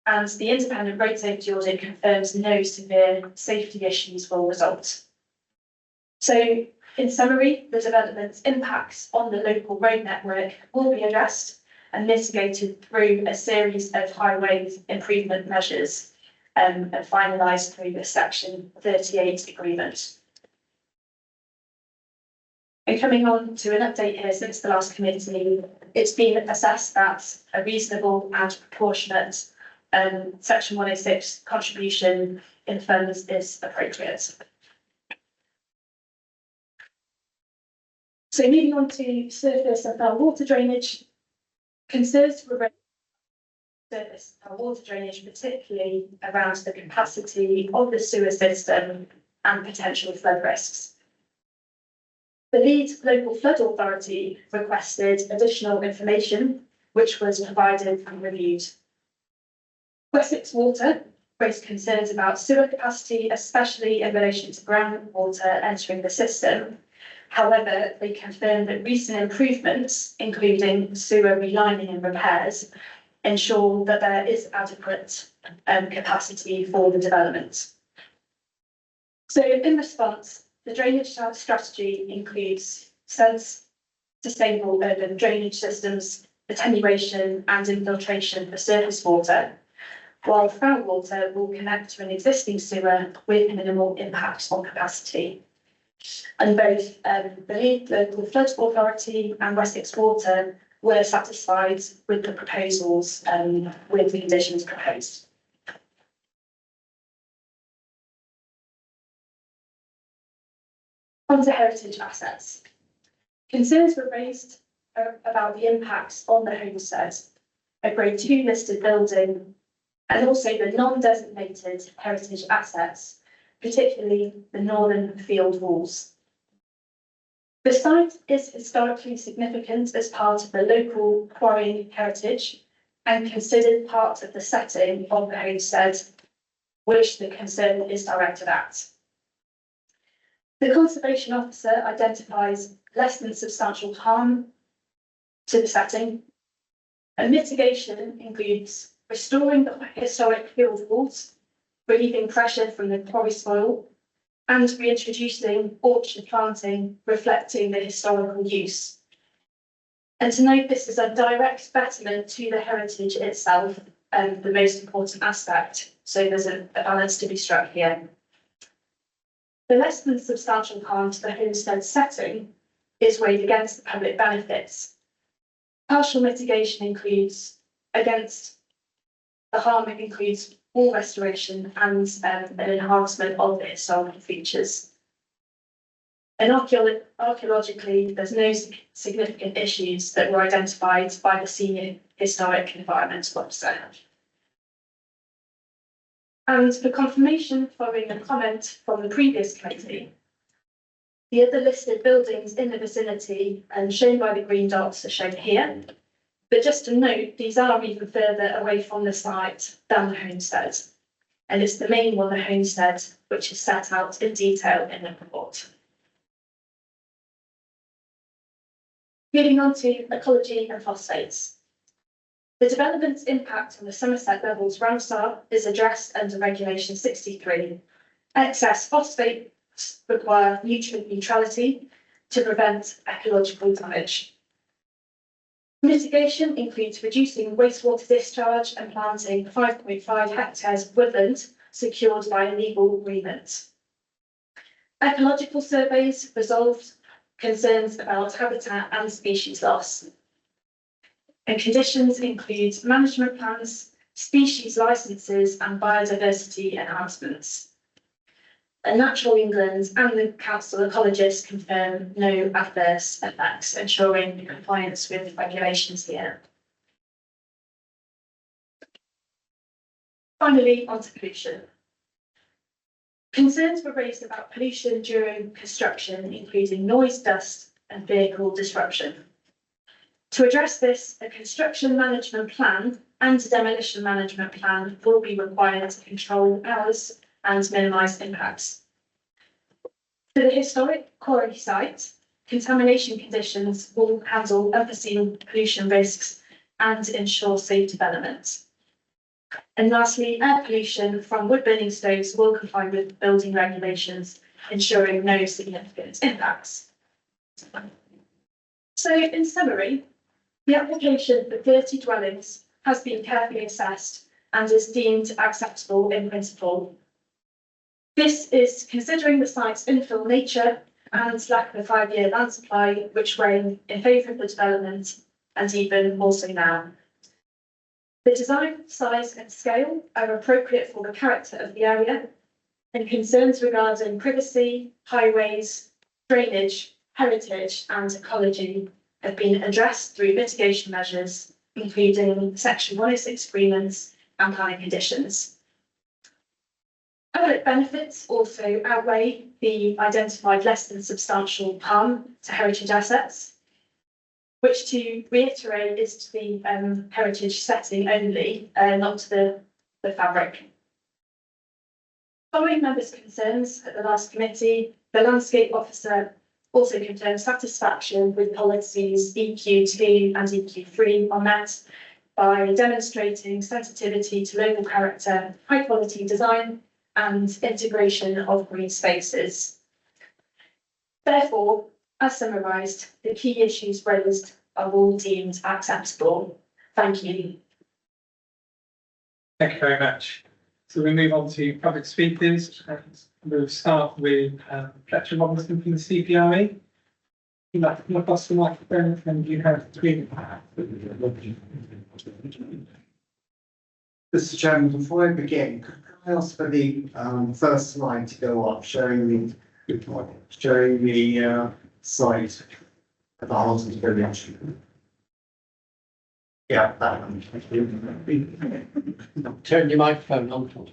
and the independent road safety audit confirms no severe safety issues will result. So, in summary, the development's impacts on the local road network will be addressed and mitigated through a series of highway improvement measures and finalised through the Section 38 agreement. And coming on to an update here since the last committee, it's been assessed that a reasonable and proportionate Section 106 contribution in funds is appropriate. So moving on to surface and foul water drainage, concerns were raised surface and water drainage, particularly around the capacity of the sewer system and potential flood risks. The lead local flood authority requested additional information, which was provided and reviewed. Wessex Water raised concerns about sewer capacity, especially in relation to groundwater entering the system. However, they confirmed that recent improvements, including sewer relining and repairs, ensure that there is adequate capacity for the development. So in response, the drainage strategy includes sense, sustainable urban drainage systems, attenuation and infiltration for surface water, while foul water will connect to an existing sewer with minimal impact on capacity. And both the lead local flood authority and Wessex Water were satisfied with the proposals with the conditions proposed. On to heritage assets. Concerns were raised about the impacts on the homestead, a Grade 2 listed building, and also the non-designated heritage assets, particularly the northern field walls. The site is historically significant as part of the local quarrying heritage and considered part of the setting of the homestead, which the concern is directed at. The Conservation Officer identifies less than substantial harm to the setting, And mitigation includes restoring the historic field walls, relieving pressure from the quarry soil, and reintroducing orchard planting, reflecting the historical use. And to note, this is a direct betterment to the heritage itself, and the most important aspect. So there's a balance to be struck here. The less than substantial harm to the homestead setting is weighed against the public benefits. Partial mitigation includes against the harm, it includes wall restoration and an enhancement of the historical features. And archaeologically, there's no significant issues that were identified by the Senior Historic Environmental Officer. And for confirmation, following a comment from the previous committee, the other listed buildings in the vicinity and shown by the green dots are shown here. But just to note, these are even further away from the site than the homestead. And it's the main one, the homestead, which is set out in detail in the report. Moving on to ecology and phosphates. The development's impact on the Somerset Levels Ramsar is addressed under Regulation 63. Excess phosphates require nutrient neutrality to prevent ecological damage. Mitigation includes reducing wastewater discharge and planting 5.5 hectares of woodland secured by a legal agreement. Ecological surveys resolved concerns about habitat and species loss. And conditions include management plans, species licenses and biodiversity enhancements. And Natural England and the Council Ecologists confirm no adverse effects, ensuring compliance with regulations here. Finally, on to pollution. Concerns were raised about pollution during construction, including noise, dust and vehicle disruption. To address this, a construction management plan and a demolition management plan will be required to control hours and minimise impacts. For the historic quarry site, contamination conditions will handle unforeseen pollution risks and ensure safe development. And lastly, air pollution from wood burning stoves will comply with building regulations, ensuring no significant impacts. So in summary, the application for 30 dwellings has been carefully assessed and is deemed acceptable in principle. This is considering the site's infill nature and lack of a 5-year land supply, which weigh in favour of the development, and even more so now. The design, size and scale are appropriate for the character of the area, and concerns regarding privacy, highways, drainage, heritage and ecology have been addressed through mitigation measures, including Section 106 agreements and planning conditions. Public benefits also outweigh the identified less than substantial harm to heritage assets, which, to reiterate, is to the heritage setting only, not to the fabric. Following members' concerns at the last committee, the landscape officer also confirmed satisfaction with policies EQ2 and EQ3 are met by demonstrating sensitivity to local character, high quality design and integration of green spaces. Therefore, as summarised, the key issues raised are all deemed acceptable. Thank you. Thank you very much. So we move on to public speakers. We'll start with Fletcher Robinson from the CPRE. You'd like to come across the microphone and you have 3 minutes. Mr. Chairman, before I begin, could I ask for the first slide to go up, showing the site at the Harlesden Village? Yeah, that one. Turn your microphone on.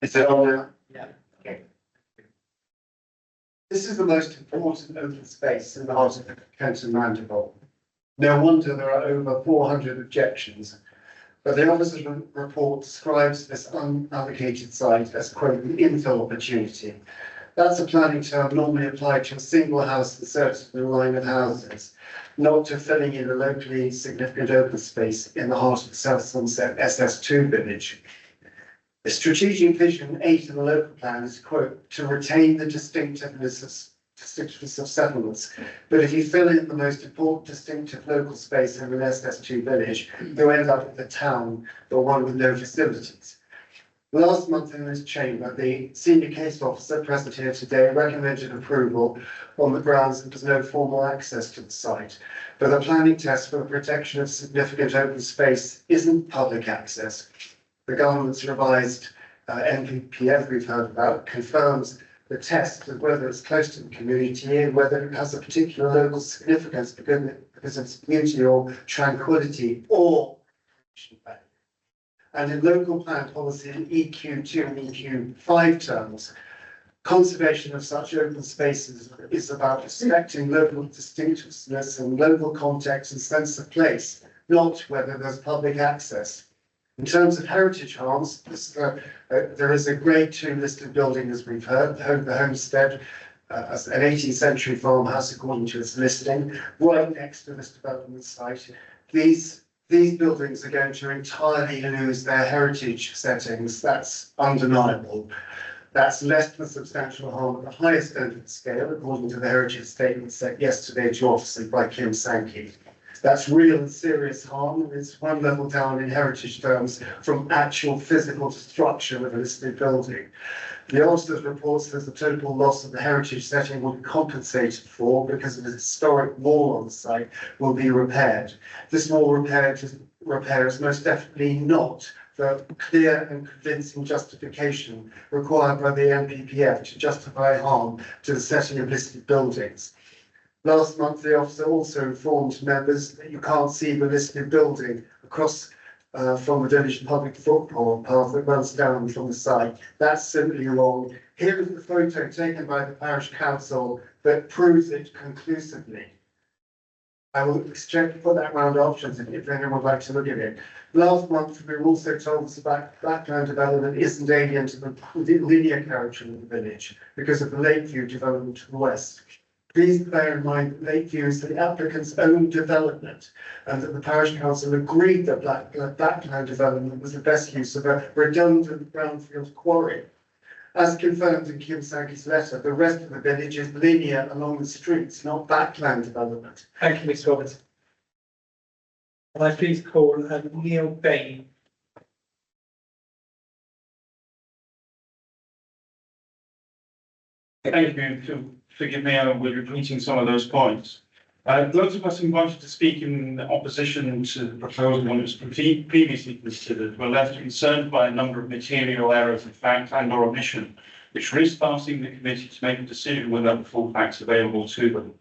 Is it on now? Yeah. Okay. This is the most important open space in the heart of Kenton Mandeville. No wonder there are over 400 objections, but the officer's report describes this unallocated site as, quote, an infill opportunity That's a planning term normally applied to a single house inserted in a line of houses, not to filling in a locally significant open space in the heart of the South Somerset SS2 village. The strategic vision 8 in the local plan is, quote, to retain the distinctiveness of settlements. But if you fill in the most important distinctive local space in an SS2 village, you end up with a town or one with no facilities. Last month in this chamber, the senior case officer present here today recommended approval on the grounds that there's no formal access to the site. But the planning test for the protection of significant open space isn't public access. The government's revised NPPF we've heard about confirms the test of whether it's close to the community and whether it has a particular local significance because of its beauty or tranquility or. And in local plan policy in EQ2 and EQ5 terms, conservation of such open spaces is about respecting local distinctiveness and local context and sense of place, not whether there's public access. In terms of heritage harms, there is a grade 2 listed building, as we've heard, the Homestead, as an 18th century farmhouse according to its listing, right next to this development site. These buildings are going to entirely lose their heritage settings. That's undeniable. That's less than substantial harm at the highest end of the scale, according to the heritage statement sent yesterday to officers by Kim Sankey. That's real and serious harm. It's one level down in heritage terms from actual physical destruction of a listed building. The officers reports that the total loss of the heritage setting will be compensated for because of the historic wall on the site will be repaired. This wall repair is most definitely not the clear and convincing justification required by the NPPF to justify harm to the setting of listed buildings. Last month, the officer also informed members that you can't see the listed building across from the village public footpath path that runs down from the site. That's simply wrong. Here is the photo taken by the parish council that proves it conclusively. I will put that round options if anyone would like to look at it. Last month, we were also told that background development isn't alien to the linear character of the village because of the Lakeview development to the west. Please bear in mind that Lakeview is the applicant's own development and that the parish council agreed that backland development was the best use of a redundant brownfield quarry. As confirmed in Kim Sankey's letter, the rest of the village is linear along the streets, not backland development. Thank you, Mr. Roberts. Can I please call Neil Bain? Thank you. Forgive me, we're repeating some of those points. Loads of us invited to speak in opposition to the proposal when it was previously considered were left concerned by a number of material errors of fact and or omission, which risk asking the committee to make a decision without the full facts available to them.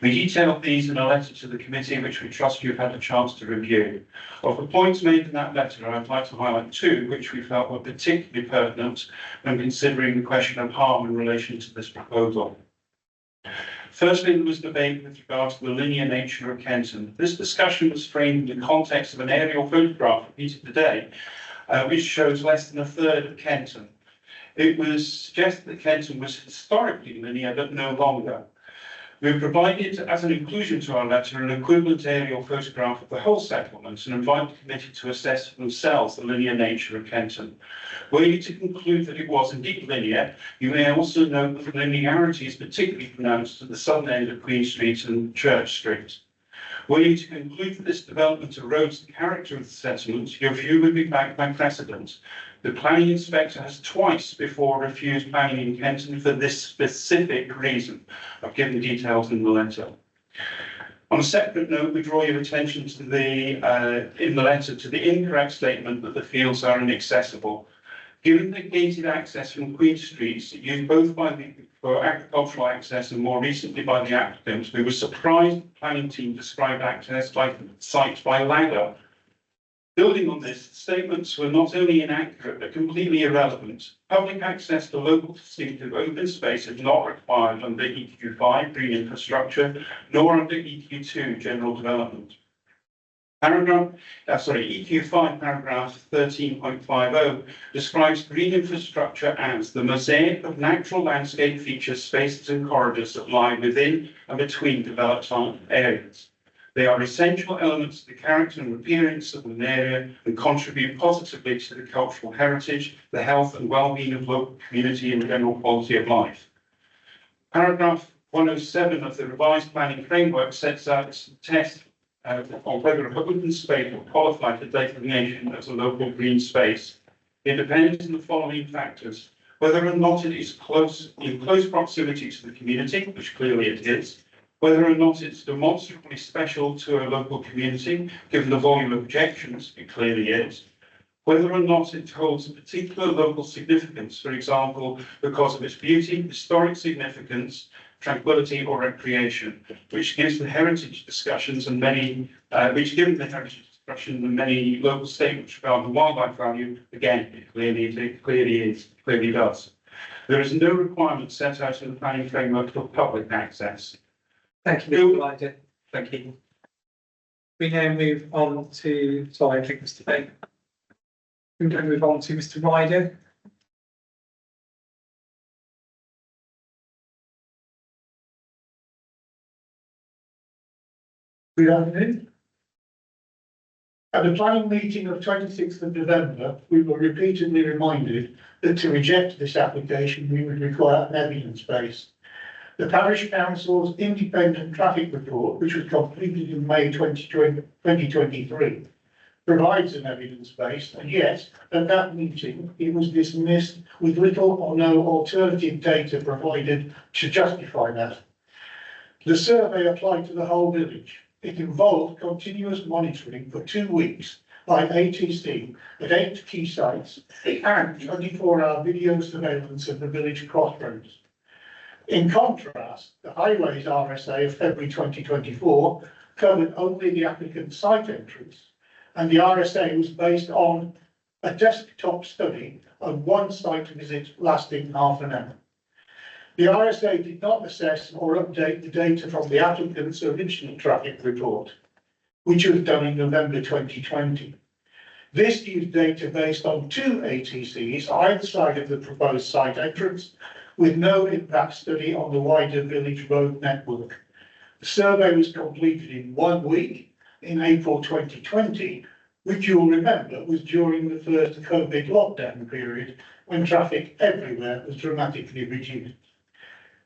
We detailed these in a letter to the committee, which we trust you've had a chance to review. Of the points made in that letter, I'd like to highlight two, which we felt were particularly pertinent when considering the question of harm in relation to this proposal. Firstly, there was debate with regard to the linear nature of Kenton. This discussion was framed in the context of an aerial photograph repeated today, which shows less than a third of Kenton. It was suggested that Kenton was historically linear, but no longer. We provided, as an inclusion to our letter, an equivalent aerial photograph of the whole settlement and invite the committee to assess for themselves the linear nature of Kenton. Were you to conclude that it was indeed linear, you may also note that the linearity is particularly pronounced at the southern end of Queen Street and Church Street. Were you to conclude that this development erodes the character of the settlement, your view would be backed by precedent. The planning inspector has twice before refused planning in Kenton for this specific reason. I've given details in the letter. On a separate note, we draw your attention to in the letter to the incorrect statement that the fields are inaccessible. Given the gated access from Queen Street, used both for agricultural access and more recently by the applicants, we were surprised the planning team described access sites by ladder. Building on this, statements were not only inaccurate, but completely irrelevant. Public access to local distinctive open space is not required under EQ5, green infrastructure, nor under EQ2, general development. EQ5 paragraph 13.50 describes green infrastructure as the mosaic of natural landscape features, spaces and corridors that lie within and between developed areas. They are essential elements of the character and appearance of an area and contribute positively to the cultural heritage, the health and well-being of local community and general quality of life. Paragraph 107 of the revised planning framework sets out a test on whether a open space will qualify for designation as a local green space. It depends on the following factors: whether or not it is in close proximity to the community, which clearly it is, whether or not it's demonstrably special to a local community, given the volume of objections, it clearly is, whether or not it holds a particular local significance, for example, because of its beauty, historic significance, tranquility or recreation, which gives the heritage discussions and many, given the heritage discussion and many local statements regarding wildlife value, again, it clearly does. There is no requirement set out in the planning framework for public access. Thank you, Mr. Ryder. Thank you. We now move on to, sorry, I think Mr. Baker. We're going to move on to Mr. Ryder. Good afternoon. At the planning meeting of 26th of November, we were repeatedly reminded that to reject this application, we would require an evidence base. The Parish Council's independent traffic report, which was completed in May 2023, provides an evidence base, and yet, at that meeting, it was dismissed with little or no alternative data provided to justify that. The survey applied to the whole village. It involved continuous monitoring for 2 weeks by ATC at 8 key sites and 24-hour video surveillance of the village crossroads. In contrast, the Highways RSA of February 2024 covered only the applicant's site entries, and the RSA was based on a desktop study of one site visit lasting half an hour. The RSA did not assess or update the data from the applicant's original traffic report, which was done in November 2020. This used data based on 2 ATCs either side of the proposed site entrance, with no impact study on the wider village road network. The survey was completed in 1 week in April 2020, which you'll remember was during the first COVID lockdown period when traffic everywhere was dramatically reduced.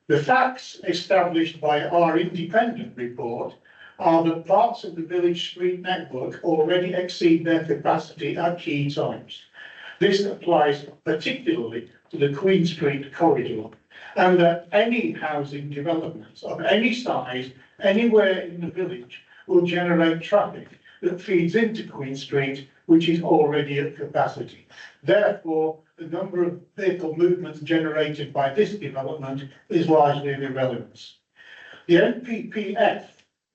The facts established by our independent report are that parts of the village street network already exceed their capacity at key times. This applies particularly to the Queen Street corridor, and that any housing developments of any size anywhere in the village will generate traffic that feeds into Queen Street, which is already at capacity. Therefore, the number of vehicle movements generated by this development is largely an irrelevance. The NPPF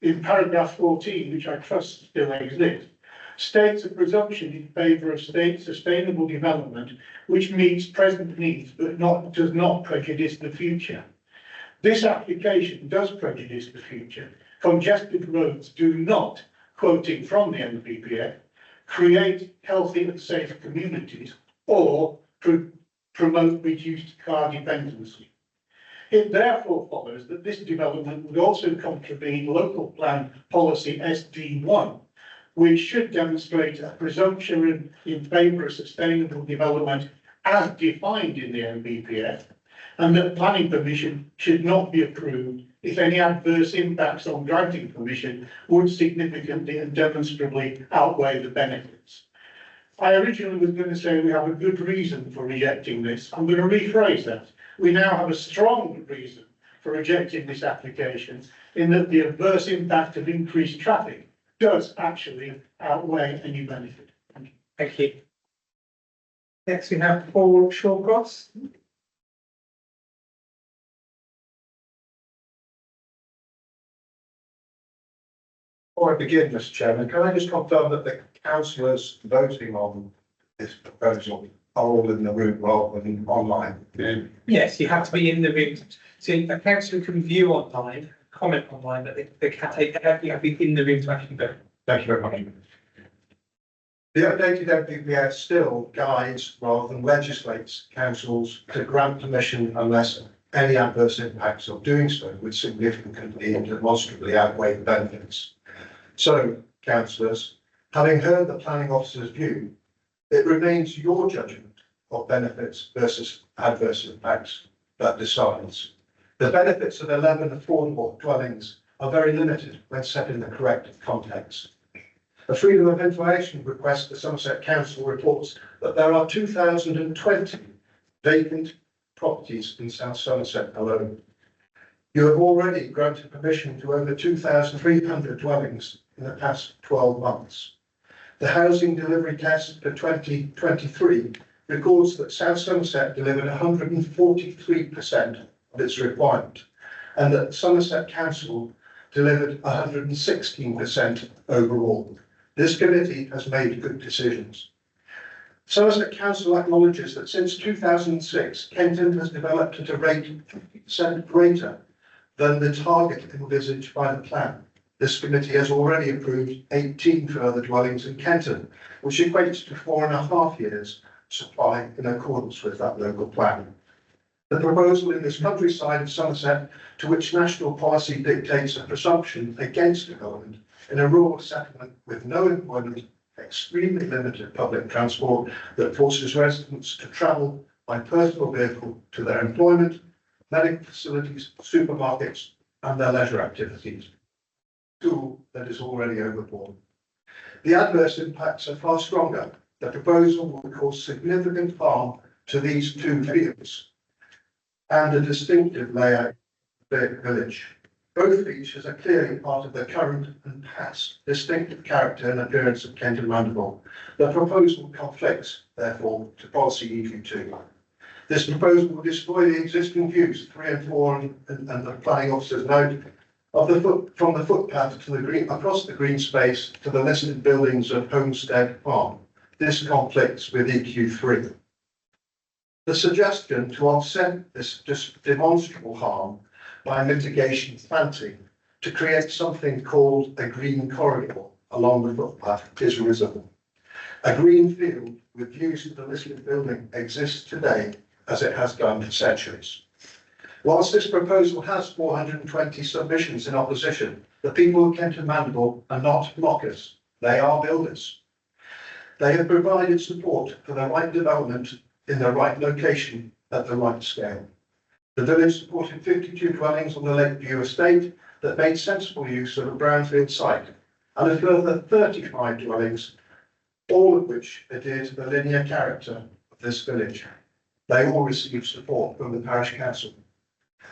in paragraph 14, which I trust still exists, states a presumption in favour of state sustainable development which meets present needs but does not prejudice the future. This application does prejudice the future. Congested roads do not, quoting from the NPPF, create healthy and safe communities or promote reduced car dependency. It therefore follows that this development would also contravene local plan policy SD1, which should demonstrate a presumption in favour of sustainable development as defined in the NPPF, and that planning permission should not be approved if any adverse impacts on granting permission would significantly and demonstrably outweigh the benefits. I originally was going to say we have a good reason for rejecting this. I'm going to rephrase that. We now have a strong reason for rejecting this application in that the adverse impact of increased traffic does actually outweigh any benefit. Thank you. Next, we have Paul Shawcross. Before I begin, Mr. Chairman, can I just confirm that the councillors voting on this proposal are all in the room rather than online? Yes, you have to be in the room. So a councillor can view online, comment online, but they can't take, you have to be in the room to actually vote. Thank you very much. The updated NPPF still guides rather than legislates councils to grant permission unless any adverse impacts of doing so would significantly and demonstrably outweigh the benefits. So, councillors, having heard the planning officer's view, it remains your judgment of benefits versus adverse impacts that decides. The benefits of 11 affordable dwellings are very limited when set in the correct context. A Freedom of Information request for Somerset Council reports that there are 2,020 vacant properties in South Somerset alone. You have already granted permission to over 2,300 dwellings in the past 12 months. The housing delivery test for 2023 records that South Somerset delivered 143% of its requirement, and that Somerset Council delivered 116% overall. This committee has made good decisions. Somerset Council acknowledges that since 2006, Kenton has developed at a rate 50% greater than the target envisaged by the plan. This committee has already approved 18 further dwellings in Kenton, which equates to 4.5 years supply in accordance with that local plan. The proposal in this countryside of Somerset, to which national policy dictates a presumption against development in a rural settlement with no employment, extremely limited public transport that forces residents to travel by personal vehicle to their employment, medical facilities, supermarkets, and their leisure activities. School that is already overborne. The adverse impacts are far stronger. The proposal will cause significant harm to these two fields and a distinctive layout village. Both features are clearly part of the current and past distinctive character and appearance of Kenton Mandeville. The proposal conflicts, therefore, to policy EQ2. This proposal will destroy the existing views 3 and 4 and the planning officer's note of from the footpath to the green, across the green space to the listed buildings of Homestead Farm. This conflicts with EQ3. The suggestion to offset this demonstrable harm by mitigation planting to create something called a green corridor along the footpath is reasonable. A green field with views to the listed building exists today as it has done for centuries. Whilst this proposal has 420 submissions in opposition, the people of Kenton Mandeville are not mockers, they are builders. They have provided support for the right development in the right location at the right scale. The village supported 52 dwellings on the Lakeview estate that made sensible use of a brownfield site, and a further 35 dwellings, all of which adhere to the linear character of this village. They all received support from the parish council.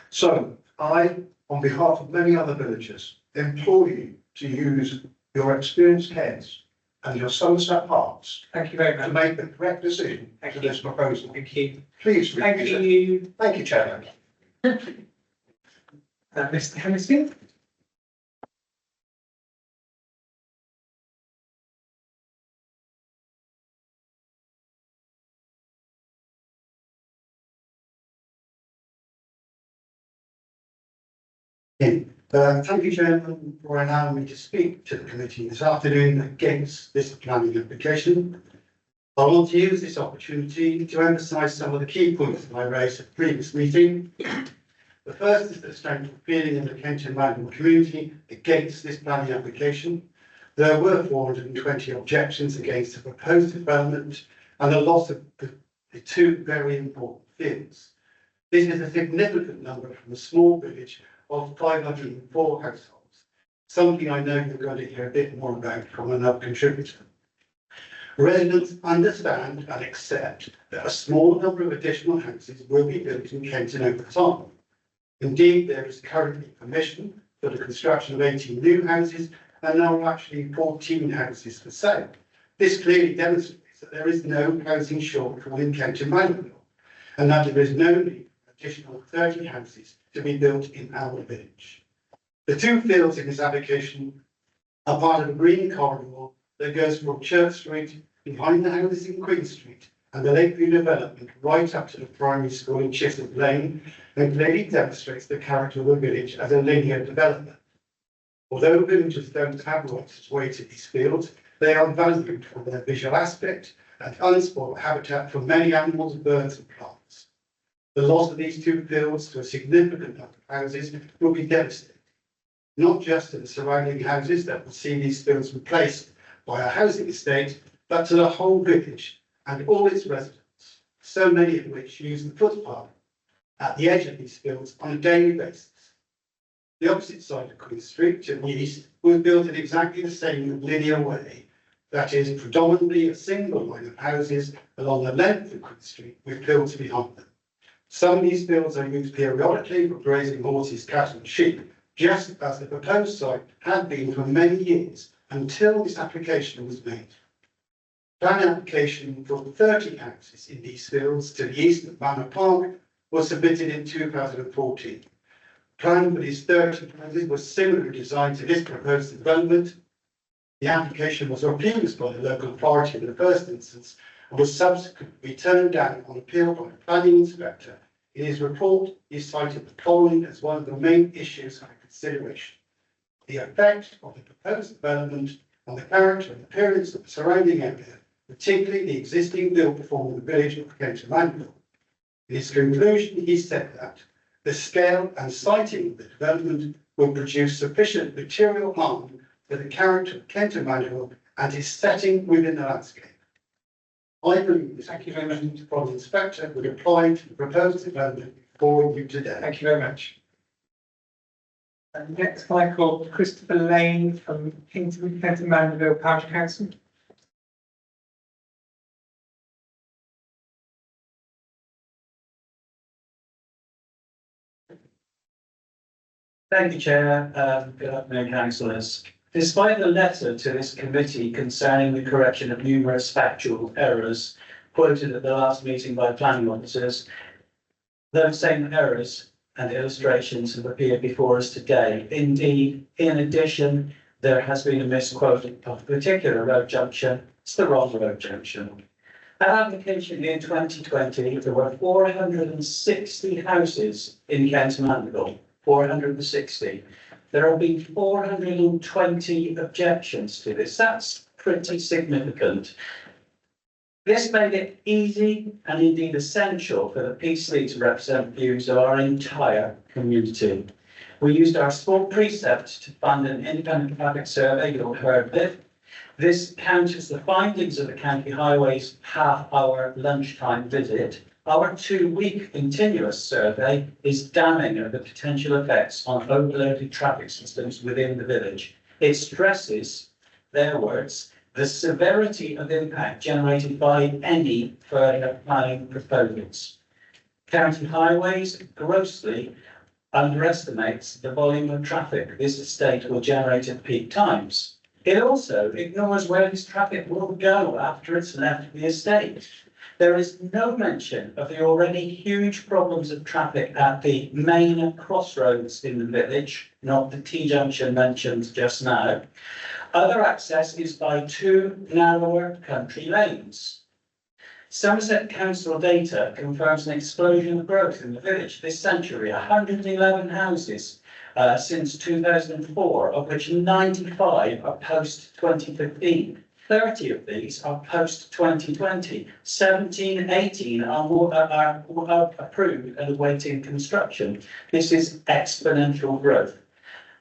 So I, on behalf of many other villagers, implore you to use your experienced heads and your Somerset hearts. Thank you very much. To make the correct decision to this proposal. Thank you. Please. Thank you. Thank you, Chairman. Mr. Hennessy. Thank you, Chairman, for allowing me to speak to the committee this afternoon against this planning application. I want to use this opportunity to emphasise some of the key points that I raised at the previous meeting. The first is the strength of feeling in the Kenton Mandeville community against this planning application. There were 420 objections against the proposed development and the loss of the two very important fields. This is a significant number from a small village of 504 households, something I know you're going to hear a bit more about from another contributor. Residents understand and accept that a small number of additional houses will be built in Kenton over time. Indeed, there is currently permission for the construction of 18 new houses, and there are actually 14 houses for sale. This clearly demonstrates that there is no housing shortfall in Kenton Mandeville, and that there is no need for additional 30 houses to be built in our village. The two fields in this application are part of a green corridor that goes from Church Street behind the houses in Queen Street and the Lakeview development right up to the primary school in Chiswick Lane, and clearly demonstrates the character of the village as a linear development. Although villagers don't have rights to wait at these fields, They are valued for their visual aspect and unspoiled habitat for many animals, birds and plants. The loss of these two fields to a significant number of houses will be devastating, not just to the surrounding houses that will see these fields replaced by a housing estate, but to the whole village and all its residents, so many of which use the footpath at the edge of these fields on a daily basis. The opposite side of Queen Street, to the east, was built in exactly the same linear way, that is, predominantly a single line of houses along the length of Queen Street with fields behind them. Some of these fields are used periodically for grazing horses, cattle and sheep, just as the proposed site had been for many years until this application was made. Plan application for 30 houses in these fields to the east of Manor Park was submitted in 2014. Plan for these 30 houses was similarly designed to this proposed development. The application was refused by the local authority in the first instance and was subsequently turned down on appeal by the planning inspector. In his report, he cited the following as one of the main issues under consideration: the effect of the proposed development on the character and appearance of the surrounding area, particularly the existing build form of the village of Kenter Mandeville. In his conclusion, he said that the scale and siting of the development would produce sufficient material harm to the character of Kenter Mandeville and its setting within the landscape. I believe this accusation from the inspector would apply to the proposed development before you today. Thank you very much. And next, I call Christopher Lane from Kenter Mandeville Parish Council. Thank you, Chair. Good afternoon, councillors. Despite the letter to this committee concerning the correction of numerous factual errors quoted at the last meeting by planning officers, those same errors and illustrations have appeared before us today. Indeed, in addition, there has been a misquote of a particular road junction. It's the wrong road junction. At application in 2020, there were 460 houses in Kent Mandeville. 460. There have been 420 objections to this. That's pretty significant. This made it easy and indeed essential for the PC to represent views of our entire community. We used our small precept to fund an independent traffic survey, you'll have heard of it. This counters the findings of the County Highways half-hour lunchtime visit. Our 2-week continuous survey is damning of the potential effects on overloaded traffic systems within the village. It stresses, their words, the severity of impact generated by any further planning proposals. County Highways grossly underestimates the volume of traffic this estate will generate at peak times. It also ignores where this traffic will go after it's left the estate. There is no mention of the already huge problems of traffic at the main crossroads in the village, not the T-junction mentioned just now. Other access is by 2 narrower country lanes. Somerset Council data confirms an explosion of growth in the village this century, 111 houses since 2004, of which 95 are post-2015. 30 of these are post-2020, 18 are approved and awaiting construction. This is exponential growth,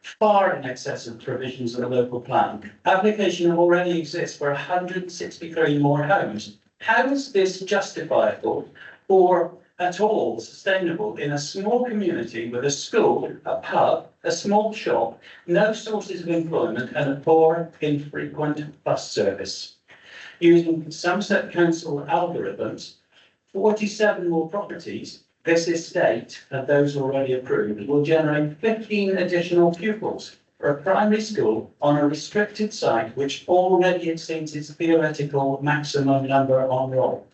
far in excess of provisions of the local plan. Application already exists for 163 more homes. How is this justifiable or at all sustainable in a small community with a school, a pub, a small shop, no sources of employment and a poor, infrequent bus service? Using Somerset Council algorithms, 47 more properties, this estate and those already approved will generate 15 additional pupils for a primary school on a restricted site which already exceeds its theoretical maximum number on roll.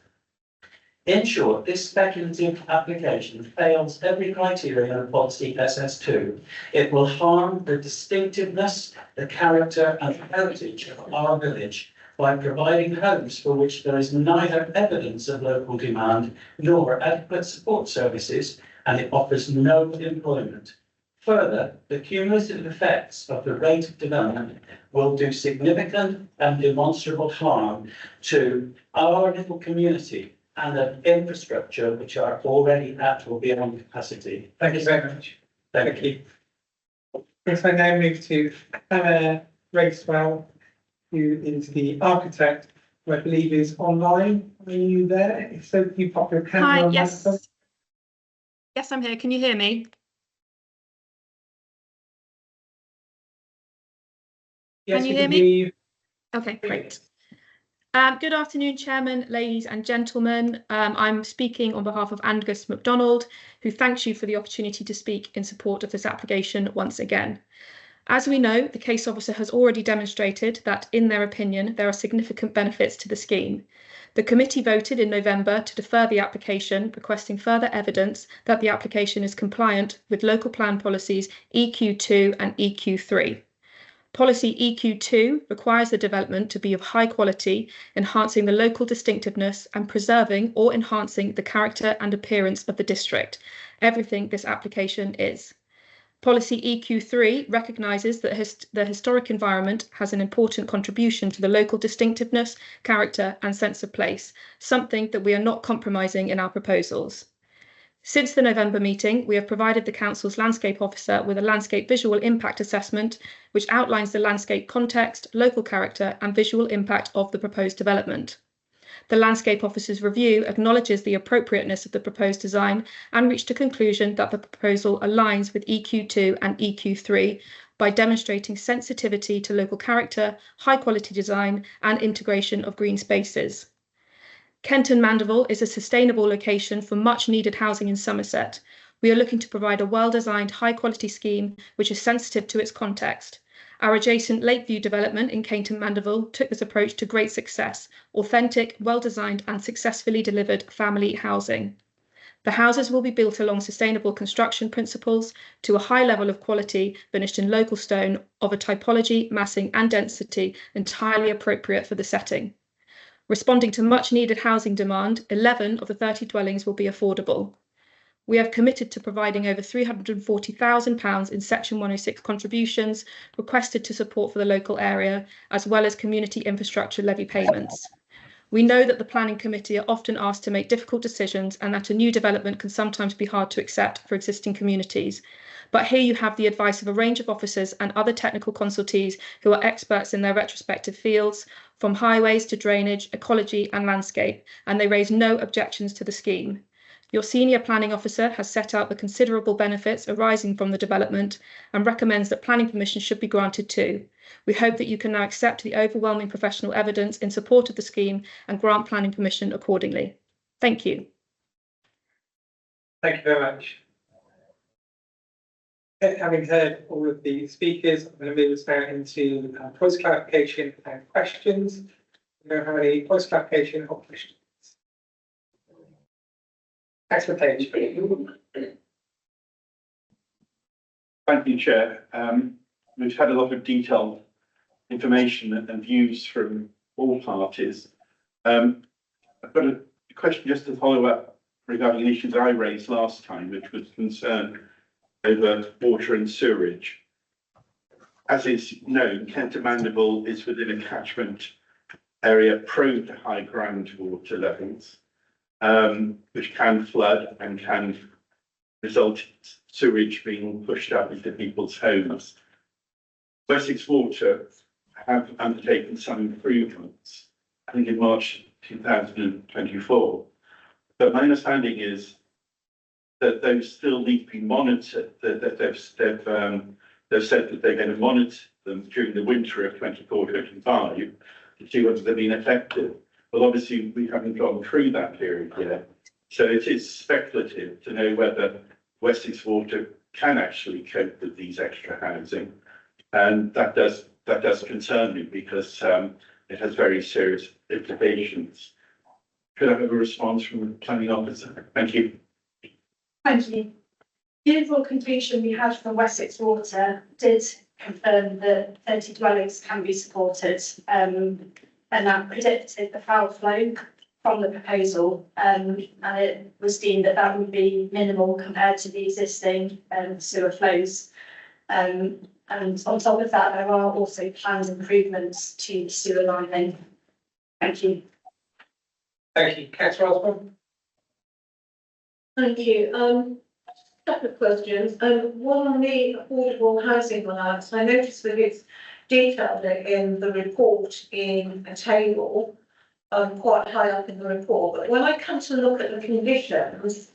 In short, this speculative application fails every criterion of policy SS2. It will harm the distinctiveness, the character and heritage of our village by providing homes for which there is neither evidence of local demand nor adequate support services, and it offers no employment. Further, the cumulative effects of the rate of development will do significant and demonstrable harm to our little community and the infrastructure which are already at or beyond capacity. Thank you very much. Thank you. Yes, I now move to Hannah Racewell, who is the architect, who I believe is online. Are you there? If so, can you pop your camera Hi, on? yes. microphone? Yes, I'm here. Can you hear me? Yes, Can you we hear can me? you. Okay, great. Good afternoon, Chairman, ladies and gentlemen. I'm speaking on behalf of Angus MacDonald, who thanks you for the opportunity to speak in support of this application once again. As we know, the case officer has already demonstrated that, in their opinion, there are significant benefits to the scheme. The committee voted in November to defer the application, requesting further evidence that the application is compliant with local plan policies EQ2 and EQ3. Policy EQ2 requires the development to be of high quality, enhancing the local distinctiveness and preserving or enhancing the character and appearance of the district, everything this application is. Policy EQ3 recognises that the historic environment has an important contribution to the local distinctiveness, character and sense of place, something that we are not compromising in our proposals. Since the November meeting, we have provided the Council's Landscape Officer with a landscape visual impact assessment, which outlines the landscape context, local character and visual impact of the proposed development. The Landscape Officer's review acknowledges the appropriateness of the proposed design and reached a conclusion that the proposal aligns with EQ2 and EQ3 by demonstrating sensitivity to local character, high quality design and integration of green spaces. Kenton Mandeville is a sustainable location for much needed housing in Somerset. We are looking to provide a well-designed, high-quality scheme which is sensitive to its context. Our adjacent Lakeview development in Kenton Mandeville took this approach to great success, authentic, well-designed and successfully delivered family housing. The houses will be built along sustainable construction principles to a high level of quality, finished in local stone of a typology, massing and density entirely appropriate for the setting. Responding to much needed housing demand, 11 of the 30 dwellings will be affordable. We have committed to providing over £340,000 in Section 106 contributions requested to support for the local area, as well as community infrastructure levy payments. We know that the Planning Committee are often asked to make difficult decisions and that a new development can sometimes be hard to accept for existing communities. But here you have the advice of a range of officers and other technical consultees who are experts in their respective fields, from highways to drainage, ecology and landscape, and they raise no objections to the scheme. Your senior planning officer has set out the considerable benefits arising from the development and recommends that planning permission should be granted too. We hope that you can now accept the overwhelming professional evidence in support of the scheme and grant planning permission accordingly. Thank you. Thank you very much. Having heard all of the speakers, I'm going to move us now into post clarification and questions. We don't have any post clarification or questions. Next page. Thank you, Chair. We've had a lot of detailed information and views from all parties. I've got a question just to follow up regarding the issues I raised last time, which was concern over water and sewerage. As is known, Kenton Mandeville is within a catchment area prone to high groundwater levels, which can flood and can result in sewage being pushed up into people's homes. Wessex Water have undertaken some improvements, I think in March 2024. But my understanding is that those still need to be monitored, that they've said that they're going to monitor them during the winter of 24-25 to see whether they've been effective. Well, obviously, we haven't gone through that period yet. So it is speculative to know whether Wessex Water can actually cope with these extra housing. And that does concern me because it has very serious implications. Could I have a response from the planning officer? Thank you. Thank you. The overall conclusion we had from Wessex Water did confirm that 30 dwellings can be supported, and that predicted the foul flow from the proposal, and it was deemed that that would be minimal compared to the existing sewer flows. And on top of that, there are also planned improvements to the sewer lining. Thank you. Thank you. Councillor Osborne? Thank you. Couple of questions. One on the affordable housing allowance. I noticed that it's detailed in the report in a table, quite high up in the report. But when I come to look at the conditions,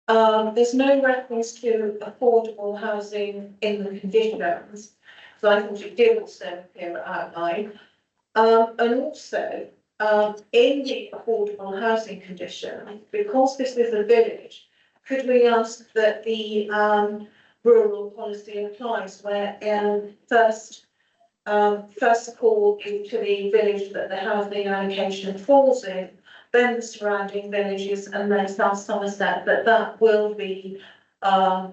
there's no reference to affordable housing in the conditions. So I thought it did also appear outline. And also, in the affordable housing condition, because this is a village, could we ask that the rural policy applies where first of all into the village that the housing allocation falls in, then the surrounding villages, and then South Somerset, that will be the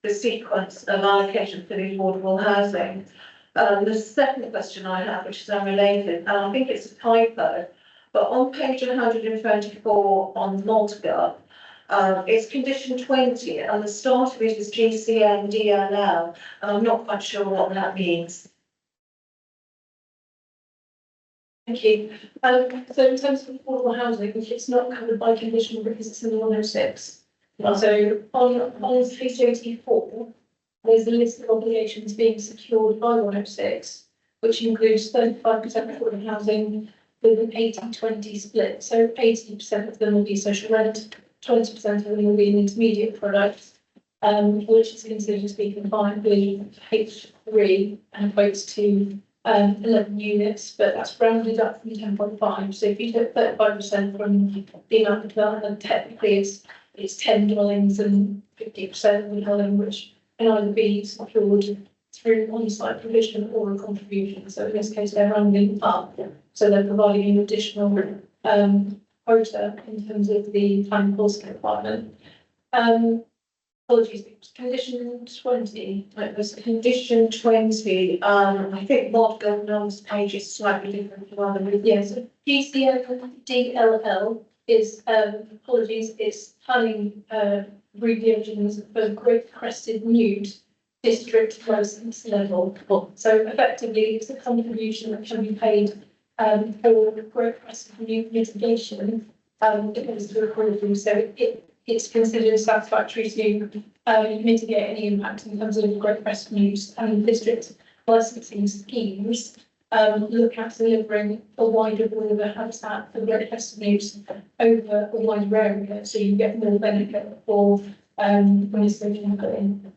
sequence of allocation for the affordable housing. The second question I have, which is unrelated, and I think it's a typo, but on page 124 on ModGov, it's condition 20, and the start of it is GCN DLL, and I'm not quite sure what that means. Thank you. So in terms of affordable housing, it's not covered by condition because it's in the 106. So on page 84, there's a list of obligations being secured by 106, which includes 35% affordable housing with an 80-20 split. So 80% of them will be social rent, 20% of them will be an intermediate product, which is considered to be compliant with H3 and equates to 11 units, but that's rounded up from 10.5. So if you take 35% from the amount of development, technically it's 10 dwellings and 50% of the dwelling, which can either be secured through on-site provision or a contribution. So in this case, they're rounding up. So they're providing an additional quota in terms of the planning policy requirement. Apologies, condition 20. It was condition 20. I think ModGov page is slightly different from other. Yes, so GCN-DLL is, apologies, it's planning abbreviations for Great Crested Newt District License Level. So effectively, it's a contribution that can be paid for Great Crested Newt mitigation if it's to approval. So it's considered satisfactory to mitigate any impact in terms of Great Crested Newt, and district licensing schemes look at delivering a wider border habitat for Great Crested Newt over a wider area, so you get more benefit for when it's going to put in.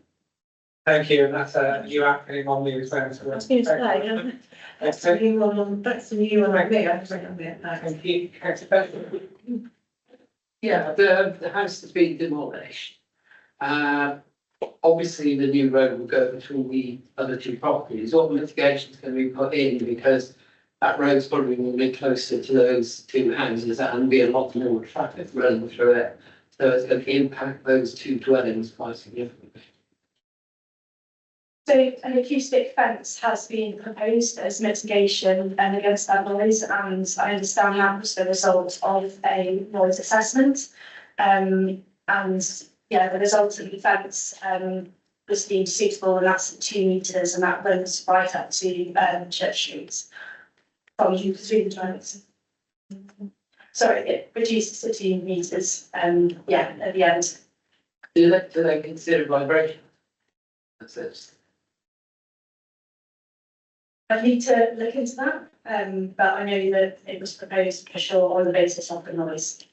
Thank you, and that's you acting on the exams. I was going to say, that's a new one on me. I think I'm there. Thank you, Councillor. Yeah, the house has been demolished. Obviously, the new road will go between the other two properties. All mitigations can be put in because that road's probably going to be closer to those two houses and be a lot more traffic running through it. So it's going to impact those two dwellings quite significantly. So an acoustic fence has been proposed as mitigation against that noise, and I understand that was the result of a noise assessment. And yeah, the result of the fence was deemed suitable, and that's at 2 metres, and that runs right up to Church Street from through the drives. Sorry, it reduces to 2 metres. Yeah, at the end. Do they consider vibration? That's it. I need to look into that, but I know that it was proposed for sure on the basis of the noise.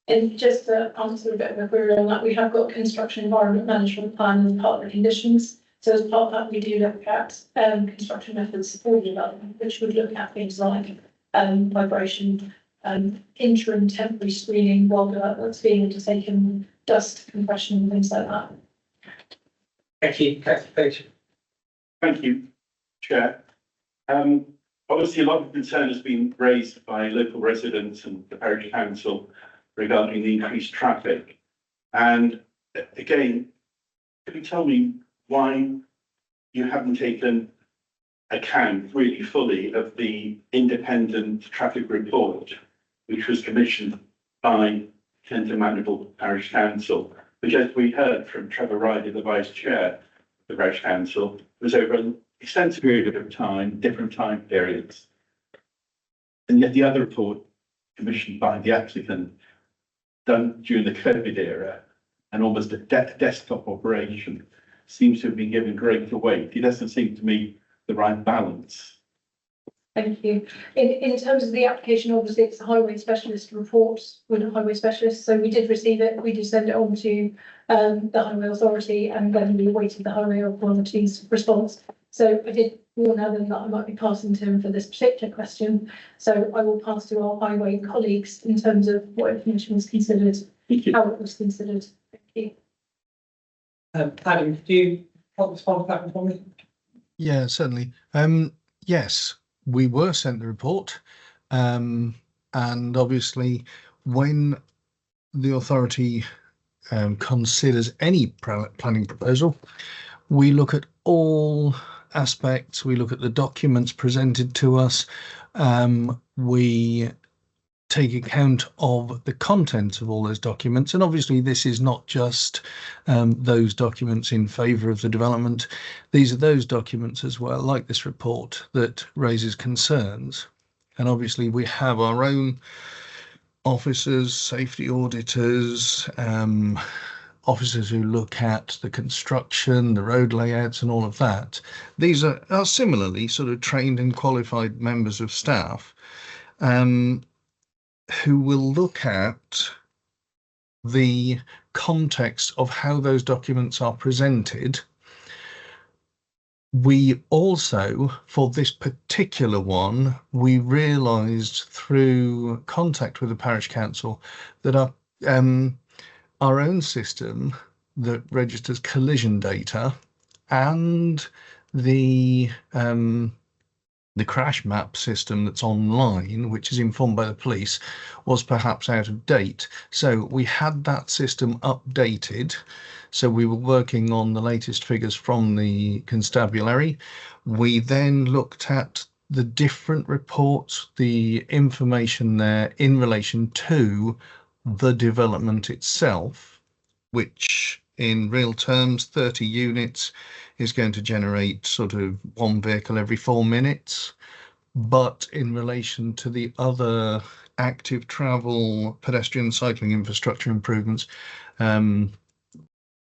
And just to answer a bit of a query on that, we have got construction environment management plan as part of the conditions. So as part of that, we do look at construction methods for development, which would look at things like vibration, interim temporary screening while development's being undertaken, dust compression, and things like that. Thank you, Councillor. Thank you, Chair. Obviously, a lot of concern has been raised by local residents and the parish council regarding the increased traffic. And again, could you tell me why you haven't taken account really fully of the independent traffic report which was commissioned by Kent Mandeville Parish Council, which, as we heard from Trevor Riley, the Vice Chair of the Parish Council, was over an extensive period of time, different time periods. And yet the other report commissioned by the applicant, done during the COVID era, and almost a desktop operation, seems to have been given greater weight. It doesn't seem to me the right balance. Thank you. In terms of the application, obviously it's a highway specialist report. We're not highway specialists, so we did receive it. We did send it on to the Highway Authority, and then we awaited the Highway Authority's response. So I did warn Alan that I might be passing to him for this particular question. So I will pass to our highway colleagues in terms of what information was considered, how it was considered. Thank you. Adam, do you want to respond to that one for me? Yeah, certainly. Yes, we were sent the report, and obviously when the authority considers any planning proposal, we look at all aspects, we look at the documents presented to us, we take account of the contents of all those documents, and obviously this is not just those documents in favour of the development. These are those documents as well, like this report, that raises concerns. And obviously we have our own officers, safety auditors, officers who look at the construction, the road layouts and all of that. These are similarly sort of trained and qualified members of staff who will look at the context of how those documents are presented. We also, for this particular one, we realised through contact with the parish council that our own system that registers collision data and the crash map system that's online, which is informed by the police, was perhaps out of date. So we had that system updated. So we were working on the latest figures from the constabulary. We then looked at the different reports, the information there in relation to the development itself, which in real terms, 30 units is going to generate sort of one vehicle every 4 minutes. But in relation to the other active travel, pedestrian cycling infrastructure improvements,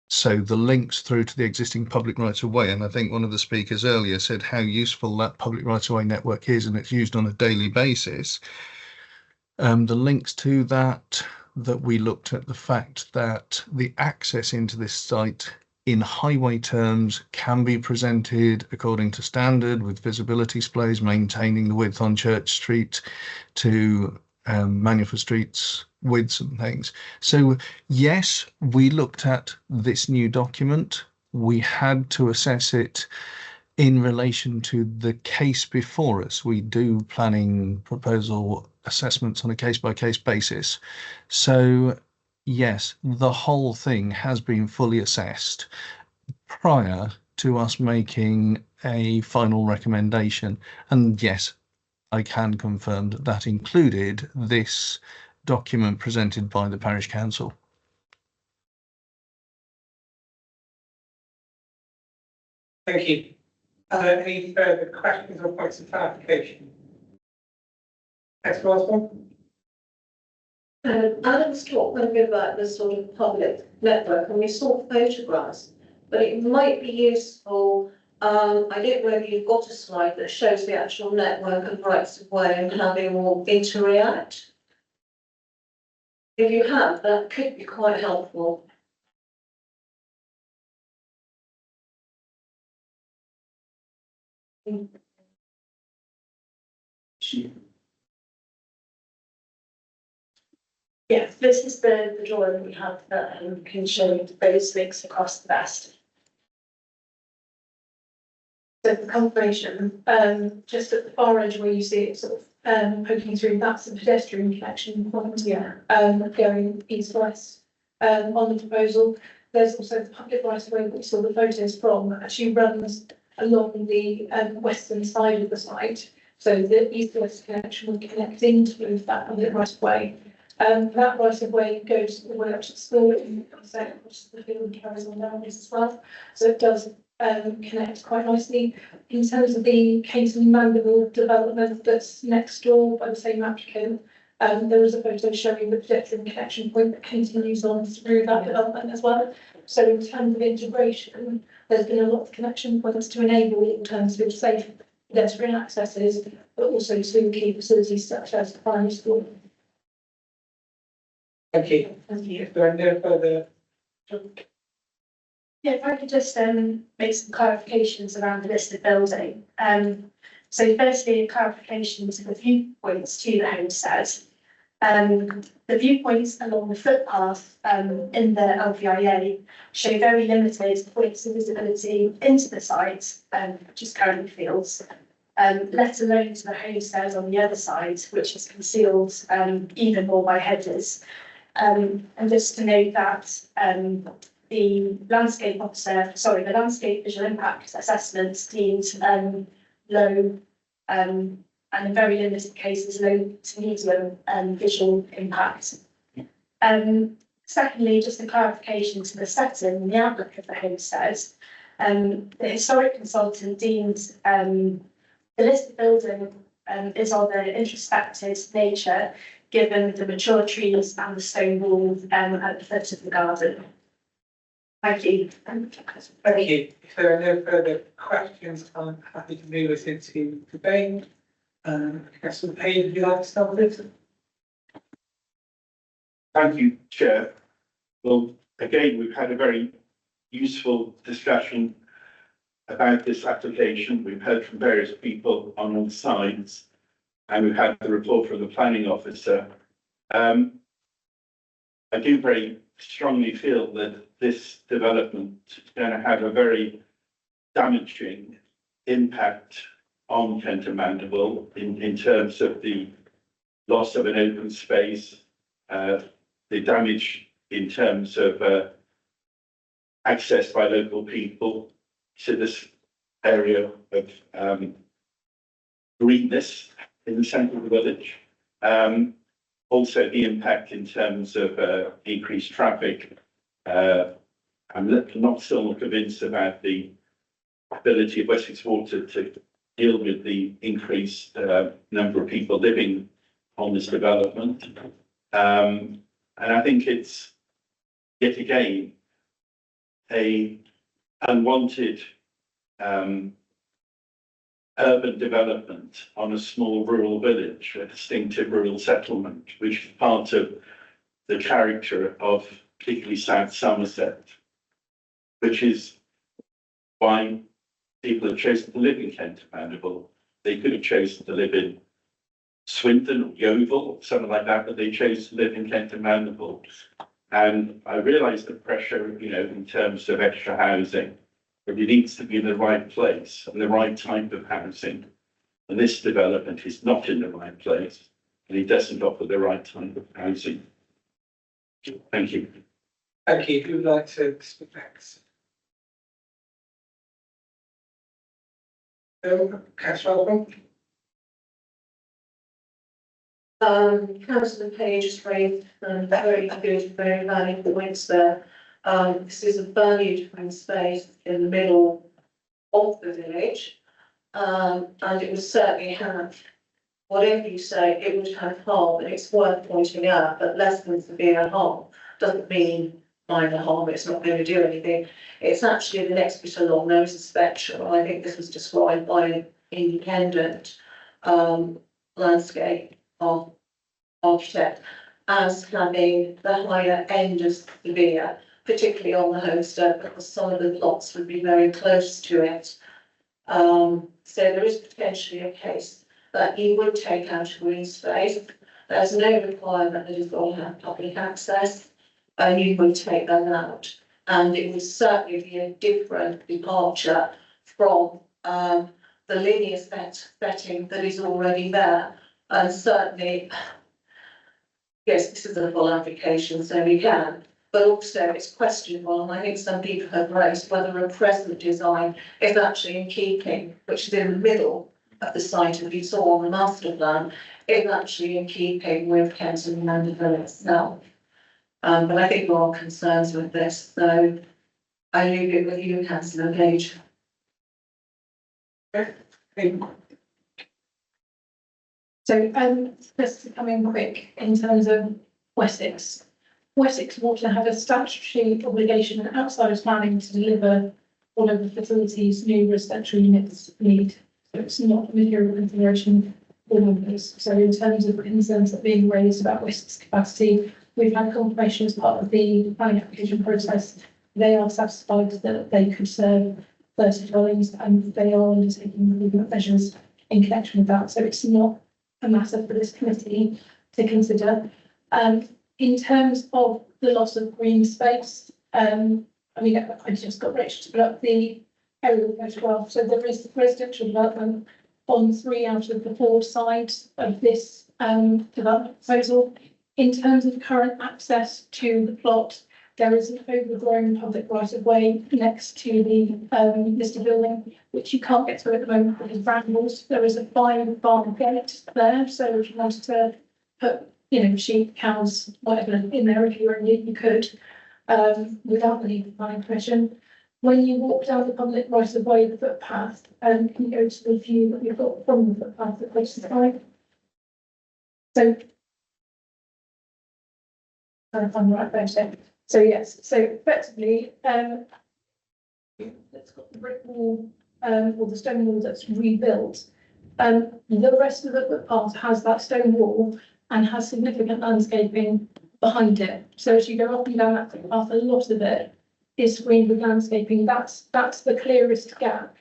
so the links through to the existing public rights of way, and I think one of the speakers earlier said how useful that public rights of way network is, and it's used on a daily basis. The links to that we looked at the fact that the access into this site in highway terms can be presented according to standard with visibility displays, maintaining the width on Church Street to Manufer Street's widths and things. So yes, we looked at this new document. We had to assess it in relation to the case before us. We do planning proposal assessments on a case-by-case basis. So yes, the whole thing has been fully assessed prior to us making a final recommendation. And yes, I can confirm that that included this document presented by the parish council. Thank you. Any further questions or points of clarification? Next one. Adam's talked a bit about the sort of public network, and we saw photographs, but it might be useful. I don't know whether you've got a slide that shows the actual network of rights of way and how they all interact. If you have, that could be quite helpful. Yes, this is the drawing we have that can show those links across the best. So the confirmation, just at the far edge where you see it sort of poking through, that's a pedestrian connection point, going east-west on the proposal. There's also the public right of way that we saw the photos from, actually runs along the western side of the site. So the east-west connection will connect into that right of way. That right of way goes all the way up to the school and comes out across the field and carries on down this as well. So it does connect quite nicely. In terms of the Caton Mandeville development that's next door by the same applicant, there is a photo showing the pedestrian connection point that continues on through that development as well. So in terms of integration, there's been a lot of connection points to enable alternative safe pedestrian accesses, but also to key facilities such as the primary school. Thank you. Thank you. If there are no further. Yeah, if I could just make some clarifications around the listed building. So firstly, a clarification to the viewpoints to the homestead. The viewpoints along the footpath in the LVIA show very limited points of visibility into the site, which is currently fields, let alone to the homestead on the other side, which is concealed even more by hedges. And just to note that the landscape visual impact assessment deemed low and in very limited cases low to medium visual impact. Secondly, just a clarification to the setting and the outlook of the homestead. The historic consultant deemed the listed building is of an introspective nature, given the mature trees and the stone wall at the foot of the garden. Thank you. Thank you. If there are no further questions, I'm happy to move us into debate. Councillor Payne, would you like to start with this? Thank you, Chair. Well, again, we've had a very useful discussion about this application. We've heard from various people on all sides, and we've had the report from the planning officer. I do very strongly feel that this development is going to have a very damaging impact on Kenton Mandeville in terms of the loss of an open space, the damage in terms of access by local people to this area of greenness in the centre of the village. Also the impact in terms of increased traffic. I'm not still convinced about the ability of Wessex Water to deal with the increased number of people living on this development. And I think it's, yet again, a unwanted urban development on a small rural village, a distinctive rural settlement, which is part of the character of particularly South Somerset, which is why people have chosen to live in Kenton Mandeville. They could have chosen to live in Swindon or Yeovil or something like that, but they chose to live in Kenton Mandeville. And I realise the pressure, in terms of extra housing, but it needs to be in the right place and the right type of housing. And this development is not in the right place, and it doesn't offer the right type of housing. Thank you. Thank you. Who would like to speak next? Councillor Alban? Councillor Page has raised very good, very valid points there. This is a valued green space in the middle of the village, and it would certainly have, whatever you say, it would have harm, and it's worth pointing out that less than severe harm doesn't mean minor harm, it's not going to do anything. It's actually the next bit along, there is a spectrum. I think this was described by an independent landscape architect as having the higher end of severe, particularly on the homestead, because some of the lots would be very close to it. So there is potentially a case that you would take out a green space. There's no requirement that you've got to have public access, and you would take that out. And it would certainly be a different departure from the linear setting that is already there. And certainly, yes, this is a full application, so we can. But also it's questionable, and I think some people have raised whether a present design is actually in keeping, which is in the middle at the site, as you saw on the master plan, is actually in keeping with Kenton and Mandeville itself. But I think there are concerns with this, so I leave it with you, councillor Gage. So, just to come in quick in terms of Wessex. Wessex Water have a statutory obligation outside of planning to deliver whatever facilities new residential units need. So it's not a material consideration for members. So in terms of concerns that are being raised about Wessex capacity, we've had confirmation as part of the planning application process. They are satisfied that they could serve 30 dwellings and they are undertaking improvement measures in connection with that. So it's not a matter for this committee to consider. In terms of the loss of green space, I mean, I just got Rich to put up the aerial photograph. So there is residential development on 3 out of the 4 sides of this development proposal. In terms of current access to the plot, there is an overgrown public right of way next to the listed building, which you can't get through at the moment because of brambles. There is a 5-barn gate there, so if you wanted to put, you know, sheep, cows, whatever in there, if you were in need, you could, without the need for planning permission. When you walk down the public right of way, the footpath, can you go to the view that we've got from the footpath that faces the side? So, I'm right there. So yes, so effectively, it's got the brick wall, or the stone wall that's rebuilt. The rest of the footpath has that stone wall and has significant landscaping behind it. So as you go up and down that footpath, a lot of it is screened with landscaping. That's the clearest gap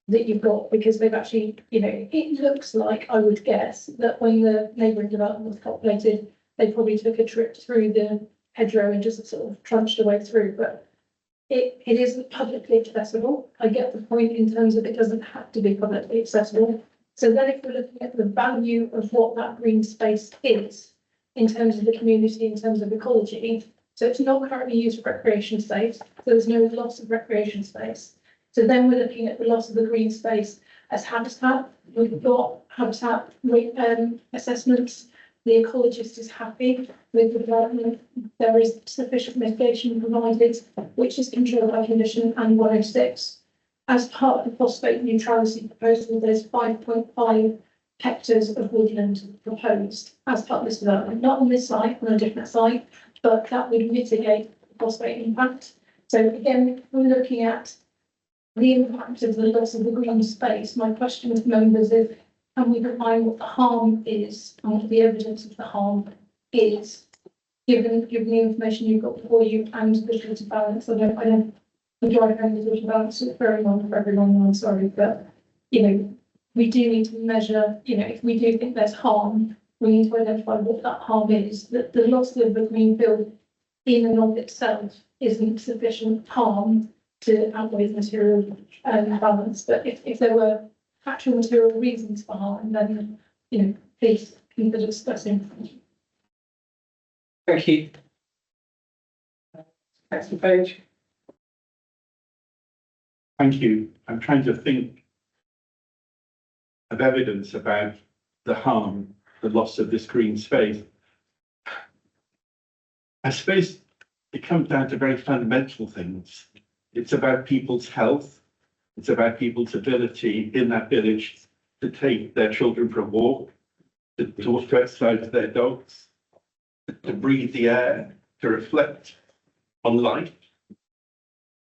that you've got, because they've actually, you know, it looks like, I would guess, that when the neighbouring development was populated, they probably took a trip through the hedgerow and just sort of trunched away through, but it isn't publicly accessible. I get the point in terms of it doesn't have to be publicly accessible. So then if we're looking at the value of what that green space is in terms of the community, in terms of ecology, so it's not currently used for recreation space, so there's no loss of recreation space. So then we're looking at the loss of the green space as habitat. We've got habitat assessments. The ecologist is happy with the development. There is sufficient mitigation provided, which is controlled by condition and 106. As part of the phosphate neutrality proposal, there's 5.5 hectares of woodland proposed as part of this development, not on this site, on a different site, but that would mitigate the phosphate impact. So again, we're looking at the impact of the loss of the green space. My question to members is, can we define what the harm is and what the evidence of the harm is, given the information you've got before you and the total balance? I don't enjoy having the total balance very long for everyone, I'm sorry, but you know, we do need to measure, you know, if we do think there's harm, we need to identify what that harm is. That the loss of the green field in and of itself isn't sufficient harm to outweigh the material balance. But if there were actual material reasons for harm, then, you know, please consider discussing. Thank you. Next page. Thank you. I'm trying to think of evidence about the harm, the loss of this green space. I suppose it comes down to very fundamental things. It's about people's health. It's about people's ability in that village to take their children for a walk, to exercise their dogs, to breathe the air, to reflect on life.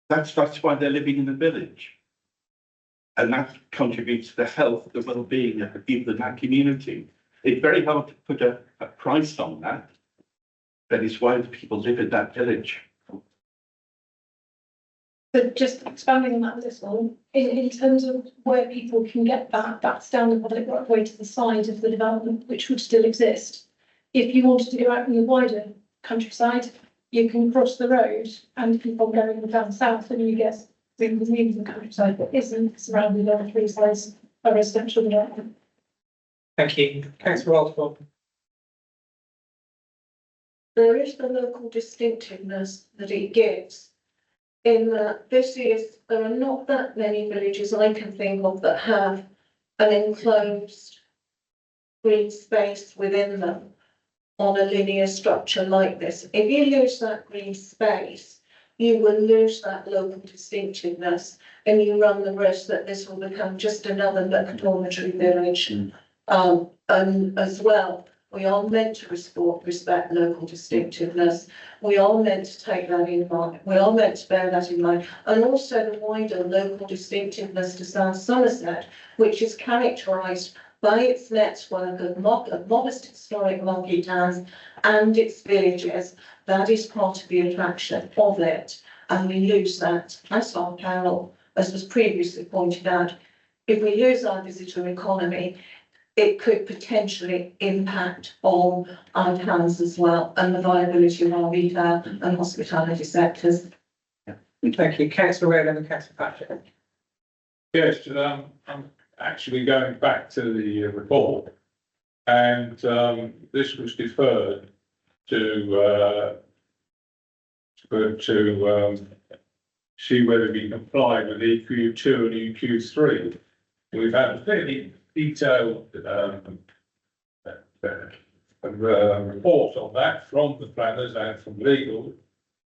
That's why they're living in the village. And that contributes to the health, the well-being of the people in that community. It's very hard to put a price on that. That is why the people live in that village. But just expanding on that a little, in terms of where people can get that's down the public right of way to the side of the development, which would still exist. If you wanted to go out in the wider countryside, you can cross the road and keep on going down south, and you get things in the countryside that isn't surrounded by 3 sides of residential development. Thank you. Councillor Waldford. There is the local distinctiveness that it gives, in that there are not that many villages I can think of that have an enclosed green space within them on a linear structure like this. If you lose that green space, you will lose that local distinctiveness, and you run the risk that this will become just another dormitory village. And as well, we are meant to respect local distinctiveness. We are meant to take that in mind. We are meant to bear that in mind. And also the wider local distinctiveness to South Somerset, which is characterised by its network of modest historic market towns and its villages. That is part of the attraction of it. And we lose that, as our Carol, as was previously pointed out, if we lose our visitor economy, it could potentially impact on our towns as well and the viability of our retail and hospitality sectors. Thank you. Councillor Rowland and Councillor Patrick. Yes, I'm actually going back to the report, and this was deferred to see whether we comply with EQ2 and EQ3. We've had a fairly detailed report on that from the planners and from legal,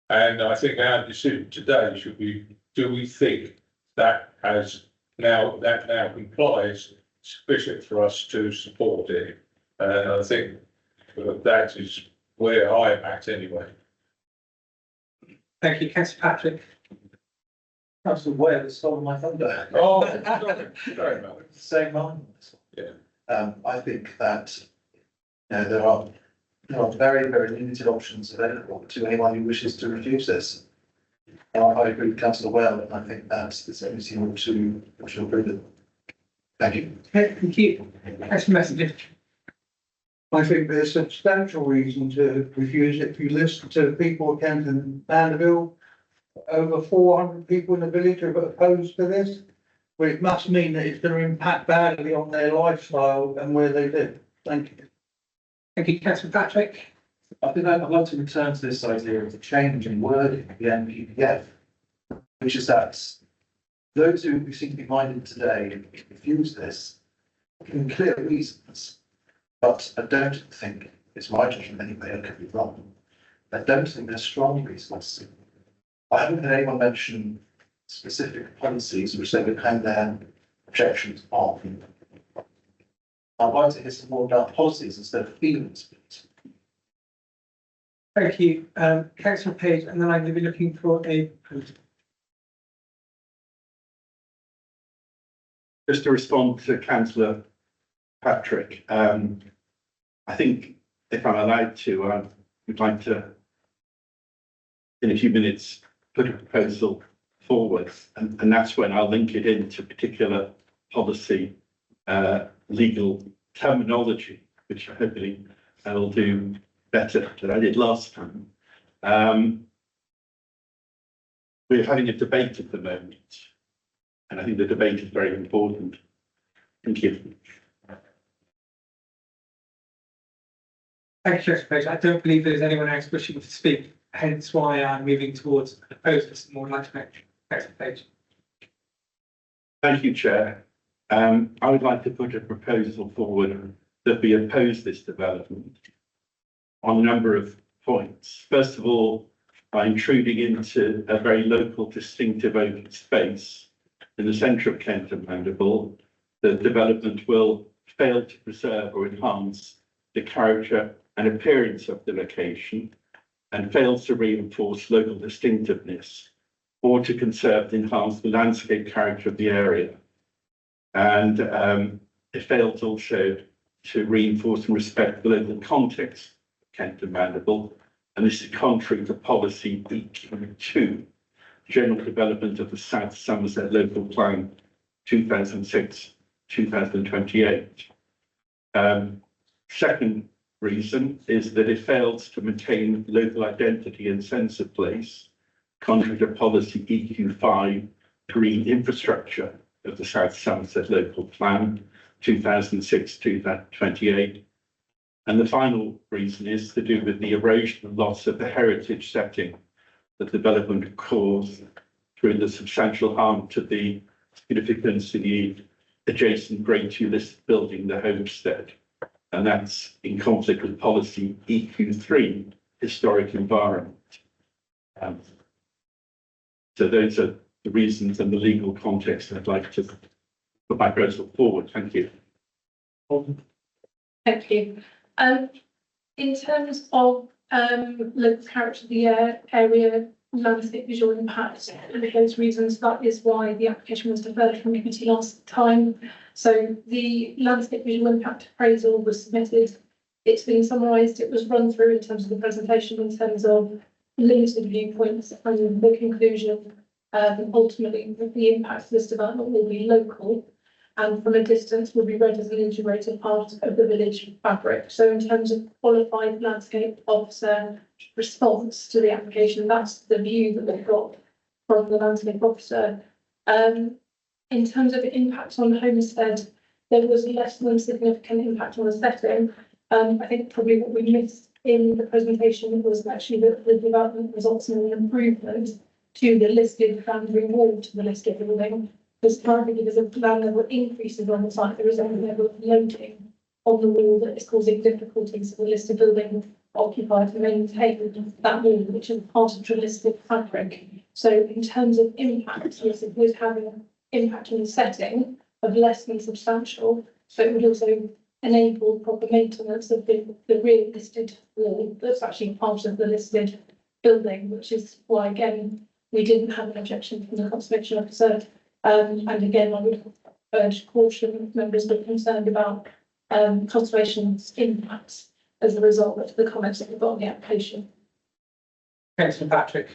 and I think our decision today should be: do we think that now complies sufficient for us to support it? And I think that is where I'm at anyway. Thank you, Councillor Patrick. Councillor Ware has stolen my thunder. Oh, sorry about it. Same line. Yeah. I think that, there are very, very limited options available to anyone who wishes to refuse this. I agree with Councillor Well, and I think that this committee ought to approve it. Thank you. Thank you. Councillor Messenger. I think there's substantial reason to refuse it. If you listen to the people of Kenton Mandeville, over 400 people in the village are opposed to this. Well, it must mean that it's going to impact badly on their lifestyle and where they live. Thank you. Thank you, Councillor Patrick. I think I'd like to return to this idea of the change in wording of the NPPF, which is that those who seem to be minded today refuse this for clear reasons. But I don't think, it's my judgment anyway, I could be wrong. I don't think they're strong reasons. I haven't heard anyone mention specific policies which they would hang their objections on. I'd like to hear some more about policies instead of feelings. Thank you, Councillor Page, and then I'm going to be looking for a. Just to respond to Councillor Patrick, I think if I'm allowed to, I would like to, in a few minutes, put a proposal forward, and that's when I'll link it into particular policy, legal terminology, which hopefully I will do better than I did last time. We're having a debate at the moment, and I think the debate is very important. Thank you. Thank you, Councillor Page. I don't believe there's anyone else wishing to speak, hence why I'm moving towards a proposal to more like to make. Councillor Page. Thank you, Chair. I would like to put a proposal forward that we oppose this development on a number of points. First of all, by intruding into a very local, distinctive open space in the centre of Kenton Mandeville, the development will fail to preserve or enhance the character and appearance of the location and fails to reinforce local distinctiveness or to conserve and enhance the landscape character of the area. And it fails also to reinforce and respect the local context of Kenton Mandeville. And this is contrary to policy EQ2, General Development of the South Somerset Local Plan 2006-2028. Second reason is that it fails to maintain local identity and sense of place, contrary to policy EQ5, Green Infrastructure of the South Somerset Local Plan 2006-2028. And the final reason is to do with the erosion and loss of the heritage setting that development would cause through the substantial harm to the significance of the adjacent Grade 2 listed building, the Homestead. And that's in conflict with policy EQ3, historic environment. So those are the reasons and the legal context I'd like to put my proposal forward. Thank you. Thank you. In terms of local character of the area, landscape visual impact, and for those reasons, that is why the application was deferred from committee last time. So the landscape visual impact appraisal was submitted. It's been summarised. It was run through in terms of the presentation, in terms of limited viewpoints, and the conclusion. Ultimately, the impact of this development will be local, and from a distance will be read as an integrated part of the village fabric. So in terms of qualified landscape officer response to the application, that's the view that they've got from the landscape officer. In terms of impact on Homestead, there was less than significant impact on the setting. I think probably what we missed in the presentation was actually that the development results in an improvement to the listed boundary wall to the listed building. Because currently there's a land level increases on the site, there is a level of loading on the wall that is causing difficulties for the listed building occupier to maintain that wall, which is part of the listed fabric. So in terms of impact, yes, it would have an impact on the setting of less than substantial, but it would also enable proper maintenance of the rear listed wall that's actually part of the listed building, which is why, again, we didn't have an objection from the conservation officer. And again, I would urge caution members who are concerned about conservation's impacts as a result of the comments that we've got on the application. Councillor Patrick.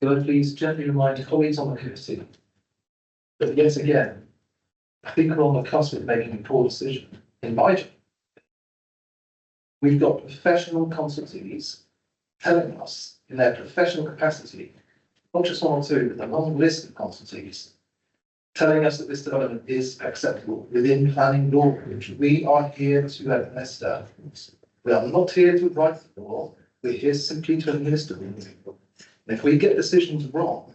Could I please gently remind colleagues on the committee that yet again, I think we're on the cusp of making a poor decision. In my judgment, we've got professional consultees telling us in their professional capacity, not just one or two, but a long list of consultees, telling us that this development is acceptable within planning law, which we are here to administer. We are not here to write the law, we're here simply to administer the law. And if we get decisions wrong,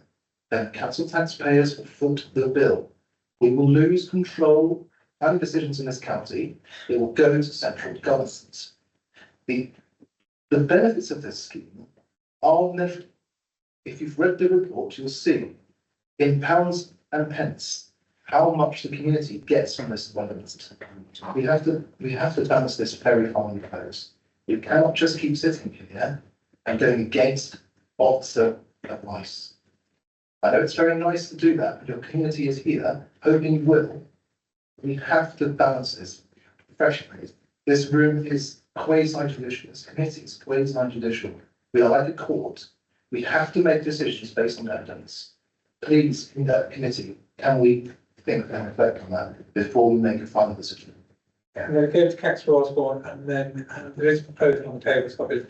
then council taxpayers will foot the bill. We will lose control and decisions in this county. It will go to central government. The benefits of this scheme are measured. If you've read the report, you'll see in pounds and pence how much the community gets from this development. We have to balance this very finely close. You cannot just keep sitting here and going against officer advice. I know it's very nice to do that, but your community is here, hoping you will. We have to balance this professionally. This room is quasi-judicial, this committee is quasi-judicial. We are like a court. We have to make decisions based on evidence. Please, in that committee, can we think and reflect on that before we make a final decision? I'm going to go to Councillor Osborne, and then there is a proposal on the table. It's got a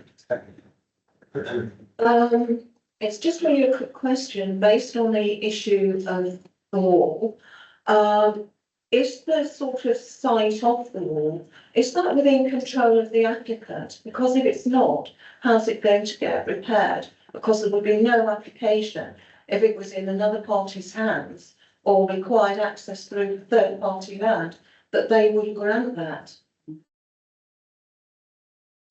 It's just really a quick question based on the issue of the wall. Is the sort of site of the wall, is that within control of the applicant? Because if it's not, how's it going to get repaired? Because there would be no application if it was in another party's hands or required access through third party land, that they would grant that.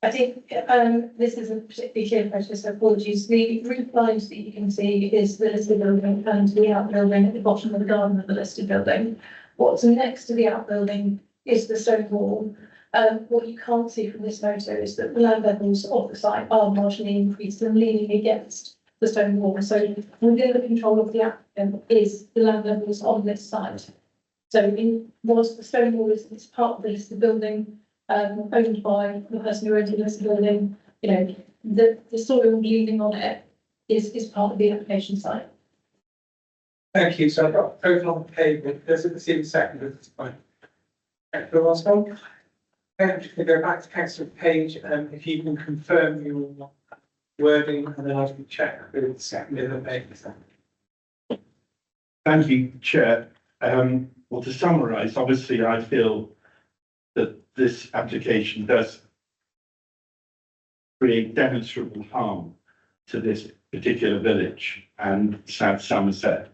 I think this isn't particularly clear, precious, so apologies. The roof lines that you can see is the listed building and the outbuilding at the bottom of the garden of the listed building. What's next to the outbuilding is the stone wall. What you can't see from this photo is that the land levels of the site are marginally increased and leaning against the stone wall. So within the control of the applicant is the land levels on this site. So whilst the stone wall is part of the listed building, owned by the person who owns the listed building, you know, the soil leaning on it is part of the application site. Thank you. So I've got a proposal on the table. Does it receive a second at this point? Councillor Osborne. I'm just going to go back to Councillor Page, if you can confirm your wording, and then I can check with the second in the paper. Thank you, Chair. Well, to summarise, obviously, I feel that this application does create demonstrable harm to this particular village and South Somerset.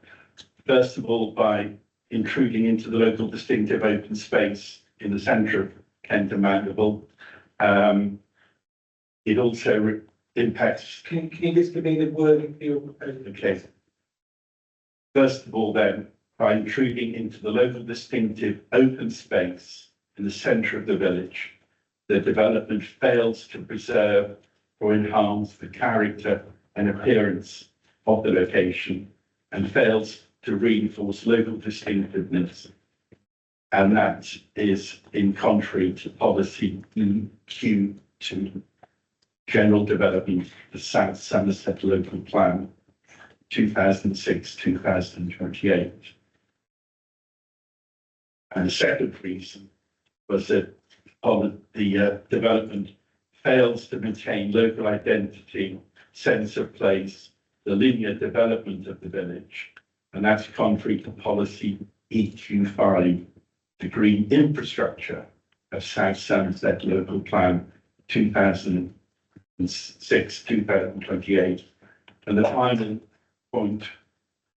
First of all, by intruding into the local distinctive open space in the centre of Kent and Mandeville. It also impacts. Can you just give me the wording for your proposal? Okay. First of all, then, by intruding into the local distinctive open space in the centre of the village, the development fails to preserve or enhance the character and appearance of the location and fails to reinforce local distinctiveness. And that is in contrary to policy EQ2, General Development, the South Somerset Local Plan, 2006-2028. And the second reason was that the development fails to maintain local identity, sense of place, the linear development of the village, and that's contrary to policy EQ5, the green infrastructure of South Somerset Local Plan 2006-2028. And the final point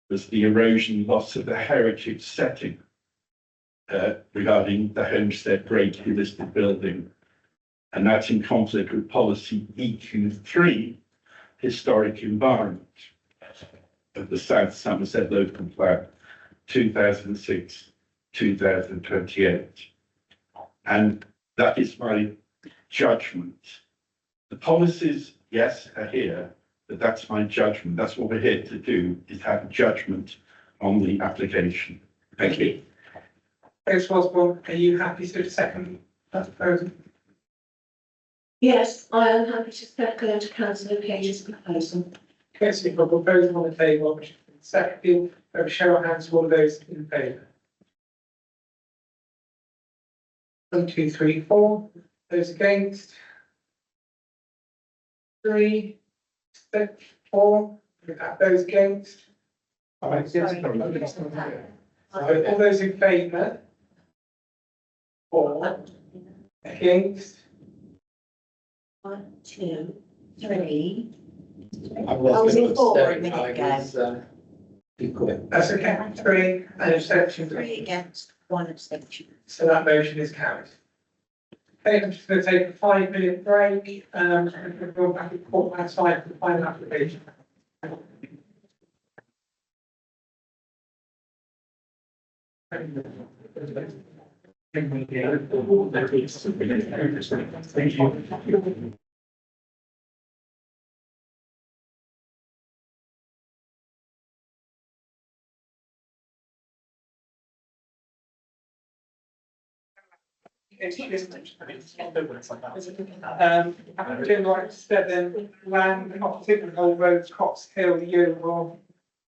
was the erosion loss of the heritage setting regarding the Homestead Great listed building. And that's in conflict with policy EQ3, historic environment of the South Somerset Local Plan 2006-2028. And that is my judgment. The policies, yes, are here, but that's my judgment. That's what we're here to do, is have judgment on the application. Thank you. Thanks, Osborne. Are you happy to second that proposal? Yes, I am happy to second councillor Cage's proposal. Okay, so you've got a proposal on the table, which has been seconded. Show of hands, all of those in favour. 1, 2, 3, 4. Those against? 3, 6, 4. Those against? All those in favour? 4. Against? 1, 2, 3. I was in 4 a abstain. minute I was, That's okay. 3 and abstention. 3 against, 1 abstention. So that motion is carried. Okay, I'm just going to take a 5-minute break. And we'll go back and report outside for the final application. Thank you. Doing like 7 land opposite Old Roads, Cox Hill, Yeovil.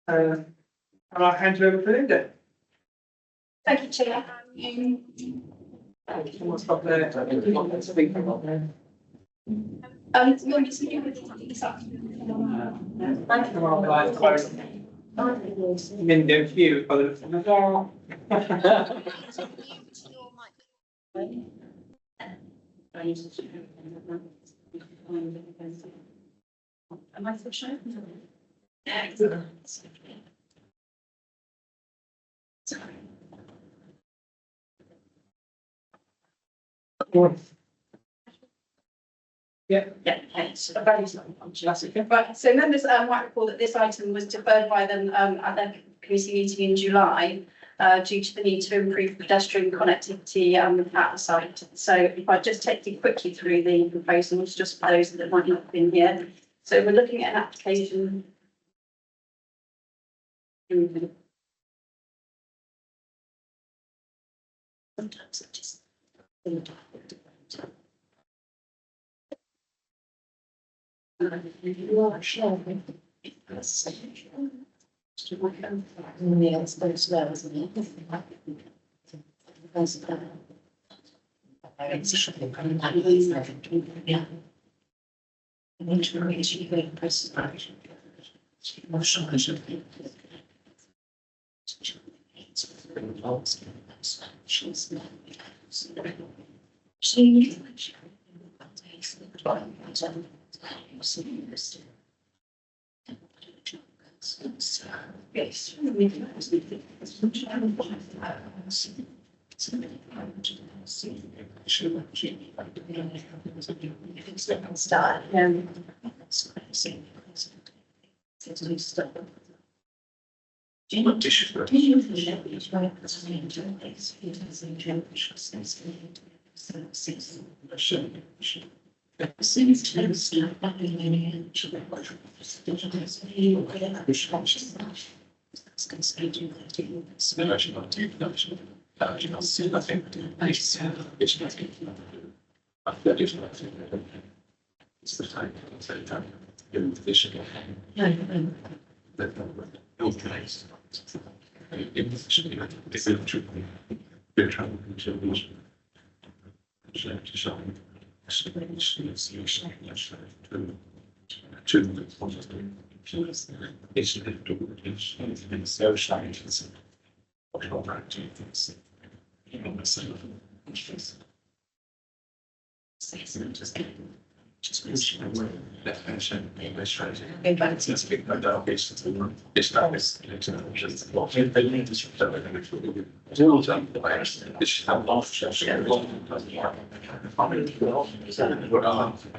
And I'll hand you over to Linda. Thank you, Chair. Someone stop there. Let's speak about there. You want me to do with this afternoon? Linda, you. Am I still showing? Sorry. Yeah. Yeah, thanks. Right, so members might recall that this item was deferred by them at their committee meeting in July due to the need to improve pedestrian connectivity at the site. So if I just take you quickly through the proposals, just for those that might not have been here. So we're looking at an application. Sometimes it just. You are sharing. Yeah, it's very slow, isn't it? Yeah. An integration very impressive. Yes. Start.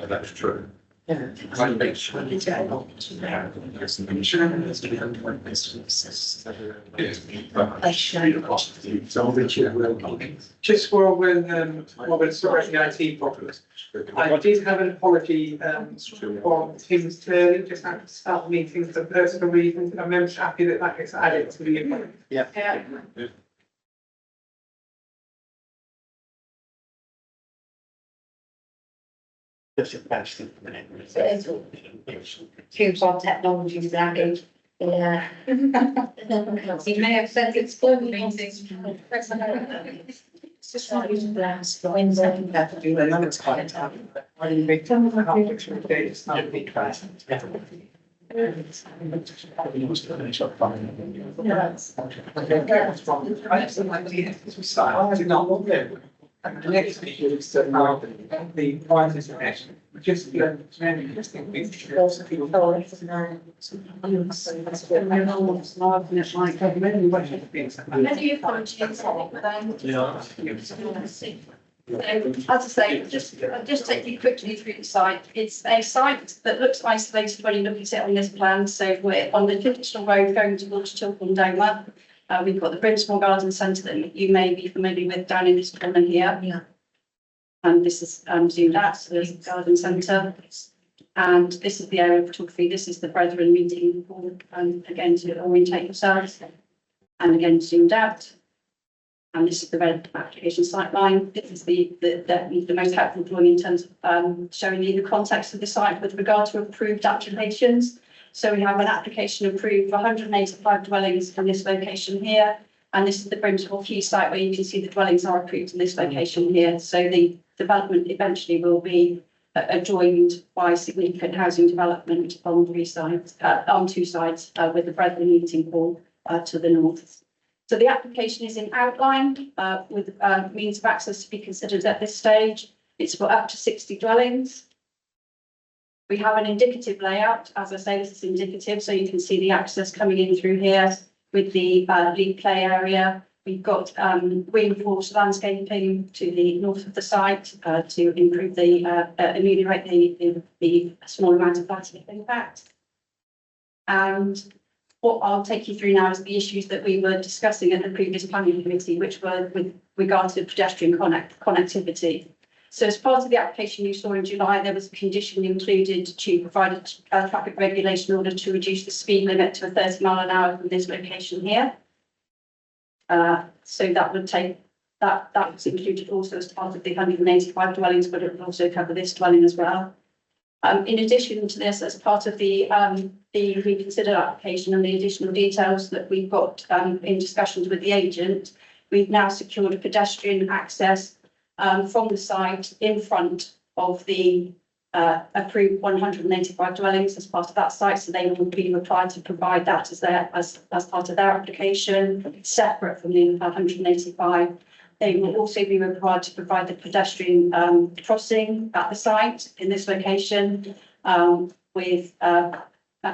That's true. Just while we're sorting the IT problems, I did have an apology from Tim Sterling just had to start the meeting for personal reasons. I'm very happy that that gets added to the. Yeah. Tubes on technology lagging. Yeah. You may have said it's full meetings. It's just not using glass, the window. Have to do that, and it's quite tough. I didn't make them it's not a big class. I did not want them. And the next issue is to how the prices are actually just many interesting things. Many apologies, as I say, I'll just take you quickly through the site. It's a site that looks isolated when you look at it on this plan. So we're on the traditional road going towards Chiltern Doma. We've got the Brinsmore Garden Centre that you may be familiar with down in this corner here. Yeah. And this is zoomed out, so there's the garden centre. And this is the area of photography. This is the Brethren meeting hall, and again to orientate yourselves. And again zoomed out. And this is the red application site line. This is the most helpful drawing in terms of showing you the context of the site with regard to approved applications. So we have an application approved for 185 dwellings in this location here. And this is the Brimsmore Quay site where you can see the dwellings are approved in this location here. So the development eventually will be adjoined by significant housing development on two sides with the Brethren meeting hall to the north. So the application is in outline with means of access to be considered at this stage. It's for up to 60 dwellings. We have an indicative layout. As I say, this is indicative, so you can see the access coming in through here with the lead play area. We've got reinforced landscaping to the north of the site to improve the ameliorate the small amount of plastic impact. And what I'll take you through now is the issues that we were discussing at the previous planning committee, which were with regard to pedestrian connectivity. So as part of the application you saw in July, there was a condition included to provide a traffic regulation order to reduce the speed limit to 30 miles an hour from this location here. So that would take, that was included also as part of the 185 dwellings, but it would also cover this dwelling as well. In addition to this, as part of the reconsidered application and the additional details that we've got in discussions with the agent, we've now secured a pedestrian access from the site in front of the approved 185 dwellings as part of that site. So they will be required to provide that as part of their application, separate from the 185. They will also be required to provide the pedestrian crossing at the site in this location with a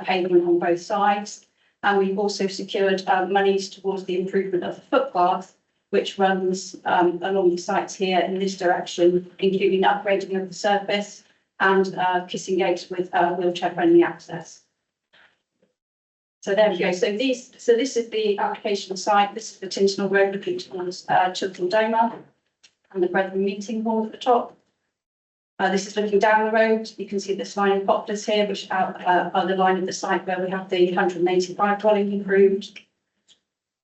pavement on both sides. And we've also secured monies towards the improvement of the footpath, which runs along the sites here in this direction, including upgrading of the surface and Kissing Gate with wheelchair-friendly access. So there we go. So this is the application site. This is the Tintinall Road looking towards Chiltern Doma and the Brethren Meeting Hall at the top. This is looking down the road. You can see this line of poplars here, which are the line of the site where we have the 185 dwelling improved.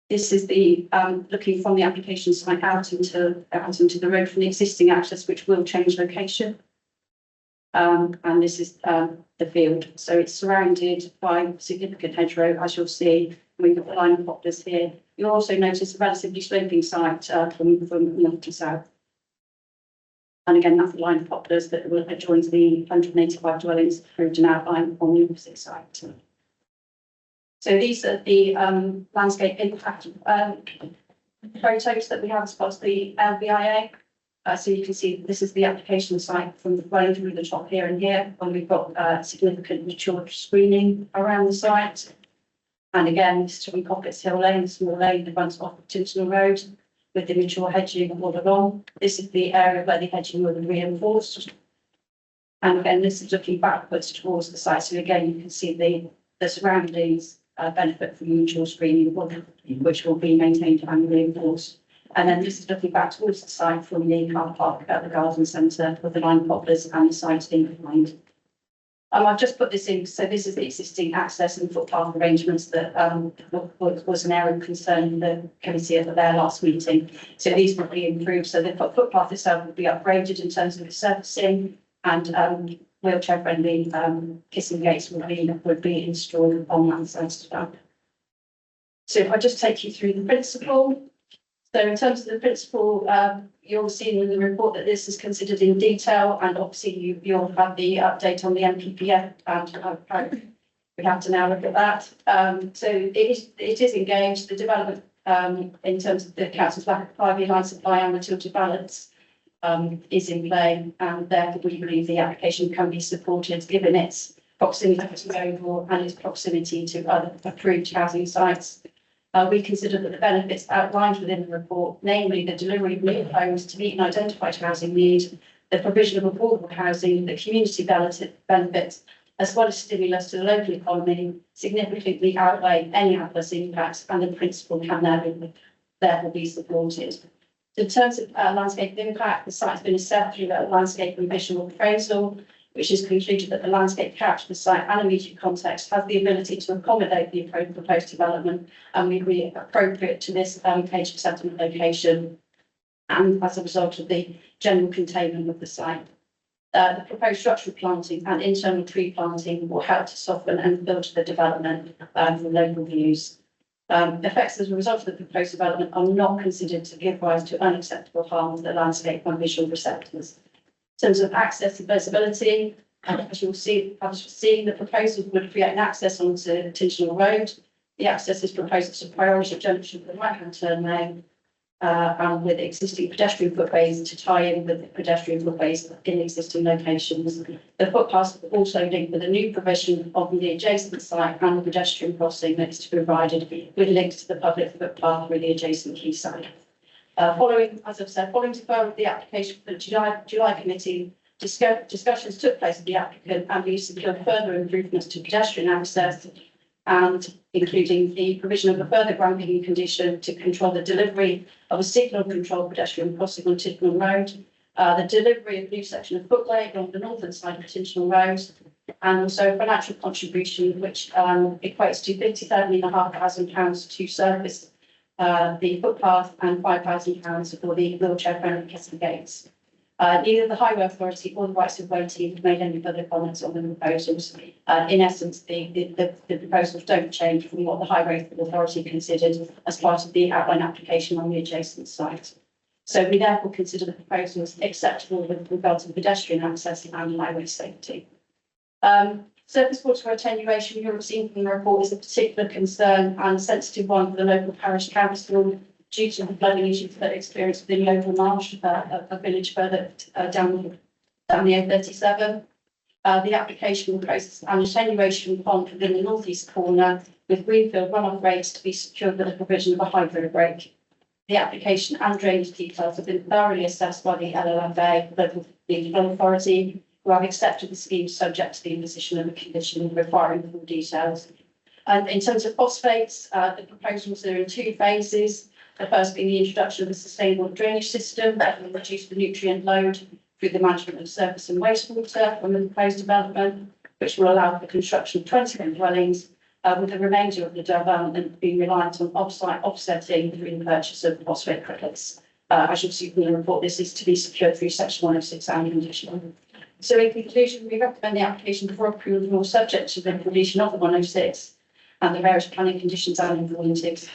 This is the looking from the application site out into the road from the existing access, which will change location. And this is the field. So it's surrounded by significant hedgerow, as you'll see. We've got the line of poplars here. You'll also notice a relatively sloping site from north to south. And again, that's the line of poplars that adjoins the 185 dwellings approved and outlined on the opposite side. So these are the landscape impact photos that we have as part of the LBIA. So you can see this is the application site from running through the top here and here, when we've got significant mature screening around the site. And again, this is from Pockets Hill Lane, the small lane that runs off of Tintinall Road, with the mature hedging all along. This is the area where the hedging will be reinforced. And again, this is looking backwards towards the site. So again, you can see the surroundings benefit from mature screening, which will be maintained and reinforced. And then this is looking back towards the site from the car park at the garden centre with the line of poplars and the site in behind. I've just put this in, so this is the existing access and footpath arrangements that was an area of concern in the committee at their last meeting. So these will be improved. So the footpath itself will be upgraded in terms of the surfacing, and wheelchair friendly kissing gates would be installed on that side as well. So if I just take you through the principle. So in terms of the principle, you'll see in the report that this is considered in detail, and obviously you'll have the update on the MPPF, and we have to now look at that. So it is engaged. The development in terms of the council's lack of 5-year line supply and the tilted balance is in play, and therefore we believe the application can be supported given its proximity to Oval and its proximity to other approved housing sites. We consider that the benefits outlined within the report, namely the delivery of new homes to meet an identified housing need, the provision of affordable housing, the community benefits, as well as stimulus to the local economy, significantly outweigh any adverse impacts, and the principle can therefore be supported. In terms of landscape impact, the site has been assessed through a landscape and visual appraisal, which has concluded that the landscape character of the site and immediate context has the ability to accommodate the proposed development and will be appropriate to this age of settlement location, and as a result of the general containment of the site. The proposed structural planting and internal tree planting will help to soften and filter the development from local views. Effects as a result of the proposed development are not considered to give rise to unacceptable harm to the landscape and visual receptors. In terms of access and visibility, as you'll see, the proposal would create an access onto Tintinall Road. The access is proposed as a priority junction for the right-hand turn lane, and with existing pedestrian footways to tie in with the pedestrian footways in existing locations. The footpaths will also link with a new provision of the adjacent site and the pedestrian crossing that is to be provided with links to the public footpath through the adjacent quayside. Following, as I've said, following deferral of the application for the July committee, discussions took place with the applicant, and we secured further improvements to pedestrian access, and including the provision of a further grounding condition to control the delivery of a signal control pedestrian crossing on Tintinall Road, the delivery of a new section of footway along the northern side of Tintinall Road, and also a financial contribution which equates to £57,500 to service the footpath and £5,000 for the wheelchair-friendly kissing gates. Neither the Highway Authority or the Rights of Way team have made any further comments on the proposals. In essence, the proposals don't change from what the Highway Authority considered as part of the outline application on the adjacent site. So we therefore consider the proposals acceptable with regard to pedestrian access and highway safety. Surface water attenuation, you'll have seen from the report, is a particular concern and a sensitive one for the local parish council due to the flooding issues that experienced within the Oval Marsh, a village further down the A37. The application proposes an attenuation pond within the northeast corner with greenfield runoff rates to be secured with the provision of a hydro break. The application and drainage details have been thoroughly assessed by the LLFA, Local Development Authority, who have accepted the scheme subject to the imposition of a condition requiring full details. And in terms of phosphates, the proposals are in two phases. The first being the introduction of a sustainable drainage system that will reduce the nutrient load through the management of surface and wastewater from the proposed development, which will allow for the construction of 21 dwellings, with the remainder of the development being reliant on off-site offsetting through the purchase of phosphate credits. As you'll see from the report, this is to be secured through section 106 and conditional. So in conclusion, we recommend the application for approval subject to the completion of the 106 and the various planning conditions and informatives,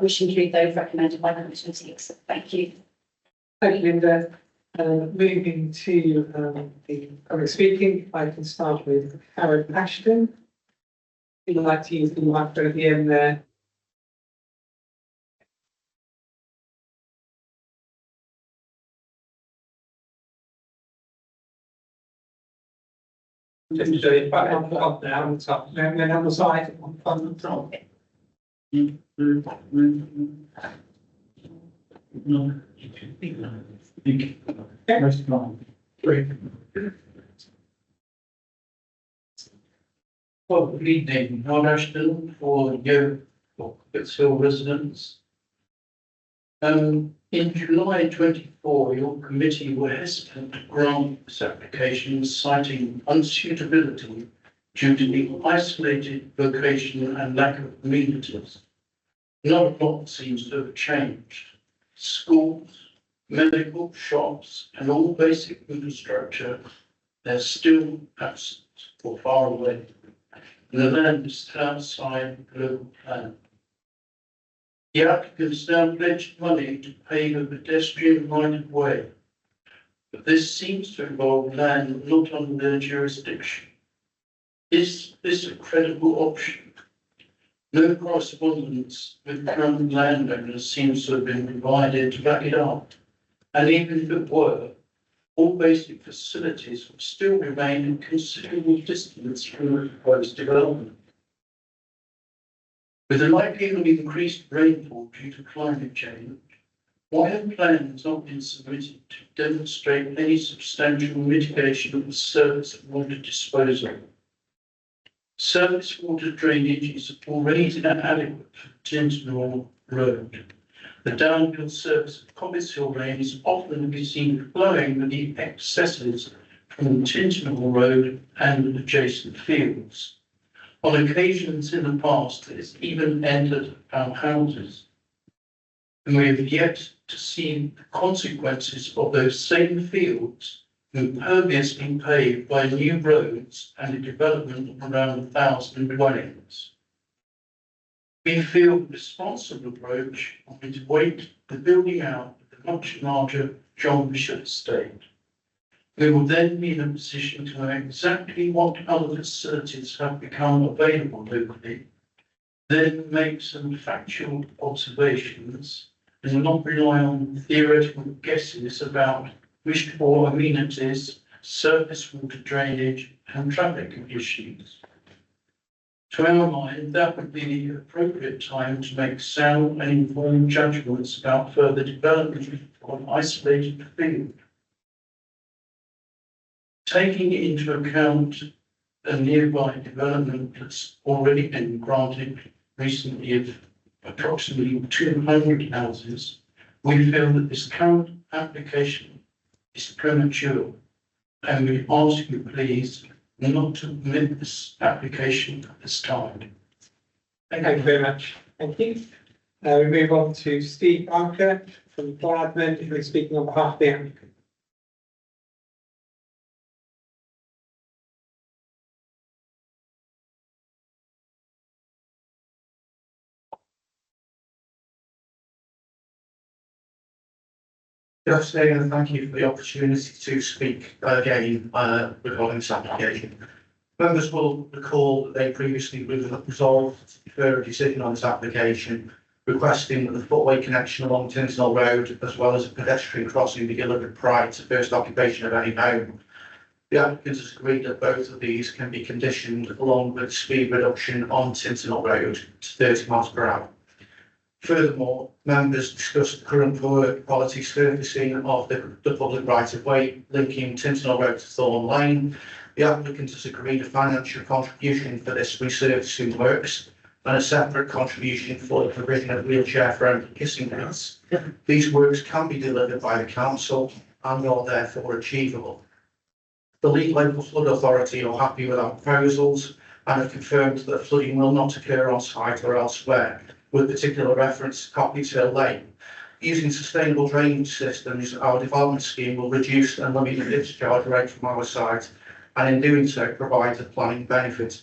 which include those recommended by the Commission. Thank you. Thank you, Linda. Moving to the public speaking, I can start with Karen Ashton. If you'd like to use the microphone at the end there. Just do it back on the top, then on the side, on the top. Well, good evening, Howard Ashton for Pittsfield residents. In July 24, your committee were hesitant to grant this application, citing unsuitability due to the isolated location and lack of amenities. Not a lot seems to have changed. Schools, medical, shops, and all basic infrastructure, they're still absent or far away. And the land is still outside the local plan. The applicants now pledged money to pave a pedestrian minded way, but this seems to involve land not under their jurisdiction. Is this a credible option? No correspondence with current landowners seems to have been provided to back it up, and even if it were, all basic facilities would still remain in considerable distance from the proposed development. With the likelihood of increased rainfall due to climate change, why have plans not been submitted to demonstrate any substantial mitigation of the surface water disposal? Surface water drainage is already inadequate for Tinternall Road. The downhill surface of Cobbitts Hill Lane is often seen flowing with the excesses from Tinternall Road and adjacent fields. On occasions in the past, it has even entered our houses. And we have yet to see the consequences of those same fields imperviously paved by new roads and the development of around 1,000 dwellings. We feel the responsible approach would wait the building out of the much larger John Bishop estate. We will then be in a position to know exactly what other facilities have become available locally, then make some factual observations and not rely on theoretical guesses about wished for amenities, surface water drainage and traffic issues. To our mind, that would be the appropriate time to make sound and informed judgments about further development of an isolated field. Taking into account a nearby development that's already been granted recently of approximately 200 houses, we feel that this current application is premature, and we ask you please not to permit this application at this time. Thank you very much. Thank you. We move on to Steve Barker from Gladman, who is speaking on behalf of the applicant. Good afternoon, and thank you for the opportunity to speak again regarding this application. Members will recall that they previously resolved to defer a decision on this application, requesting that the footway connection along Tinternall Road, as well as a pedestrian crossing, be delivered prior to first occupation of any home. The applicant has agreed that both of these can be conditioned along with speed reduction on Tinternall Road to 30 miles per hour. Furthermore, members discussed the current poor quality surfacing of the public right of way linking Tinternell Road to Thorn Lane. The applicant has agreed a financial contribution for this resurfacing works and a separate contribution for the provision of wheelchair-friendly kissing gates. These works can be delivered by the council and are therefore achievable. The Leeds Local Flood Authority are happy with our proposals and have confirmed that flooding will not occur on site or elsewhere, with particular reference to Coppy's Hill Lane. Using sustainable drainage systems, our development scheme will reduce and limit the discharge rate from our site, and in doing so provide a planning benefit.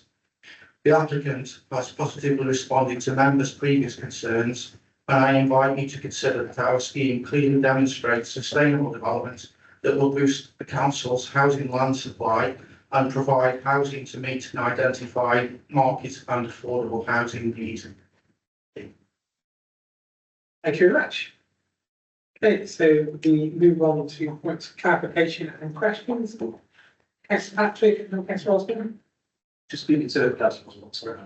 The applicant has positively responded to members' previous concerns, and I invite you to consider that our scheme clearly demonstrates sustainable development that will boost the council's housing land supply and provide housing to meet an identified market and affordable housing needs. Thank you very much. Okay, so we move on to points of clarification and questions. Councillor Patrick and Councillor Osborne. Just speaking to Councillor Osborne, sorry.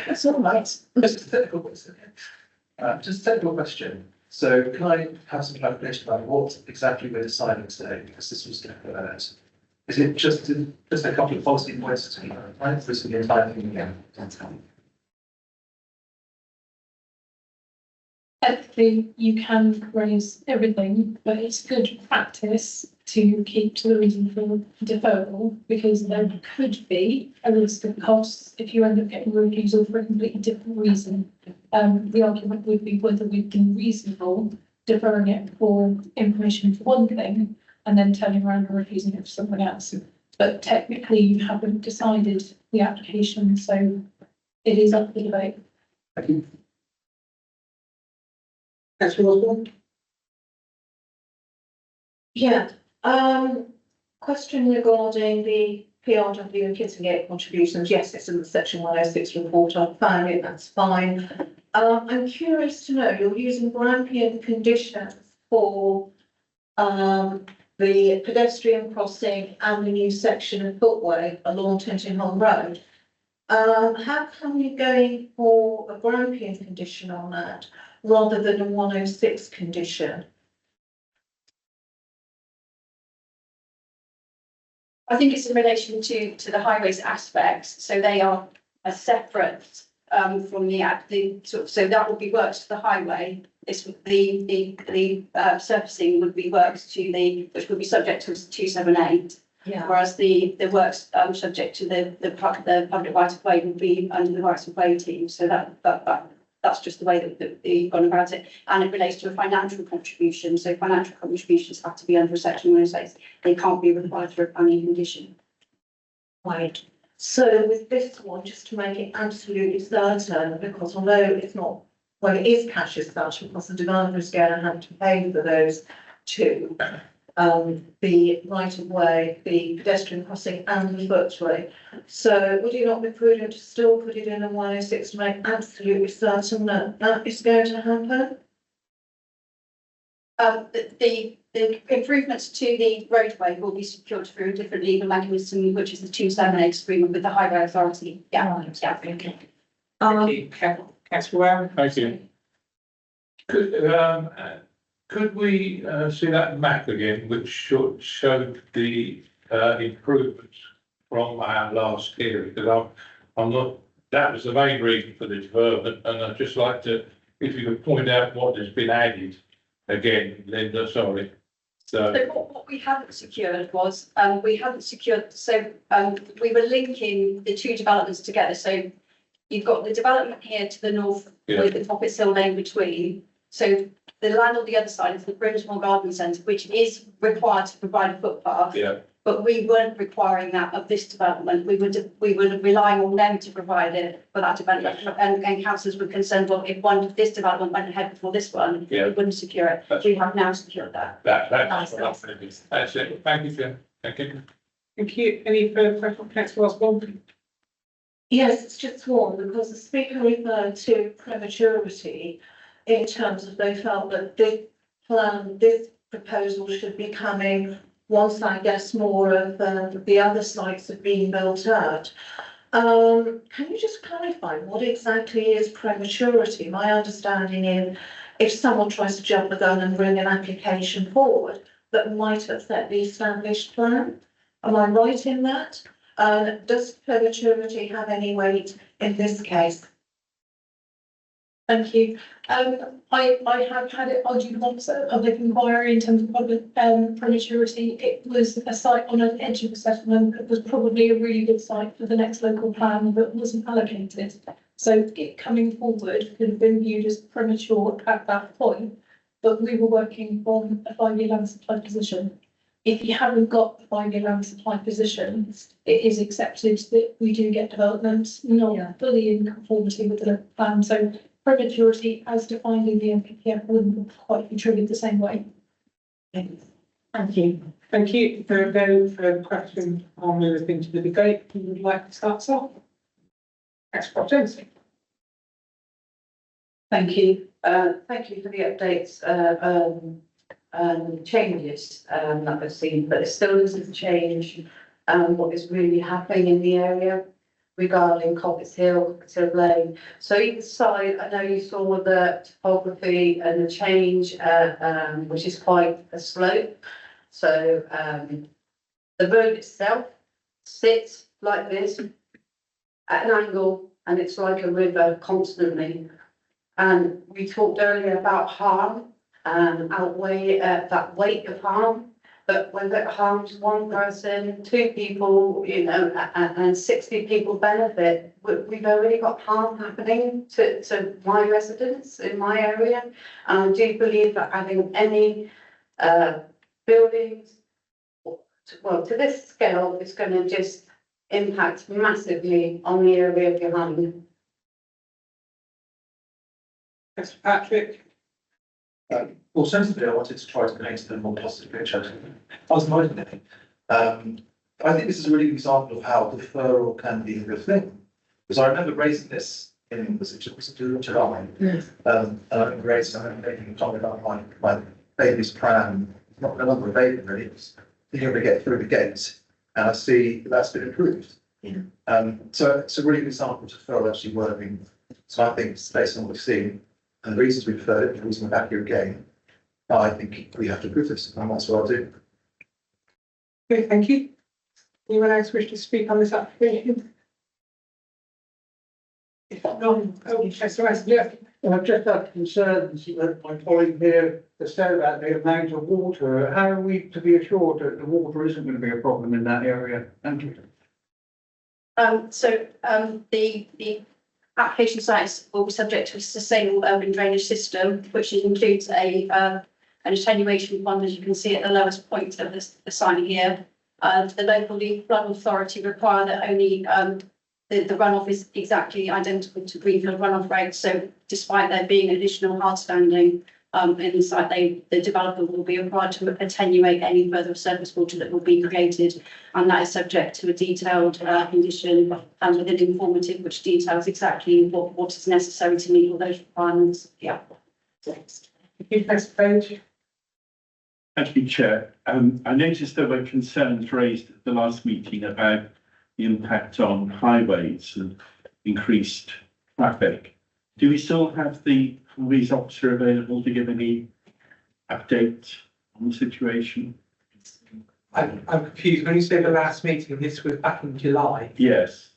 That's all right. Just a technical question. Just a technical question. So can I have some clarification about what exactly we're deciding today? Because this was deferred. Is it just a couple of policy points to be clarified? This is the entire thing again. Ethically, you can raise everything, but it's good practice to keep to the reason for deferral, because there could be a risk of costs if you end up getting a refusal for a completely different reason. The argument would be whether we've been reasonable deferring it for information for one thing and then turning around and refusing it for something else. But technically, you haven't decided the application, so it is up for debate. Thank you. Councillor Osborne. Yeah, question regarding the PRW and Kissingate contributions. Yes, it's in the section 106 report. I found it, that's fine. I'm curious to know, you're using Grampian conditions for the pedestrian crossing and the new section of footway along Tinternell Road. How come you're going for a Grampian condition on that rather than a 106 condition? I think it's in relation to the highways aspects, so they are a separate from the sort of, so that would be works to the highway. This would the surfacing would be works to which would be subject to 278. Yeah. Whereas the works subject to the public right of way would be under the rights of way team. So that's just the way that you've gone about it, and it relates to a financial contribution. So financial contributions have to be under a section 106. They can't be required for a planning condition. Right. So with this one, just to make it absolutely certain, because although it's not, well, it is cash as such, because the developer is going to have to pay for those two. The right of way, the pedestrian crossing and the footway. So would it not be prudent to still put it in a 106 to make absolutely certain that that is going to happen? The improvements to the roadway will be secured through a different legal mechanism, which is the 278 agreement with the Highway Authority. Yeah, yeah. Thank you. Councillor Warren. Thank you. Could we see that map again, which showed the improvements from our last hearing? Because I'm not, that was the main reason for the deferment, and I'd just like to, if you could point out what has been added again, Linda, sorry. So what we haven't secured was, we were linking the two developments together. So you've got the development here to the north with the Poppets Hill Lane between. So the land on the other side is the Brimsmore Garden Centre, which is required to provide a footpath. Yeah. But we weren't requiring that of this development. We were relying on them to provide it for that development. And councillors were concerned, well, if this development went ahead before this one, we wouldn't secure it. We have now secured that. That's it. Thank you, Jim. Thank you. Thank you. Any further questions, Councillor Osborne? Yes, it's just one, because the speaker referred to prematurity in terms of they felt that this proposal should be coming once, I guess, more of the other sites have been built out. Can you just clarify what exactly is prematurity? My understanding is if someone tries to jump the gun and bring an application forward that might upset the established plan. Am I right in that? Does prematurity have any weight in this case? Thank you. I have had it argued once at a public inquiry in terms of public prematurity. It was a site on an edge of a settlement that was probably a really good site for the next local plan, but wasn't allocated. So it coming forward could have been viewed as premature at that point, but we were working from a 5-year land supply position. If you haven't got a 5-year land supply position, it is accepted that we do get development not fully in conformity with the plan. So prematurity as defined in the NPPF wouldn't quite be triggered the same way. Thank you. Thank you. If there are no further questions, I'll move us into the debate. Who would like to start us off? Expert Jensen. Thank you. Thank you for the updates changes that we've seen, but it still doesn't change what is really happening in the area regarding Cobbetts Hill, Lane. So either side, I know you saw the topography and the change, which is quite a slope. So the road itself sits like this at an angle, and it's like a river constantly. And we talked earlier about harm and outweigh that weight of harm. But when it harms one person, 2 people, you know, and 60 people benefit, we've already got harm happening to my residents in my area. And I do believe that having any buildings, well, to this scale, is going to just impact massively on the area behind. Yes, Patrick. Well, sensibly, I wanted to try to paint a more positive picture. I was minding it. I think this is a really good example of how deferral can be a good thing. Because I remember raising this in July. Yes. And I remember making a comment about my baby's plan, not the number of baby really, it's being able to get through the gates. And I see that's been improved. Yeah. So it's a really good example of deferral actually working. So I think based on what we've seen, and the reasons we preferred it, the reason we're back here again, I think we have to prove this, and that's what I'll do. Okay, thank you. Anyone else wish to speak on this application? If not, yes, I've just had concerns that my colleague here has said about the amount of water. How are we to be assured that the water isn't going to be a problem in that area? Thank you. The application sites will be subject to a sustainable urban drainage system, which includes an attenuation pond, as you can see at the lowest point of the sign here. The local flood authority require that only the runoff is exactly identical to Greenfield runoff rates. So despite there being additional hard standing in the site, the developer will be required to attenuate any further surface water that will be created, and that is subject to a detailed condition and with an informative which details exactly what is necessary to meet all those requirements. Yeah. Next page. Thank you, Chair. I noticed there were concerns raised at the last meeting about the impact on highways and increased traffic. Do we still have the police officer available to give any update on the situation? I'm confused. When you say the last meeting, this was back in July. Yes.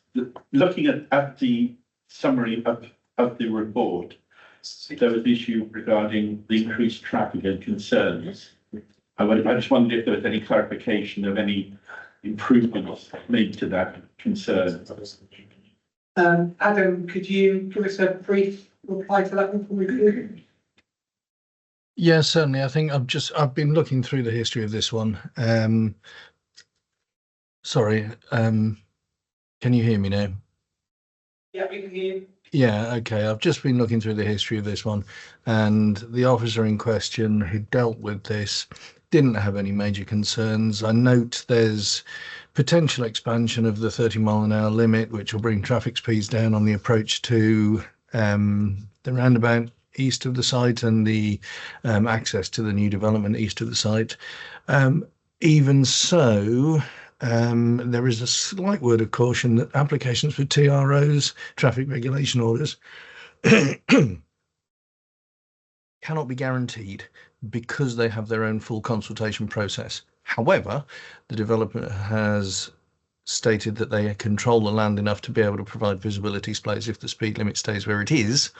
Looking at the summary of the report, there was an issue regarding the increased traffic and concerns. I just wondered if there was any clarification of any improvements made to that concern. Adam, could you give us a brief reply to that one from you? Yeah, certainly. I think I've been looking through the history of this one. Sorry, can you hear me now? Yeah, we can hear you. Yeah, okay. I've just been looking through the history of this one, and the officer in question who dealt with this didn't have any major concerns. I note there's potential expansion of the 30-mile-an-hour limit, which will bring traffic speeds down on the approach to the roundabout east of the site and the access to the new development east of the site. Even so, There is a slight word of caution that applications for TROs, traffic regulation orders, cannot be guaranteed because they have their own full consultation process. However, the developer has stated that they control the land enough to be able to provide visibility displays if the speed limit stays where it is.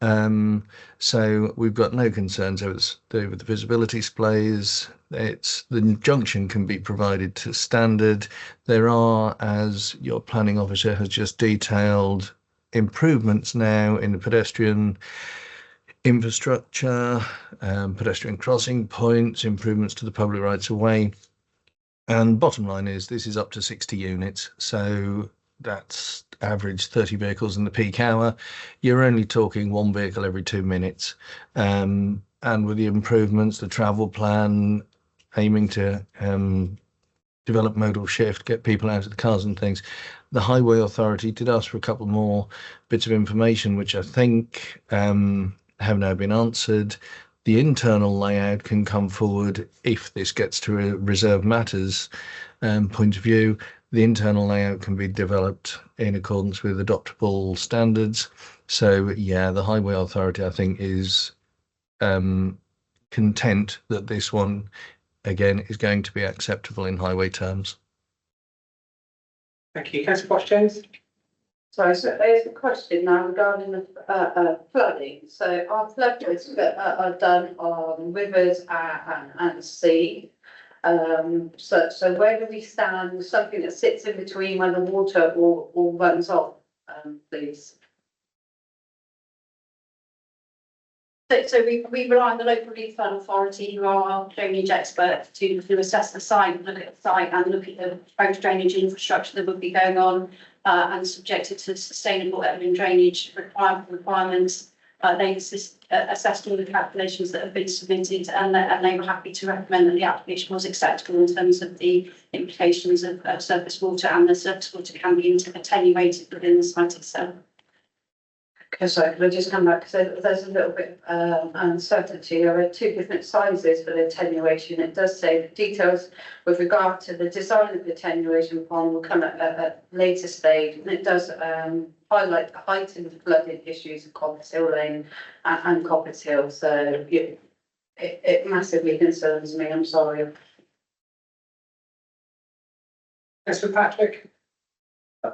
So we've got no concerns over the visibility displays. The junction can be provided to standard. There are, as your planning officer has just detailed, improvements now in the pedestrian infrastructure, pedestrian crossing points, improvements to the public rights of way. And bottom line is this is up to 60 units. So that's average 30 vehicles in the peak hour. You're only talking one vehicle every 2 minutes. And with the improvements, the travel plan, aiming to develop modal shift, get people out of the cars and things. The Highway Authority did ask for a couple more bits of information, which I think have now been answered. The internal layout can come forward if this gets to a reserved matters point of view. The internal layout can be developed in accordance with adoptable standards. So yeah, the Highway Authority, I think, is content that this one, again, is going to be acceptable in highway terms. Thank you. Councillor Bosch-Jones. So there's a question now regarding the flooding. So our flood risks are done on rivers and sea. So where do we stand? Something that sits in between when the water all runs off, please. So we rely on the local relief fund authority, who are our drainage experts, to assess the site, look at the site, and look at the proposed drainage infrastructure that would be going on, and subjected to sustainable urban drainage requirements. They assessed all the calculations that have been submitted, and they were happy to recommend that the application was acceptable in terms of the implications of surface water, and the surface water can be attenuated within the site itself. Because I could just come back, because there's a little bit uncertainty. There are two different sizes for the attenuation. It does say the details with regard to the design of the attenuation pond will come at a later stage, and it does highlight the heightened flooding issues of Coppers Hill Lane and Coppers Hill. So it massively concerns me. I'm sorry. Councillor Patrick.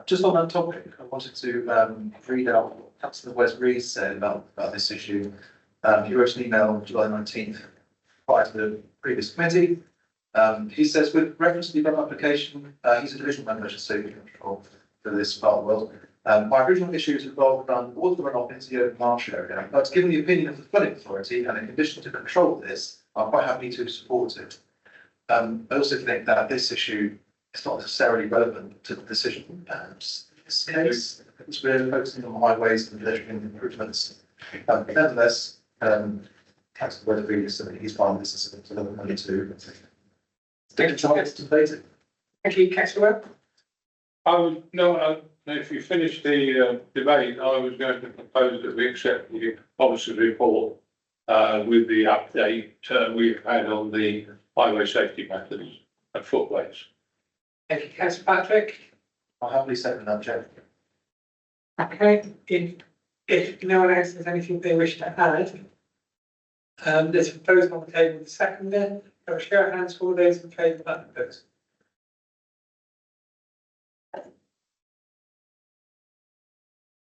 Just on that topic, I wanted to read out what Councillor Wes Rees said about this issue. He wrote an email on July 19th prior to the previous committee. He says, with reference to the above application, he's a divisional manager of safety control for this part of the world. My original issues involved water runoff into the open marsh area, but given the opinion of the flooding authority and in condition to control this, I'm quite happy to support it. I also think that this issue is not necessarily relevant to the decision. This case, because we're focusing on highways and pedestrian improvements. Nevertheless, Councillor Wes Rees said that he's fine this is a development to take a chance to debate it. Thank you, Councillor Webb. If you finish the debate, I was going to propose that we accept the officer's report with the update we've had on the highway safety matters and footways. Thank you, Councillor Patrick. I'll happily second that, Chair. Okay, if no one else has anything they wish to add, there's a proposal on the table with the seconder. I will show of hands for all those in favour of that proposal.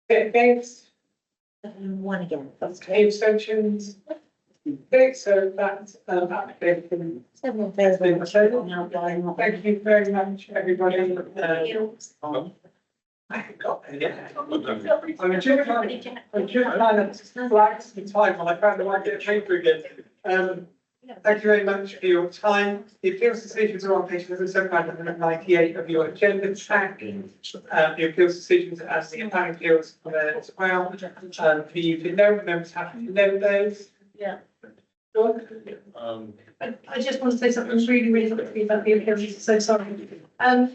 Against? One again. Okay, abstentions? Okay, so that application has been tabled. Thank you very much, everybody. I forgot. Yeah. I'm just trying to flags the time while I found the right bit of paper again. Thank you very much for your time. The appeals decisions are on page 798 of your agenda pack. The appeals decisions as the impact appeals are there as well. For you to know, members have to know those. Yeah. I just want to say something really quickly about the appeals. So sorry.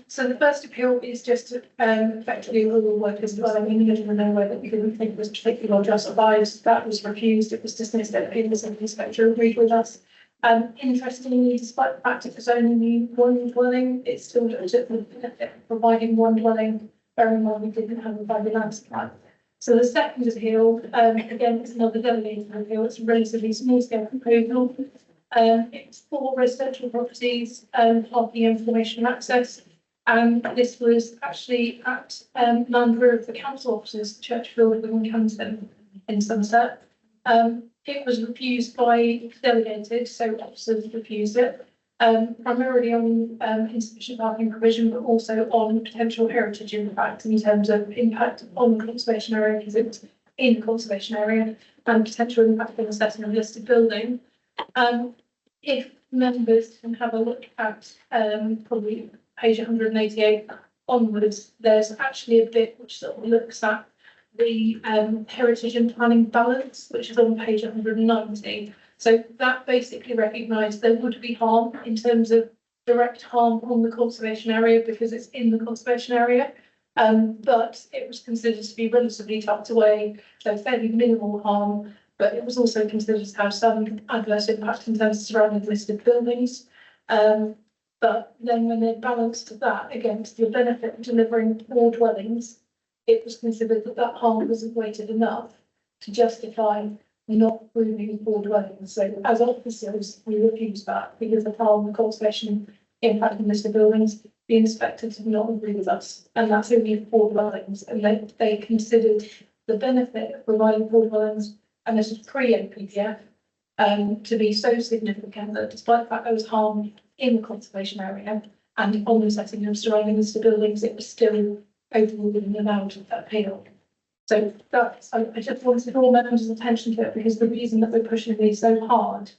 So the first appeal is just effectively rural workers dwelling in the middle of nowhere that we didn't think was particularly well justified. That was refused. It was dismissed at appeals, and the inspector agreed with us. Interestingly, despite the fact it was only one dwelling, it still looked at the benefit of providing one dwelling, bearing in mind we didn't have a private land supply. So the second appeal, again, it's another delegated appeal, it's a relatively small scale proposal. It's for residential properties, of the information access. And this was actually at land rear of the council offices, Churchfield within Canton in Somerset. It was refused by delegated, so officers refused it, primarily on insufficient parking provision, but also on potential heritage impact in terms of impact on the conservation area, because it's in the conservation area, and potential impact on the setting of listed building. If members can have a look at probably page 188 onwards, there's actually a bit which sort of looks at the heritage and planning balance, which is on page 190. So that basically recognised there would be harm in terms of direct harm on the conservation area because it's in the conservation area. But it was considered to be relatively tucked away, so fairly minimal harm, but it was also considered to have some adverse impact in terms of surrounding listed buildings. But then when they balanced that against the benefit of delivering more dwellings, it was considered that that harm wasn't weighted enough to justify not approving for dwellings. So as officers, we refused that because of harm and conservation impact on listed buildings. The inspectors did not agree with us, and that's only for dwellings. And they considered the benefit of providing for dwellings, and this is pre-NPPF, to be so significant that despite the fact there was harm in the conservation area and on the setting of surrounding listed buildings, it was still overruled and allowed appeal. So that's, I just wanted to draw members' attention to it because the reason that we're pushing these so hard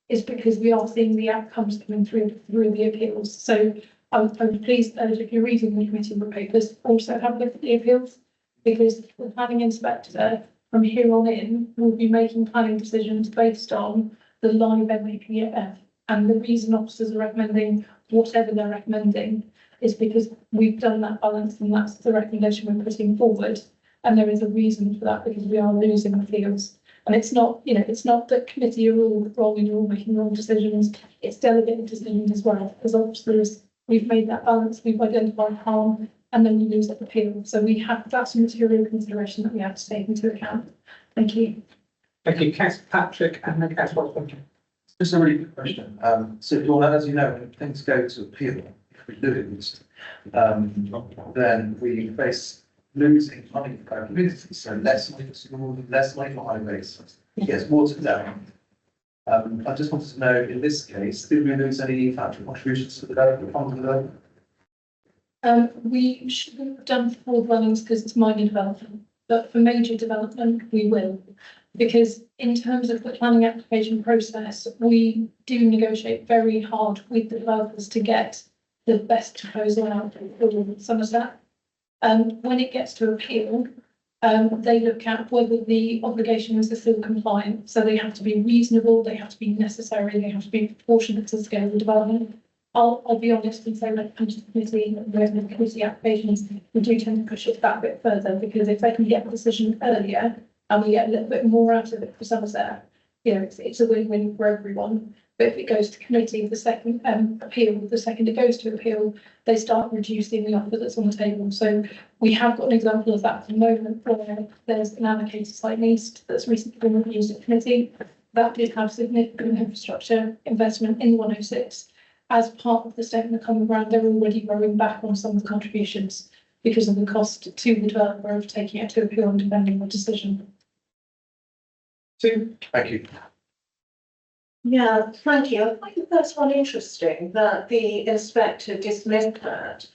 is because we are seeing the outcomes coming through the appeals. So I would please urge, if you're reading the committee papers, also have a look at the appeals, because the planning inspector from here on in will be making planning decisions based on the live NPPF. And the reason officers are recommending whatever they're recommending is because we've done that balance and that's the recommendation we're putting forward. And there is a reason for that because we are losing appeals. And it's not, it's not that committee are all wrong and you're all making wrong decisions. It's delegated decisions as well. As officers, we've made that balance, we've identified harm, and then we lose that appeal. So we have, that's a material consideration that we have to take into account. Thank you. Thank you, Councillor Patrick, and then Councillor Watson. Just a really good question. So, well, as you know, when things go to appeal, if we lose, then we face losing money for our community. So less money for schools, less money for highways. It gets watered down. I just wanted to know, in this case, did we lose any factual contributions to the development fund development? We shouldn't have done for dwellings because it's minor development, but for major development, we will. Because in terms of the planning application process, we do negotiate very hard with the developers to get the best proposal out for Somerset. When it gets to appeal, they look at whether the obligations are still compliant. So they have to be reasonable, they have to be necessary, they have to be proportionate to the scale of the development. I'll be honest and say when it comes to the committee, the committee applications, we do tend to push it that bit further because if they can get the decision earlier and we get a little bit more out of it for Somerset, it's a win-win for everyone. But if it goes to committee, the second appeal, the second it goes to appeal, they start reducing the offer that's on the table. So we have got an example of that at the moment where there's an allocated site east that's recently been reviewed at committee. That did have significant infrastructure investment in the 106. As part of the statement of common ground, they're already rolling back on some of the contributions because of the cost to the developer of taking it to appeal and defending the decision. Sue? Thank you. Yeah, thank you. I find the first one interesting that the inspector dismissed that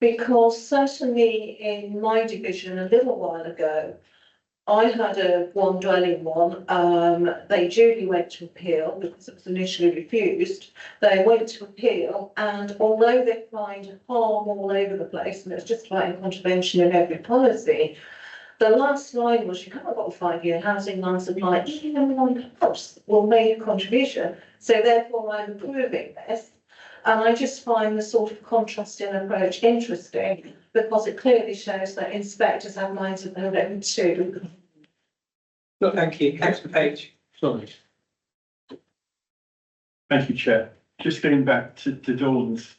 because certainly in my division a little while ago, I had a one dwelling one. They duly went to appeal because it was initially refused. They went to appeal, and although they find harm all over the place, and it's just like in contravention in every policy, the last line was you haven't got a 5-year housing land supply, even one house will make a contribution. So therefore I'm approving this. And I just find the sort of contrasting approach interesting because it clearly shows that inspectors have minds of their own too. Well, thank you. Councillor Page. Sorry. Thank you, Chair. Just going back to Dawn's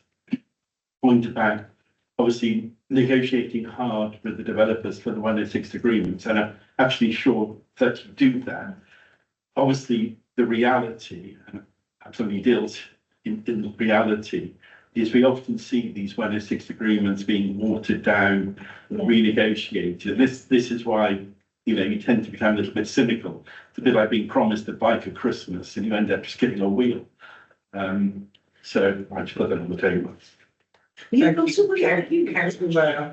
point about obviously negotiating hard with the developers for the 106 agreements, and I'm actually sure that you do that. Obviously, the reality, and absolutely deals in the reality, is we often see these 106 agreements being watered down, renegotiated. This is why, you know, you tend to become a little bit cynical. It's a bit like being promised a bike at Christmas and you end up just getting a wheel. So I just put that on the table. Councillor Mayor.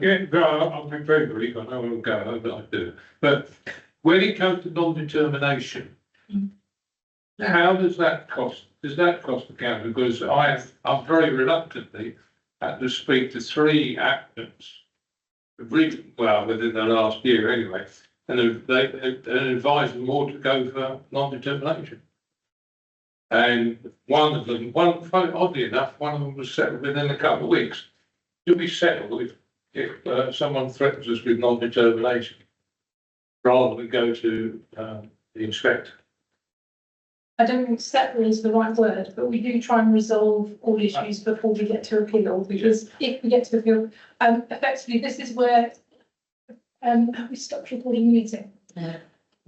Yeah, well, I'll be very brief, I know we'll go, but I do. But when it comes to non-determination, how does that cost the council? Because I'm very reluctantly had to speak to 3 applicants, within the last year anyway, and they advised them all to go for non-determination. And one of them, oddly enough, one of them was settled within a couple of weeks. You'll be settled if someone threatens us with non-determination, rather than go to the inspector. I don't think settle is the right word, but we do try and resolve all issues before we get to appeal, because if we get to appeal, effectively, this is where, have we stopped recording the meeting?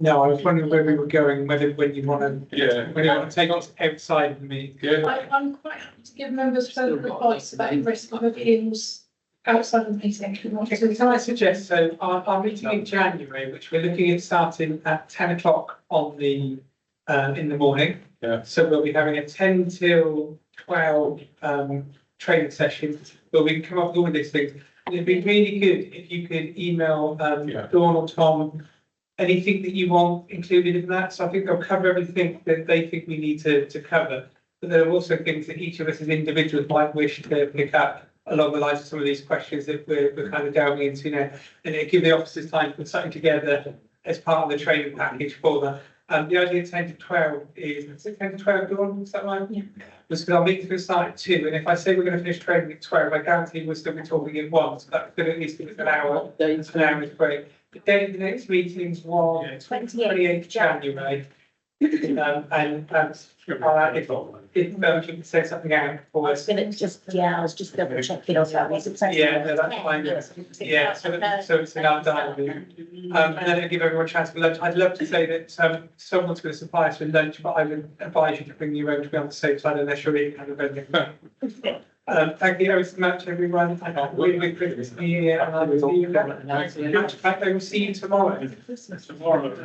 No, I was wondering where we were going, when you want to take us outside of the meeting. I'm quite happy to give members further advice about the risk of appeals outside of the meeting. If you want to. Can I suggest, so our meeting in January, which we're looking at starting at 10 o'clock on the, in the morning. Yeah. So we'll be having a 10 till 12 training session where we can come up with all of these things. And it'd be really good if you could email Dawn or Tom anything that you want included in that. So I think they'll cover everything that they think we need to cover. But there are also things that each of us as individuals might wish to pick up along the lines of some of these questions that we're kind of delving into now. And it'll give the officers time to put something together as part of the training package for that. The idea of 10 to 12 is it 10 to 12, Dawn? Is that right? Yeah. Because our meeting's going to start at 2, and if I say we're going to finish training at 12, I guarantee we'll still be talking at 1, so that's going to at least give us an hour. It's an hour's break. The date of the next meeting's was 28th January. And if you can say something out for us. I was just double checking on that. Yeah, no, that's fine. Yeah, so it's in our diary. And then it'll give everyone a chance for lunch. I'd love to say that someone's going to supply us with lunch, but I would advise you to bring your own to be on the safe side unless you're eating kind of anything. Thank you very much, everyone. With Christmas New Year, and I will see you. In fact, I will see you tomorrow. Tomorrow.